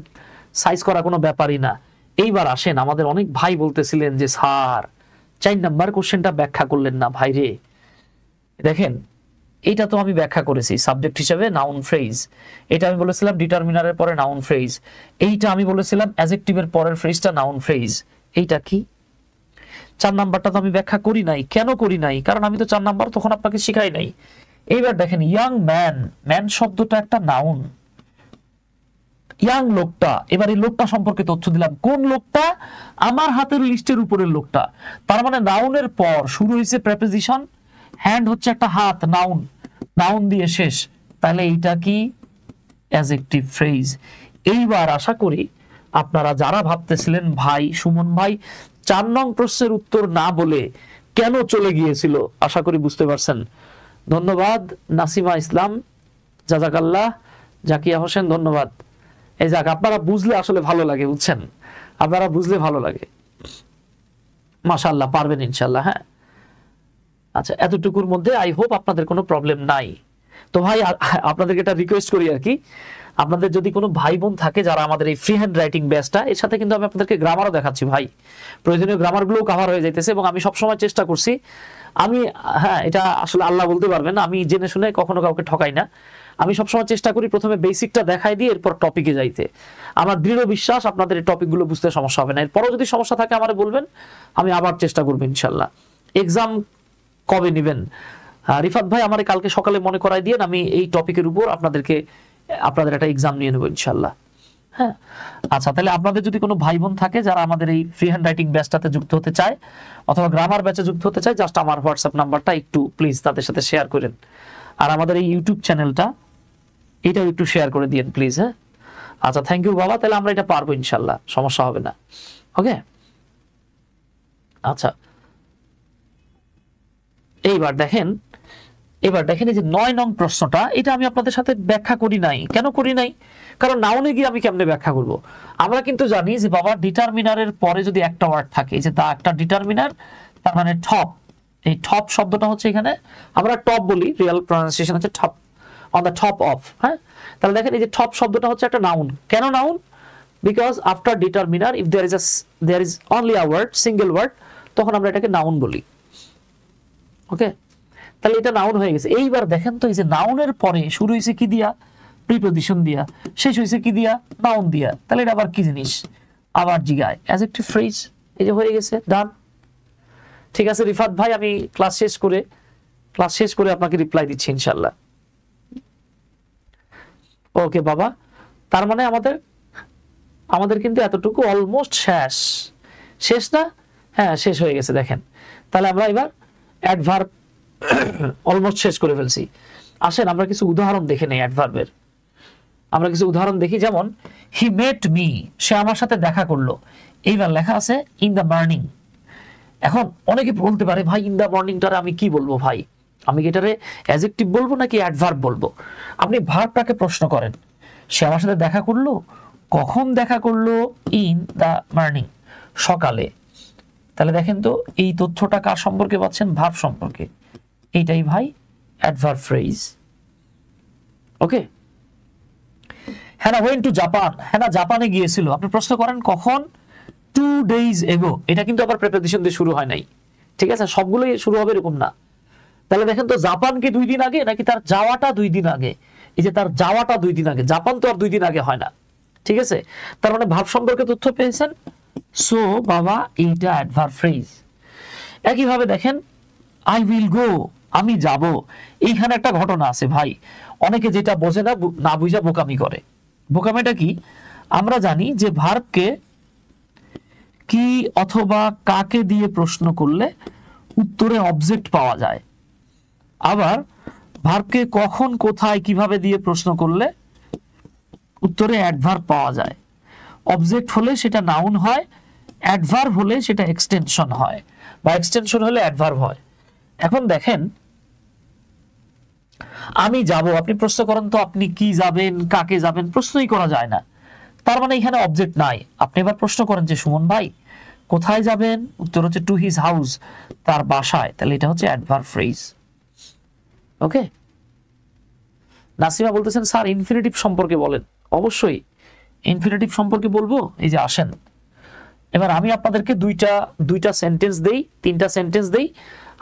সাইজ করা কোনো ব্যাপারই না। এইবার আসেন, আমাদের অনেক ভাই বলতেছিলেন যে স্যার 4 নাম্বার কোশ্চেনটা ব্যাখ্যা করলেন না ভাই রে। দেখেন এটা তো আমি ব্যাখ্যা করেছি সাবজেক্ট হিসেবে নাউন ফ্রেজ, এটা আমি বলেছিলাম ডিটারমিনারের পরে নাউন ফ্রেজ, এইটা আমি বলেছিলাম অ্যাডজেক্টিভের পরের ফ্রেজটা নাউন ফ্রেজ। এইটা কি 4 নাম্বারটা তো আমি ব্যাখ্যা করি নাই। কেন করি নাই? কারণ আমি তো 4 নাম্বার তখন আপনাকে শিখাই নাই। এইবার দেখেন ইয়াং ম্যান, ম্যান শব্দটা একটা নাউন, ইয়াং লোকটা। এবার এই লোকটা সম্পর্কে তথ্য দিলাম। কোন লোকটা? আমার হাতের লিস্টের উপরের লোকটা। তার মানে নাউনের পর শুরু হয়েছে প্রেপোজিশন, হ্যান্ড হচ্ছে একটা হাত, নাউন, নাউন দিয়ে শেষ। তাহলে এইটা কি? Adjective phrase. এইবার আশা করি আপনারা যারা ভাবতেছিলেন ভাই সুমন ভাই 4 নং প্রশ্নের উত্তর না বলে কেন চলে গিয়েছিল, আশা করি বুঝতে পারছেন। ধন্যবাদ নাসিমা ইসলাম, জাজাকাল্লাহ, জাকিয়া হোসেন, ধন্যবাদ। এই যাক, আপনারা বুঝলে আসলে ভালো লাগে, বুঝছেন, আপনারা বুঝলে ভালো লাগে। মাশাআল্লাহ, পারবেন ইনশাআল্লাহ। হ্যাঁ আচ্ছা, এতটুকুর মধ্যে আই হোপ আপনাদের কোনো প্রবলেম নাই। তো ভাই আপনাদেরকে একটা রিকোয়েস্ট করি আর কি, আপনাদের যদি কোনো ভাই বোন থাকে যারা আমাদের এই ফ্রি হ্যান্ড রাইটিং ব্যাচটা, এর সাথে কিন্তু আমি আপনাদেরকে গ্রামারও দেখাচ্ছি ভাই, প্রয়োজনীয় গ্রামারগুলোও কভার হয়ে যাইতেছে। এবং আমি সবসময় চেষ্টা করছি, আমি হ্যাঁ এটা আসলে আল্লাহ বলতে পারবেন, আমি জেনে শুনে কখনো কাউকে ঠকাই না। আমি সবসময় চেষ্টা করি প্রথমে বেসিকটা দেখাই দিয়ে এরপর টপিকে যাইতে। আমার দৃঢ় বিশ্বাস আপনাদের এই টপিকগুলো বুঝতে সমস্যা হবে না। এরপরও যদি সমস্যা থাকে আমারে বলবেন, আমি আবার চেষ্টা করবো ইনশাল্লাহ। এক্সাম কবে নেবেন? রিফাত ভাই আমারে কালকে সকালে মনে করাই দিয়ে আমি এই টপিকের উপর আপনাদের একটা এক্সাম নিয়ে নেবো ইনশাল্লাহ। হ্যাঁ আচ্ছা, তাহলে আপনাদের যদি কোনো ভাই বোন থাকে যারা আমাদের এই ফ্রি হ্যান্ড রাইটিং ব্যাচটাতে যুক্ত হতে চায় অথবা গ্রামার ব্যাচে যুক্ত হতে চায়, জাস্ট আমার হোয়াটসঅ্যাপ নাম্বারটা একটু প্লিজ তাদের সাথে শেয়ার করেন। আর আমাদের এই ইউটিউব চ্যানেলটা এটাও একটু শেয়ার করে দিন প্লিজ। হ্যাঁ আচ্ছা, থ্যাংক ইউ বাবা। তাহলে আমরা এটা পারবো ইনশাল্লাহ, সমস্যা হবে না। ওকে আচ্ছা, এইবার দেখেন এবার দেখেন এই যে 9 নং প্রশ্নটা, এটা আমি আপনাদের সাথে ব্যাখ্যা করি নাই। কেন করি নাই? কারণ নাউনে গিয়ে আমি কেমনে ব্যাখ্যা করব? আমরা কিন্তু জানি যে বাবা ডিটারমিনারের পরে যদি একটা ওয়ার্ড থাকে, যে তা একটা ডিটারমিনার, তার মানে টপ। এই টপ শব্দটা হচ্ছে এখানে আমরা টপ বলি, রিয়েল প্রনাউন্সিয়েশন হচ্ছে top, on the top of. হ্যাঁ, তাহলে দেখেন এই যে টপ শব্দটা হচ্ছে একটা নাউন। কেন noun? Because after determiner if there is only a word, single word, তখন আমরা এটাকে নাউন বলি। ওকে, তাহলে এটা নাউন হয়ে গেছে। এইবার দেখেন তো এই যে নাউনের পরে শুরু হয়েছে কি দিয়া? প্রিপজিশন দিয়া। শেষ হয়েছে কি দিয়া? নাউন দিয়া। তাহলে এটা আবার কি জিনিস? আবার জিগায় অ্যাডজেক্টিভ ফ্রেজ। এই যে হয়ে গেছে, ডান। ঠিক আছে রিফাত ভাই, আমি ক্লাস শেষ করে আপনাকে রিপ্লাই দিচ্ছি ইনশাআল্লাহ। ওকে বাবা, তার মানে আমাদের কিন্তু এতটুকু অলমোস্ট শেষ না? হ্যাঁ, শেষ হয়ে গেছে। দেখেন তাহলে আমরা এবার অ্যাডভার্ব অলমোস্ট শেষ করে ফেলছি। আসেন আমরা কিছু উদাহরণ দেখে নেই অ্যাডভার্বের। আমরা কিছু উদাহরণ দেখি, যেমন হি মেট মি, সে আমার সাথে দেখা করলো। এইবার লেখা আছে ইন দ্য মর্নিং। এখন অনেকে বলতে পারে ভাই ইন দ্য মর্নিংটারে আমি কি বলবো ভাই? আমি কি এটারে অ্যাডজেক্টিভ বলবো নাকি অ্যাডভার্ব বলবো? আপনি ভার্বটাকে প্রশ্ন করেন, সে আমার সাথে দেখা করলো, কখন দেখা করলো? ইন দ্য মর্নিং, সকালে। তাহলে দেখেন তো এই তথ্যটা কার সম্পর্কে পাচ্ছেন? ভার্ব সম্পর্কে। এইটাই ভাই adverb phrase. Okay, Hannah went to Japan, Hannah জাপানে গিয়েছিল। আপনি প্রশ্ন করেন কখন? 2 days ago। এটা কিন্তু আবার প্রিপজিশন দিয়ে শুরু হয় নাই, ঠিক আছে? সবগুলোই শুরু হবে এরকম না। তাহলে দেখেন তো জাপান কি 2 দিন আগে নাকি তার যাওয়াটা 2 দিন আগে? এই যে তার যাওয়াটা 2 দিন আগে, জাপান তো আর 2 দিন আগে হয় না, ঠিক আছে? তার মানে ভার্ব সম্পর্কে তথ্য পেয়েছেন। সো বাবা এইটা অ্যাডভার্ব ফ্রেজ। একইভাবে দেখেন আই উইল গো, আমি যাব। এইখানে একটা ঘটনা আছে ভাই, অনেকে যেটা বোঝে না, না বুঝা বোকামি করে। বোকামিটা কি? আমরা জানি যে ভার্বকে কি অথবা কাকে দিয়ে প্রশ্ন করলে উত্তরে অবজেক্ট পাওয়া যায়। আবার ভার্বকে কখন, কোথায়, কিভাবে দিয়ে প্রশ্ন করলে উত্তরে অ্যাডভার্ব পাওয়া যায়। অবজেক্ট হলে সেটা নাউন হয়, অ্যাডভার্ব হলে সেটা এক্সটেনশন হয়, বা এক্সটেনশন হলে অ্যাডভার্ব হয়। এখন দেখেন আমি যাব, আপনি প্রশ্ন করেন তো আপনি কি যাবেন, কাকে যাবেন? প্রশ্নই করা যায় না, তার মানে এখানে অবজেক্ট নাই। আপনি এবার প্রশ্ন করেন যে সুমন ভাই কোথায় যাবেন? উত্তর হচ্ছে টু হিজ হাউস, তার বাসায়। তাহলে এটা হচ্ছে অ্যাডভার্ব ফ্রেজ। ওকে, নাসিমা বলতেছেন স্যার ইনফিনিটিভ সম্পর্কে বলেন। অবশ্যই ইনফিনিটিভ সম্পর্কে বলবো। এই যে আসেন, এবার আমি আপনাদেরকে দুইটা সেন্টেন্স দেই, 3টা সেন্টেন্স দেই,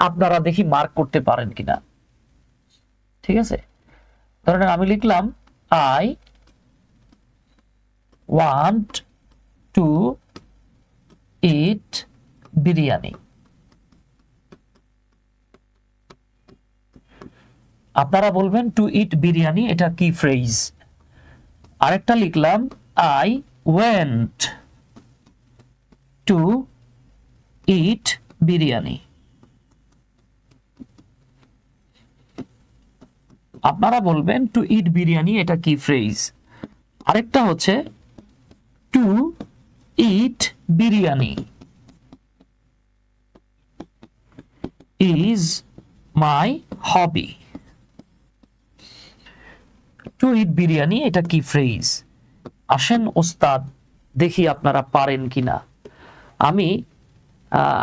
আপনারা দেখি মার্ক করতে পারেন কিনা। ঠিক আছে, ধরেন আমি লিখলাম I want to eat biryani. আপনারা বলবেন টু ইট বিরিয়ানি এটা কি ফ্রেজ। আরেকটা লিখলাম I went to eat biryani. আপনারা বলবেন টু ইট বিরিয়ানি এটা কি ফ্রেজ। আরেকটা হচ্ছে to eat biryani is my hobby. To eat biryani এটা কি ফ্রেজ। আসেন ওস্তাদ দেখি আপনারা পারেন কিনা। আমি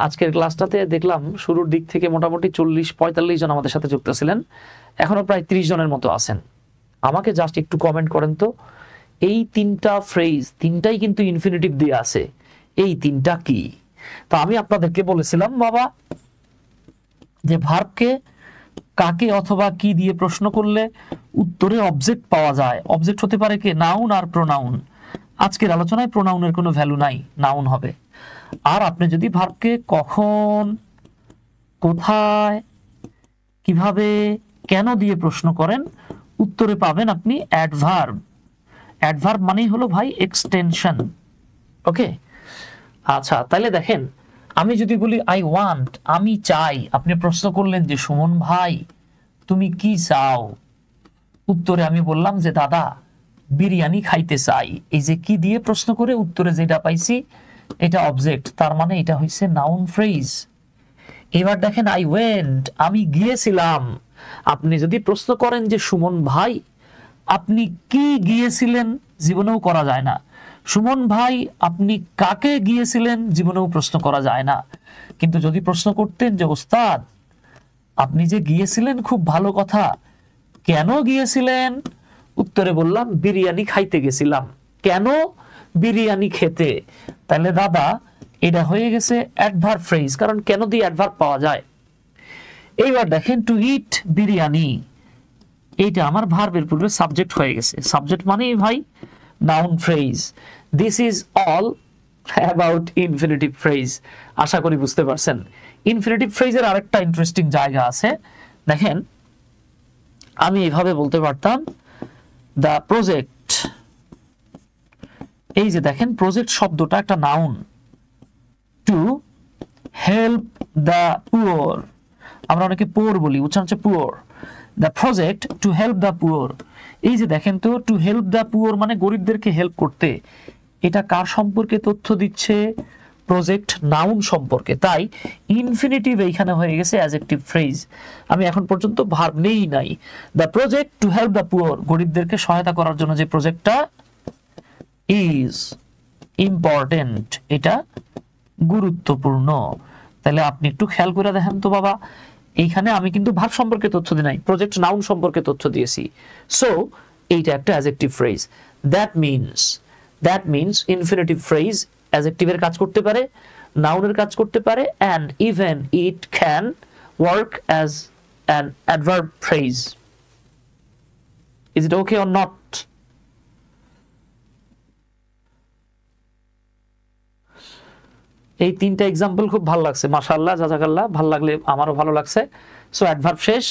আজকের ক্লাসটাতে দেখলাম শুরুর দিক থেকে মোটামুটি 40-45 জন আমাদের সাথে যুক্ত ছিলেন, এখনো প্রায় 30 জনের মতো আছেন। আমাকে জাস্ট একটু কমেন্ট করেন তো এই 3টা ফ্রেজ, 3টাই কিন্তু ইনফিনিটিভ দিয়ে আছে, এই 3টা কি? তো আমি আপনাদেরকে বলেছিলাম বাবা যে ভার্বকে কাকে অথবা কি দিয়ে প্রশ্ন করলে উত্তরে অবজেক্ট পাওয়া যায়। অবজেক্ট হতে পারে কি? নাউন আর প্রোনাউন। আজকের আলোচনায় প্রোনাউনের কোনো ভ্যালু নাই, নাউন হবে। আর আপনি যদি ভার্বকে কখন, কোথায়, কিভাবে, কেন দিয়ে প্রশ্ন করেন উত্তরে পাবেন আপনি অ্যাডভার্ব। অ্যাডভার্ব মানেই হলো ভাই এক্সটেনশন। ওকে, আচ্ছা তাহলে দেখেন আমি যদি বলি আই ওয়ান্ট, আমি চাই, আপনি প্রশ্ন করলেন যে সুমন ভাই তুমি কি চাও? উত্তরে আমি বললাম যে দাদা বিরিয়ানি খাইতে চাই। এই যে কি দিয়ে প্রশ্ন করে উত্তরে যেটা পাইছি এটা অবজেক্ট, তার মানে এটা হইছে নাউন ফ্রেজ। এবার দেখেন আই ওয়েন্ট, আমি গিয়েছিলাম, আপনি যদি প্রশ্ন করেন যে সুমন ভাই আপনি কি গিয়েছিলেন, জীবনেও করা যায় না। সুমন ভাই আপনি কাকে গিয়েছিলেন, জীবনেও প্রশ্ন করা যায় না। কিন্তু যদি প্রশ্ন করতেন যে ওস্তাদ আপনি যে গিয়েছিলেন খুব ভালো কথা, কেন গিয়েছিলেন, উত্তরে বললাম বিরিয়ানি খাইতে গেছিলাম। কেন? বিরিয়ানি খেতে। তাহলে দাদা এটা হয়ে গেছে অ্যাডভার্ব ফ্রেজ, কারণ কেন দিয়ে অ্যাডভার্ব পাওয়া যায়। এইবার দেখেন টু ইট বিরিয়ানি, এইটা আমার ভার্বের পূর্বে সাবজেক্ট হয়ে গেছে। সাবজেক্ট মানে ভাই noun phrase. This is all about infinitive phrase. আশা করি বুঝতে পারছেন। ইনফিনিটিভ ফ্রেজের আরেকটা ইন্টারেস্টিং জায়গা আছে। দেখেন আমি এইভাবে বলতে পারতাম দ্য প্রজেক্ট, এই যে দেখেন প্রজেক্ট শব্দটা একটা noun. Two help the poor, আমরা অনেকে পুয়ার বলি, উচ্চারণ হচ্ছে poor. The project to help the poor, এই যে দেখেন তো টু হেল্প দ্য পুয়ার মানে গরিবদেরকে হেল্প করতে। এটা কার সম্পর্কে তথ্য দিচ্ছে? প্রজেক্ট নাউন সম্পর্কে। তাই ইনফিনিটিভ এইখানে হয়ে গেছে অ্যাডজেক্টিভ ফ্রেজ। আমি এখন পর্যন্ত ভার্ব নেই নাই। The project to help the poor, গরিবদেরকে সহায়তা করার জন্য যে প্রজেক্টটা, ইজ ইম্পর্টেন্ট, এটা গুরুত্বপূর্ণ। তাহলে আপনি একটু খেয়াল করে দেখেন তো বাবা, এইখানে আমি কিন্তু ভার্ব সম্পর্কে তথ্য দিই নাই, প্রজেক্ট নাউন সম্পর্কে তথ্য দিয়েছি। সো এইটা একটা adjective phrase. That means infinitive phrase অ্যাডজেক্টিভের কাজ করতে পারে, নাউনের কাজ করতে পারে, and even it can work as an adverb phrase. Is it okay or not? এই তিনটা এক্সাম্পল খুব ভালো লাগছে, মাশাআল্লাহ জাযাকাল্লাহ, ভালো লাগলে আমারও ভালো লাগছে। সো অ্যাডভার্ব শেষ।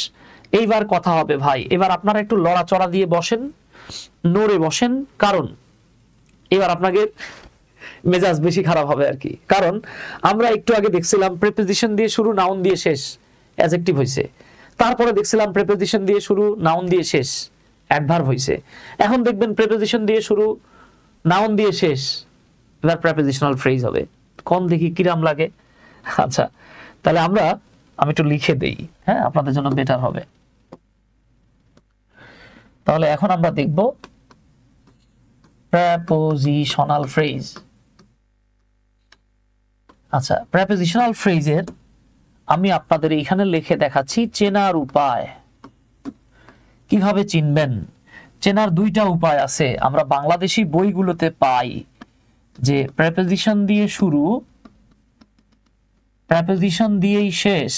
এইবার কথা হবে ভাই, এবার আপনারা একটু লড়াচড়া দিয়ে বসেন, নড়ে বসেন, কারণ এবার আপনাকে মেজাজ বেশি খারাপ হবে আর কি। কারণ আমরা একটু আগে দেখছিলাম প্রিপোজিশন দিয়ে শুরু নাউন দিয়ে শেষ অ্যাডজেক্টিভ হইছে, তারপরে দেখছিলাম প্রিপোজিশন দিয়ে শুরু নাউন দিয়ে শেষ অ্যাডভার্ব হইছে, এখন দেখবেন প্রিপোজিশন দিয়ে শুরু নাউন দিয়ে শেষ এবার প্রিপোজিশনাল ফ্রেজ হবে। কোন দেখি কিরাম লাগে? আচ্ছা তাহলে আমি একটু লিখে দেই, হ্যাঁ আপনাদের জন্য বেটার হবে। তাহলে এখন আমরা দেখব প্রিপোজিশনাল ফ্রেজ। আচ্ছা প্রিপোজিশনাল ফ্রেজের আমি আপনাদের এখানে লিখে দেখাচ্ছি চেনার উপায়। কিভাবে চিনবেন? চেনার দুইটা উপায় আছে, আমরা বাংলাদেশি বইগুলোতে পাই যে প্রিপোজিশন দিয়ে শুরু, প্রিপোজিশন দিয়েই শেষ।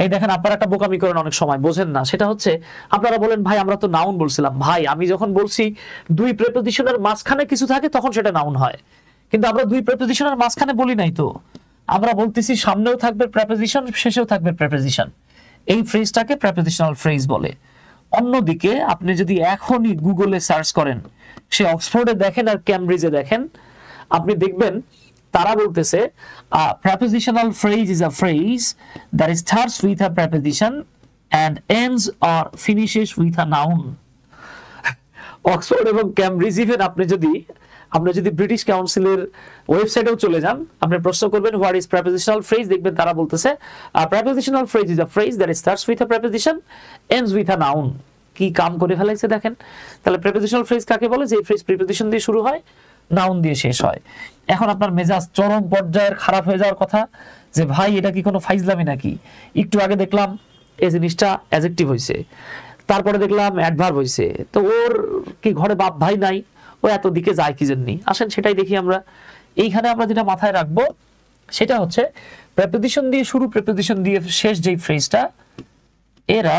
এই দেখেন আপনারা একটা বোকামি করেন, অনেক সময় বোঝেন না, সেটা হচ্ছে আপনারা বলেন ভাই আমরা তো নাউন বলছিলাম। ভাই আমি যখন বলছি দুই প্রিপোজিশনের মাঝখানে কিছু থাকে তখন সেটা নাউন হয়, কিন্তু আমরা দুই প্রিপোজিশনের মাঝখানে বলি নাই তো, আমরা বলতেছি সামনেও থাকবে প্রিপোজিশন শেষেও থাকবে প্রিপোজিশন। এই ফ্রেজটাকে প্রিপোজিশনাল ফ্রেজ বলে। অন্যদিকে আপনি যদি এখনই গুগলে সার্চ করেন, সে অক্সফোর্ডে দেখেন আর ক্যামব্রিজে দেখেন, আপনি দেখবেন তারা বলতেছে prepositional phrase is a phrase that starts with a preposition and ends or finishes with a noun. Oxford এবং ক্যামব্রিজ, ইভেন আপনি যদি ব্রিটিশ কাউন্সিলের ওয়েবসাইটেও চলে যান, আপনি প্রশ্ন করবেন হোয়াট ইজ prepositional phrase, দেখবেন তারা বলতেছে prepositional phrase is a phrase that starts with a preposition ends with a noun. কি কাম করে ফেলাইছে দেখেন। তাহলে prepositional phrase কাকে বলে? যে ফ্রেজ প্রিপোজিশন দিয়ে শুরু হয় নাউন দিয়ে শেষ হয়। এখন আপনার মেজাজ চরম পর্যায়ের খারাপ হয়ে যাওয়ার কথা যে ভাই এটা কি কোনো ফাইজলামি নাকি? একটু আগে দেখলাম এই জিনিসটা অ্যাডজেক্টিভ হইছে, তারপরে দেখলাম অ্যাডভার্ব হইছে, তো ওর কি ঘরে বাপ ভাই নাই, ও এত দিকে যায় কি জন্য? আসেন সেটাই দেখি আমরা। এইখানে আমরা যেটা মাথায় রাখবো সেটা হচ্ছে প্রিপোজিশন দিয়ে শুরু প্রিপোজিশন দিয়ে শেষ যেই ফ্রেজটা, এরা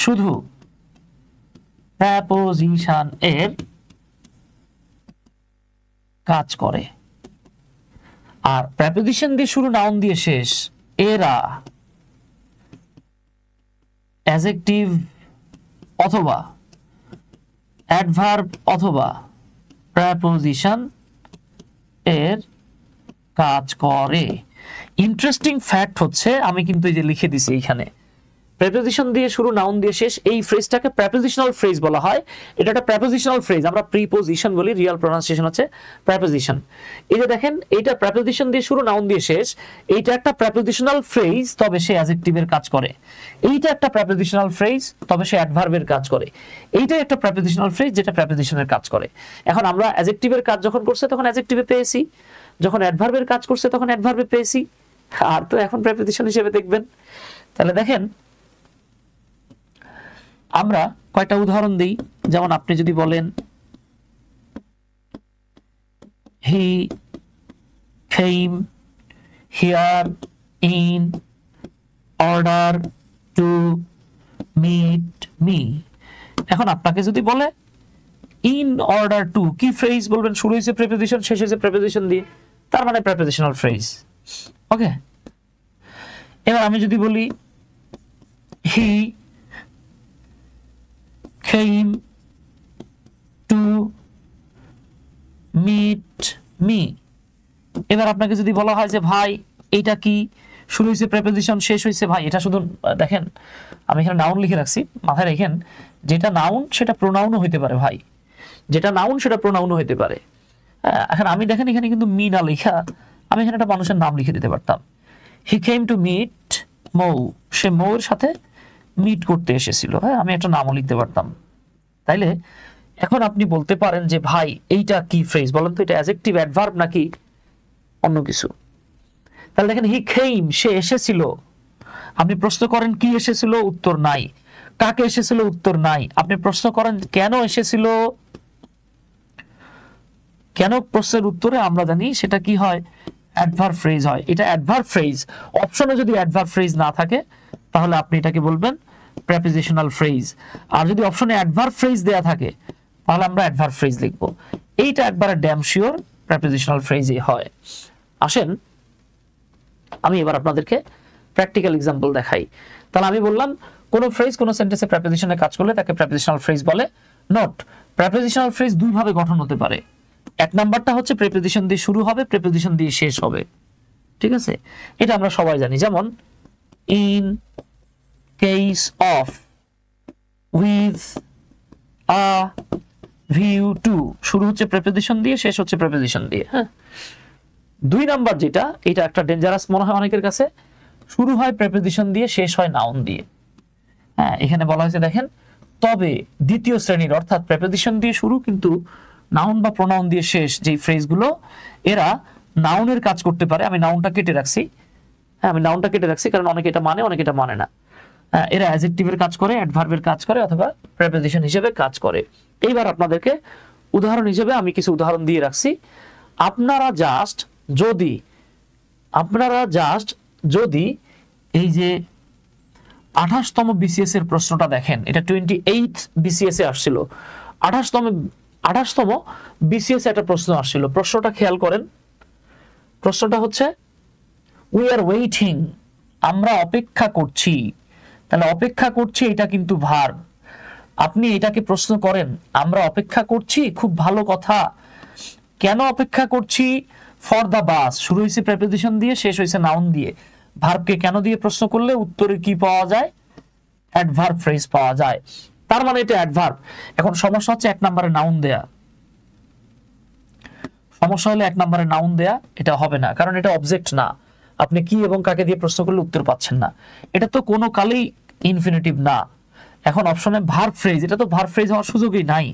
শুধু প্রিপোজিশন এর কাজ করে, আর প্রিপোজিশন দিয়ে শুরু নাউন দিয়ে শেষ এরা অ্যাডজেক্টিভ অথবা অ্যাডভার্ব অথবা প্রিপোজিশন এর কাজ করে। ইন্টারেস্টিং ফ্যাক্ট হচ্ছে, আমি কিন্তু এই যে লিখে দিছি এইখানে, প্রেপোজিশন দিয়ে শুরু, নাউন দিয়ে শেষ, এই ফ্রেজটাকে প্রেপোজিশনাল ফ্রেজ বলা হয়। এটা একটা প্রেপোজিশনাল ফ্রেজ, আমরা প্রিপোজিশন বলি, রিয়েল প্রোনাউন্সিয়েশন হচ্ছে প্রেপোজিশন। এই যে দেখেন, এইটা প্রেপোজিশন দিয়ে শুরু, নাউন দিয়ে শেষ, এইটা একটা প্রেপোজিশনাল ফ্রেজ, তবে সে অ্যাডজেক্টিভের কাজ করে। এইটা একটা প্রেপোজিশনাল ফ্রেজ, তবে সে অ্যাডভার্বের কাজ করে। এইটা একটা প্রেপোজিশনাল ফ্রেজ যেটা প্রেপোজিশনের কাজ করে। এখন আমরা অ্যাডজেক্টিভের কাজ যখন করছে তখন অ্যাডজেক্টিভে পেয়েছি, যখন অ্যাডভার্বের কাজ করছে তখন অ্যাডভার্বে পেয়েছি, আর তো এখন প্রেপোজিশন হিসেবে দেখবেন। তাহলে দেখেন আমরা কয়টা উদাহরণ দিই। যেমন আপনি যদি বলেন he came here in order to meet me. এখন আপনাকে যদি বলে ইন অর্ডার টু, কি ফ্রেজ বলবেন? শুরু হয়েছে প্রেপোজিশন, শেষ হয়েছে প্রেপোজিশন দিয়ে, তার মানে প্রেপোজিশনাল ফ্রেজ। ওকে, এবার আমি যদি বলি হি came to meet me, এবার আপনাকে যদি বলা হয় যে ভাই এটা কি, শুরু হয়েছে প্রেপোজিশন, শেষ হয়েছে, ভাই এটা শুধু দেখেন আমি এখানে নাউন লিখে রাখছি, মাথায় রাখেন যেটা নাউন সেটা প্রোনাউনও হইতে পারে ভাই, যেটা নাউন সেটা প্রোনাউনও হইতে পারে। এখন আমি দেখেন এখানে কিন্তু মি না লেখা, আমি এখানে একটা মানুষের নাম লিখে দিতে পারতাম। হি কেম টু মিট মৌ, সে মৌর সাথে মিট করতে এসেছিল, হ্যাঁ আমি একটা নামও লিখতে পারতাম। তাইলে এখন আপনি বলতে পারেন যে ভাই এইটা কি ফ্রেজ বলেন তো, এটা অ্যাডজেক্টিভ, অ্যাডভার্ব নাকি অন্য কিছু? তাহলে দেখেন হি কেম, সে এসেছিল। আপনি প্রশ্ন করেন কি এসেছিল, উত্তর নাই। কাকে এসেছিল, উত্তর নাই। আপনি প্রশ্ন করেন কেন এসেছিল, কেন প্রশ্নের উত্তরে আমরা জানি সেটা কি হয়, অ্যাডভার্ব ফ্রেজ হয়। এটা অ্যাডভার্ব ফ্রেজ। অপশনে যদি অ্যাডভার্ব ফ্রেজ না থাকে তাহলে আপনি এটাকে বলবেন প্রেপোজিশনাল ফ্রেজ। আর যদি অপশনে অ্যাডভার্ব ফ্রেজ দেয়া থাকে তাহলে আমরা অ্যাডভার্ব ফ্রেজ লিখব। এইটা একবারে ড্যাম শিওর প্রেপোজিশনাল ফ্রেজই হয়। আসেন আমি এবার আপনাদেরকে প্র্যাকটিক্যাল এক্সাম্পল দেখাই। তাহলে আমি বললাম কোন ফ্রেজ কোন সেন্টেন্সে প্রেপোজিশনে কাজ করলে তাকে প্রেপোজিশনাল ফ্রেজ বলে। নোট, প্রেপোজিশনাল ফ্রেজ দুই ভাবে গঠন হতে পারে। এক নাম্বারটা হচ্ছে প্রেপোজিশন দিয়ে শুরু হবে, প্রেপোজিশন দিয়ে শেষ হবে, ঠিক আছে? এটা আমরা সবাই জানি। যেমন in case of, with, a, view to, শুরু হচ্ছে প্রেপোজিশন দিয়ে, শেষ হচ্ছে প্রেপোজিশন দিয়ে। হ্যাঁ, দুই নাম্বার যেটা, এটা একটা ডেঞ্জারাস মনে হয় অনেকের কাছে, শুরু হয় প্রেপোজিশন দিয়ে, শেষ হয় নাউন দিয়ে। হ্যাঁ, এখানে বলা হয়েছে দেখেন, তবে দ্বিতীয় শ্রেণীর অর্থাৎ প্রেপোজিশন দিয়ে শুরু কিন্তু নাউন বা প্রোনাউন দিয়ে শেষ, যেই ফ্রেজগুলো এরা নাউনের কাজ করতে পারে। আমি নাউনটা কেটে রাখছি, হ্যাঁ আমি নাউনটা কেটে রাখছি কারণ অনেকে এটা মানে, অনেকে এটা মানে না। এরা অ্যাডজেক্টিভের কাজ করে, অ্যাডভার্বের কাজ করে, অথবা প্রেপোজিশন হিসেবে কাজ করে। এইবার আপনাদেরকে উদাহরণ হিসেবে আমি কিছু উদাহরণ দিয়ে রাখছি। আপনারা জাস্ট যদি এই যে 28তম বিসিএস এর প্রশ্নটা দেখেন, এটা 28th বিসিএস এ আসছিল। 28তম বিসিএস একটা প্রশ্ন আসছিল। প্রশ্নটা খেয়াল করেন, প্রশ্নটা হচ্ছে উই আর ওয়েটিং, আমরা অপেক্ষা করছি। তাহলে অপেক্ষা করছি এটা কিন্তু ভার্ব। আপনি এটাকে প্রশ্ন করেন আমরা অপেক্ষা করছি, খুব ভালো কথা। কেন অপেক্ষা করছি? ফর দা বাস, শুরু হয়েছে প্রেপোজিশন দিয়ে, শেষ হয়েছে নাউন দিয়ে। ভার্বকে কেন দিয়ে প্রশ্ন করলে উত্তরে কি পাওয়া যায়? অ্যাডভার্ব ফ্রেজ পাওয়া যায়। তার মানে এটা অ্যাডভার্ব। এখন সমস্যা হচ্ছে এক নম্বরে নাউন দেয়া। সমস্যা হলে এক নম্বরে নাউন দেয়া এটা হবে না, কারণ এটা অবজেক্ট না। আপনি কি এবং কাকে দিয়ে প্রশ্ন করলে উত্তর পাচ্ছেন না। এটা তো কোনো কালেই ইনফিনিটিভ না। এখন অপশনে ভার্ব ফ্রেজ, এটা তো ভার্ব ফ্রেজ হওয়ার সুযোগই নাই।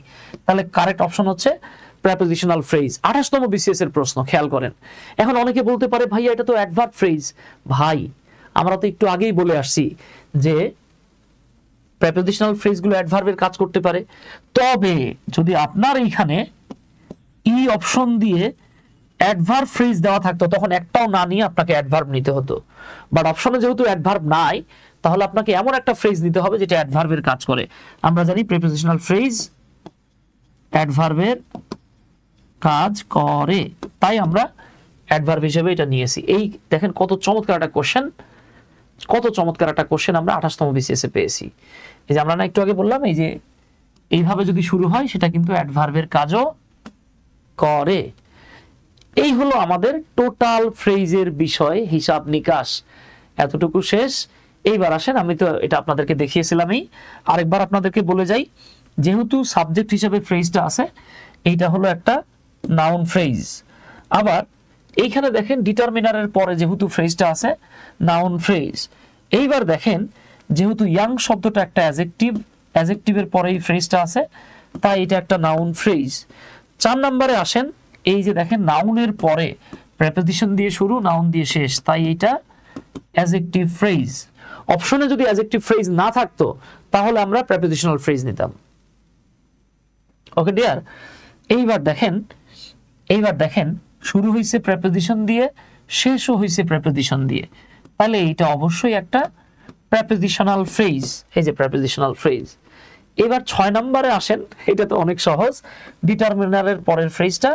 তাহলে কারেক্ট অপশন হচ্ছে প্রেপোজিশনাল ফ্রেজ। 28তম বিসিএস এর প্রশ্ন, খেয়াল করেন। এখন অনেকে বলতে পারে ভাইয়া এটা তো অ্যাডভার্ব ফ্রেজ। ভাই আমরা তো একটু আগেই বলে আসছি যে প্রেপোজিশনাল ফ্রেজগুলো অ্যাডভার্বের কাজ করতে পারে। তবে যদি আপনার এইখানে ই অপশন দিয়ে অ্যাডভার্ব ফ্রেজ দেওয়া থাকতো তখন একটাও না নিয়ে আপনাকে অ্যাডভার্ব নিতে হতো। বাট অপশনে যেহেতু অ্যাডভার্ব নাই, তাহলে আপনাকে এমন একটা ফ্রেজ নিতে হবে যেটা অ্যাডভার্বের কাজ করে। আমরা জানি প্রিপোজিশনাল ফ্রেজ অ্যাডভার্বের কাজ করে, তাই আমরা অ্যাডভার্ব হিসেবে এটা নিয়েছি। এই দেখেন কত চমৎকার একটা কোশ্চেন, কত চমৎকার একটা কোশ্চেন আমরা 28তম বিসিএস এ পেয়েছি। এই যে আমরা না একটু আগে বললাম, এই যে এইভাবে যদি শুরু হয় সেটা কিন্তু অ্যাডভার্বের কাজও করে। এই হলো আমাদের টোটাল ফ্রেজের বিষয় হিসাব নিকাশ। এতটুকু শেষ। এইবার আসেন, আমি তো এটা আপনাদেরকে দেখিয়েছিলামই, আরেকবার আপনাদেরকে বলে যাই। যেহেতু সাবজেক্ট হিসেবে ফ্রেজটা আছে, এইটা হলো একটা নাউন ফ্রেজ। আবার এইখানে দেখেন ডিটারমিনারের পরে যেহেতু ফ্রেজটা আছে, নাউন ফ্রেজ। এইবার দেখেন যেহেতু ইয়াং শব্দটা একটা অ্যাডজেক্টিভ, অ্যাডজেক্টিভের পরে এই ফ্রেজটা আছে, তাই এটা একটা নাউন ফ্রেজ। 4 নম্বরে আসেন, এই যে দেখেন নাউনের পরে প্রেপোজিশন দিয়ে শুরু, নাউন দিয়ে শেষ, তাই এটা অ্যাডজেক্টিভ ফ্রেজ। অপশনে যদি অ্যাডজেক্টিভ ফ্রেজ না থাকতো তাহলে আমরা প্রেপোজিশনাল ফ্রেজ নিতাম। ওকে ডিয়ার, এইবার দেখেন শুরু হইছে প্রেপোজিশন দিয়ে, শেষও হইছে প্রেপোজিশন দিয়ে, তাহলে এটা অবশ্যই একটা প্রেপোজিশনাল ফ্রেজ। এই যে প্রেপোজিশনাল ফ্রেজ। এবার 6 নম্বরে আসেন, এটা তো অনেক সহজ। ডিটারমিনারের পরের ফ্রেজটা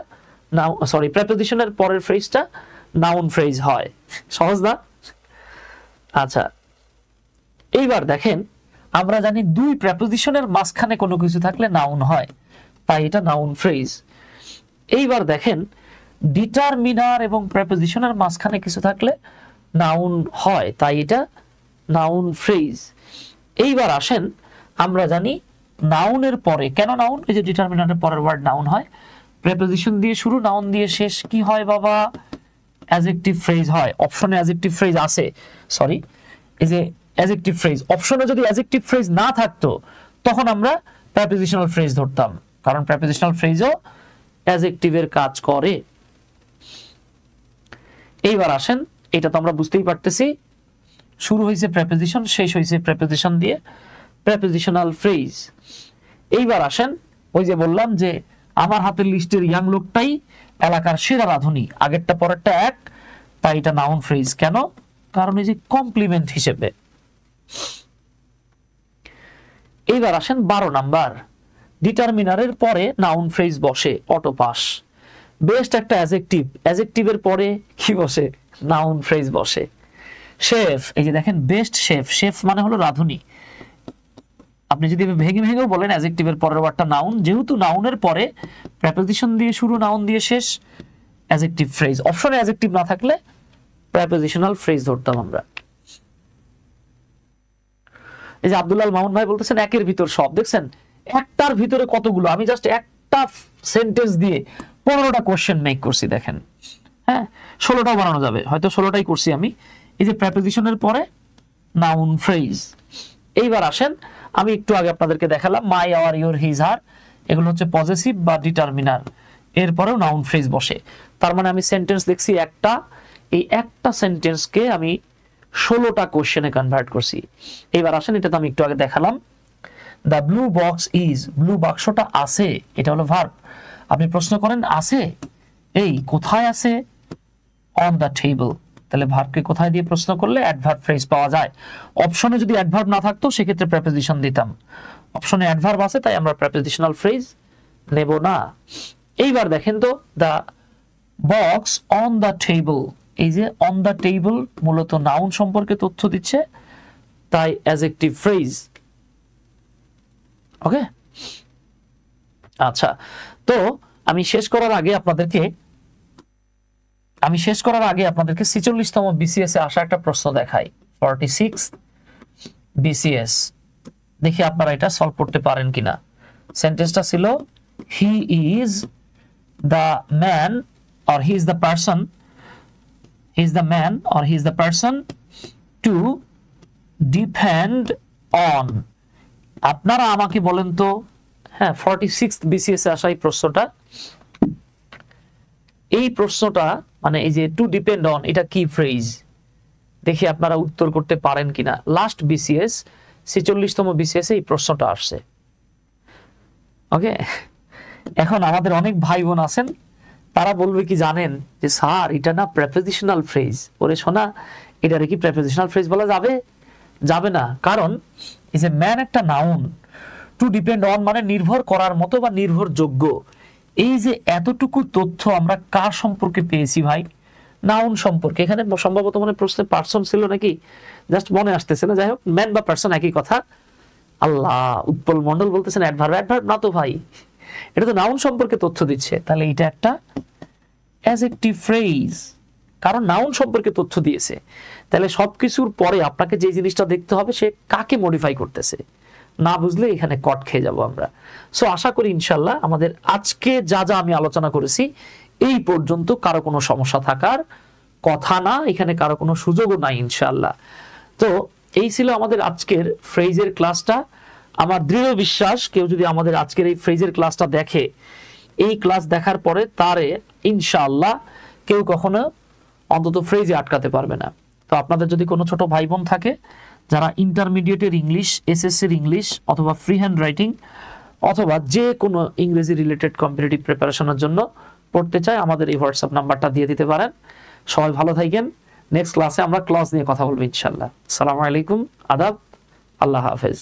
প্রেপোজিশনের পরের ফ্রেজটা নাউন ফ্রেজ হয়। সহজ না? আচ্ছা, এইবার দেখেন আমরা জানি দুই প্রেপোজিশনের মাঝখানে কোনো কিছু থাকলে নাউন হয়, তাই এটা নাউন ফ্রেজ। এইবার দেখেন ডিটারমিনার এবং প্রেপোজিশনের মাঝখানে কিছু থাকলে নাউন হয়, তাই এটা নাউন ফ্রেজ। এইবার আসেন, আমরা জানি নাউনের পরে কেন নাউন, এই যে ডিটারমিনারের পরের ওয়ার্ড নাউন হয়, প্রেপোজিশন দিয়ে শুরু, নাউন দিয়ে শেষ, কি হয় বাবা? অ্যাডজেক্টিভ ফ্রেজ হয়। অপশনে অ্যাডজেক্টিভ ফ্রেজ আছে, সরি, এই যে অ্যাডজেক্টিভ ফ্রেজ, অপশনে যদি অ্যাডজেক্টিভ ফ্রেজ না থাকতো তখন আমরা প্রেপোজিশনাল ফ্রেজ ধরতাম, কারণ প্রেপোজিশনাল ফ্রেজও অ্যাডজেক্টিভের কাজ করে। এইবার আসেন, এটা তো আমরা বুঝতেই পারতেছি, শুরু হয়েছে প্রেপোজিশন, শেষ হয়েছে প্রেপোজিশন দিয়ে, প্রেপোজিশনাল ফ্রেজ। এইবার আসেন, ওই যে বললাম যে আমার হাতের লিস্টের ইয়াং লোকটাই এলাকার সেরা রাঁধুনি, আগেরটা পরেরটা এক, তাই এটা নাউন ফ্রেজ। কেন? কারণ এই যে কমপ্লিমেন্ট হিসেবে। এইবার আসেন 12 নাম্বার, ডিটারমিনারের পরে নাউন ফ্রেজ বসে, অটোপাস। বেস্ট একটা অ্যাডজেক্টিভ, অ্যাডজেক্টিভের পরে কি বসে? নাউন ফ্রেজ বসে। শেফ, এই যে দেখেন বেস্ট শেফ, শেফ মানে হলো রাঁধুনি। আপনি যদি ভেঙে ভেঙেও বলেন অ্যাডজেক্টিভের পরের ওয়ার্ডটা নাউন, যেহেতু নাউনের পরে প্রেপোজিশন দিয়ে শুরু, নাউন দিয়ে শেষ, অ্যাডজেক্টিভ ফ্রেজ। অপশনে অ্যাডজেক্টিভ না থাকলে প্রেপোজিশনাল ফ্রেজ ধরতাম আমরা। এই যে আব্দুল্লাহ মামুন ভাই বলতেছেন একের ভিতর সব, দেখছেন একটার ভিতরে কতগুলো, আমি জাস্ট একটা সেন্টেন্স দিয়ে 15টা কোশ্চেন মেক করছি, দেখেন। হ্যাঁ, 16টাও বানানো যাবে, হয়তো 16টাই করছি আমি। এই যে প্রেপোজিশনের পরে নাউন ফ্রেজ। এইবার আসেন, আমি একটু আগে আপনাদেরকে দেখালাম মাই, আওয়ার, ইওর, হিজ, হার, এগুলো হচ্ছে পজেসিভ বা ডিটারমিনার, এরপরেও নাউন ফ্রেজ বসে। তার মানে আমি সেন্টেন্স দেখছি একটা, এই একটা সেন্টেন্সকে আমি 16টা কোশ্চেনে কনভার্ট করছি। এইবার আসেন, এটা তো আমি একটু আগে দেখালাম, the blue box is, blue বাক্সটা আছে, এটা হলো ভার্ব। আপনি প্রশ্ন করেন আছে, এই কোথায় আছে? On the table. তাহলে ভার্বকে কোথায় দিয়ে প্রশ্ন করলে অ্যাডভার্ব ফ্রেজ পাওয়া যায়। অপশনে যদি অ্যাডভার্ব না থাকতো সেক্ষেত্রে প্রেপোজিশন দিতাম, অপশনে অ্যাডভার্ব আছে তাই আমরা প্রেপোজিশনাল ফ্রেজ নেব না। এইবার দেখেন তো, the box on the table, এই যে অন দ্য টেবল মূলত নাউন সম্পর্কে তথ্য দিচ্ছে, তাই অ্যাডজেক্টিভ ফ্রেজ। ওকে, আচ্ছা, তো আমি শেষ করার আগে আপনাদেরকে 46তম বিসিএস এ আসা একটা প্রশ্ন দেখাই। 46 বিসিএস, দেখি আপনারা এটা সলভ করতে পারেন কিনা। সেন্টেন্সটা ছিল he is the man or he is the person, he is the man or he is the person to depend on। আপনারা আমাকে বলেন তো, হ্যাঁ 46th বিসিএস এ আসা এই প্রশ্নটা মানে এই যে টু ডিপেন্ড অন, এটা কি ফ্রেজ? দেখি আপনারা উত্তর করতে পারেন কিনা। লাস্ট বিসিএস 46তম বিসিএস এই প্রশ্নটা আসছে। ওকে, এখন আমাদের অনেক ভাই বোন আছেন, তারা বলবে কি জানেন যে স্যার এটা না প্রেপোজিশনাল ফ্রেজ। ওরে শোনা, এটারে কি প্রেপোজিশনাল ফ্রেজ বলা যাবে? যাবে না, কারণ এই যে ম্যান একটা নাউন, টু ডিপেন্ড অন মানে নির্ভর করার মতো বা নির্ভরযোগ্য। এই যে এতটুকু তথ্য আমরা কার সম্পর্কে পেয়েছি ভাই? নাউন সম্পর্কে। এখানে সম্ভবত মানে প্রশ্নে পার্সন ছিল নাকি, জাস্ট মনে আসতেছে না। যাই হোক, ম্যান বা পার্সন একই কথা। আল্লাহ, উৎপল মন্ডল বলতেছেন অ্যাডভার্ব। অ্যাডভার্ব না তো ভাই, এটা তো নাউন সম্পর্কে তথ্য দিচ্ছে, তাহলে এটা একটা অ্যাডজেক্টিভ ফ্রেজ। কারণ নাউন সম্পর্কে তথ্য দিয়েছে, তাহলে সবকিছুর পরে আপনাকে যে জিনিসটা দেখতে হবে সে কাকে মডিফাই করতেছে। না বুঝলে এখানে কট খেয়ে যাব আমরা। সো আশা করি ইনশাল্লাহ আমাদের আজকে যা যা আমি আলোচনা করেছি এই পর্যন্ত কারো কোনো সমস্যা থাকার কথা না, এখানে কারো কোনো সুযোগও নাই ইনশাল্লাহ। তো এই ছিল আমাদের আজকের ফ্রেজের ক্লাসটা। আমার দৃঢ় বিশ্বাস কেউ যদি আমাদের আজকের এই ফ্রেজের ক্লাসটা দেখে, এই ক্লাস দেখার পরে তারে ইনশাআল্লাহ কেউ কখনো অন্তত ফ্রেজে আটকাতে পারবে না। তো আপনাদের যদি কোনো ছোট ভাই বোন থাকে যারা ইন্টারমিডিয়েটের ইংলিশ, এসএসসির ইংলিশ অথবা ফ্রি হ্যান্ড রাইটিং অথবা যে কোনো ইংরেজি রিলেটেড কম্পিটিটিভ প্রিপারেশনের জন্য পড়তে চায়, আমাদের এই হোয়াটসঅ্যাপ নাম্বারটা দিয়ে দিতে পারেন। সবাই ভালো থাকেন। নেক্সট ক্লাসে আমরা ক্লাস নিয়ে কথা বলবো ইনশাআল্লাহ। আসসালামু আলাইকুম, আদাব, আল্লাহ হাফেজ।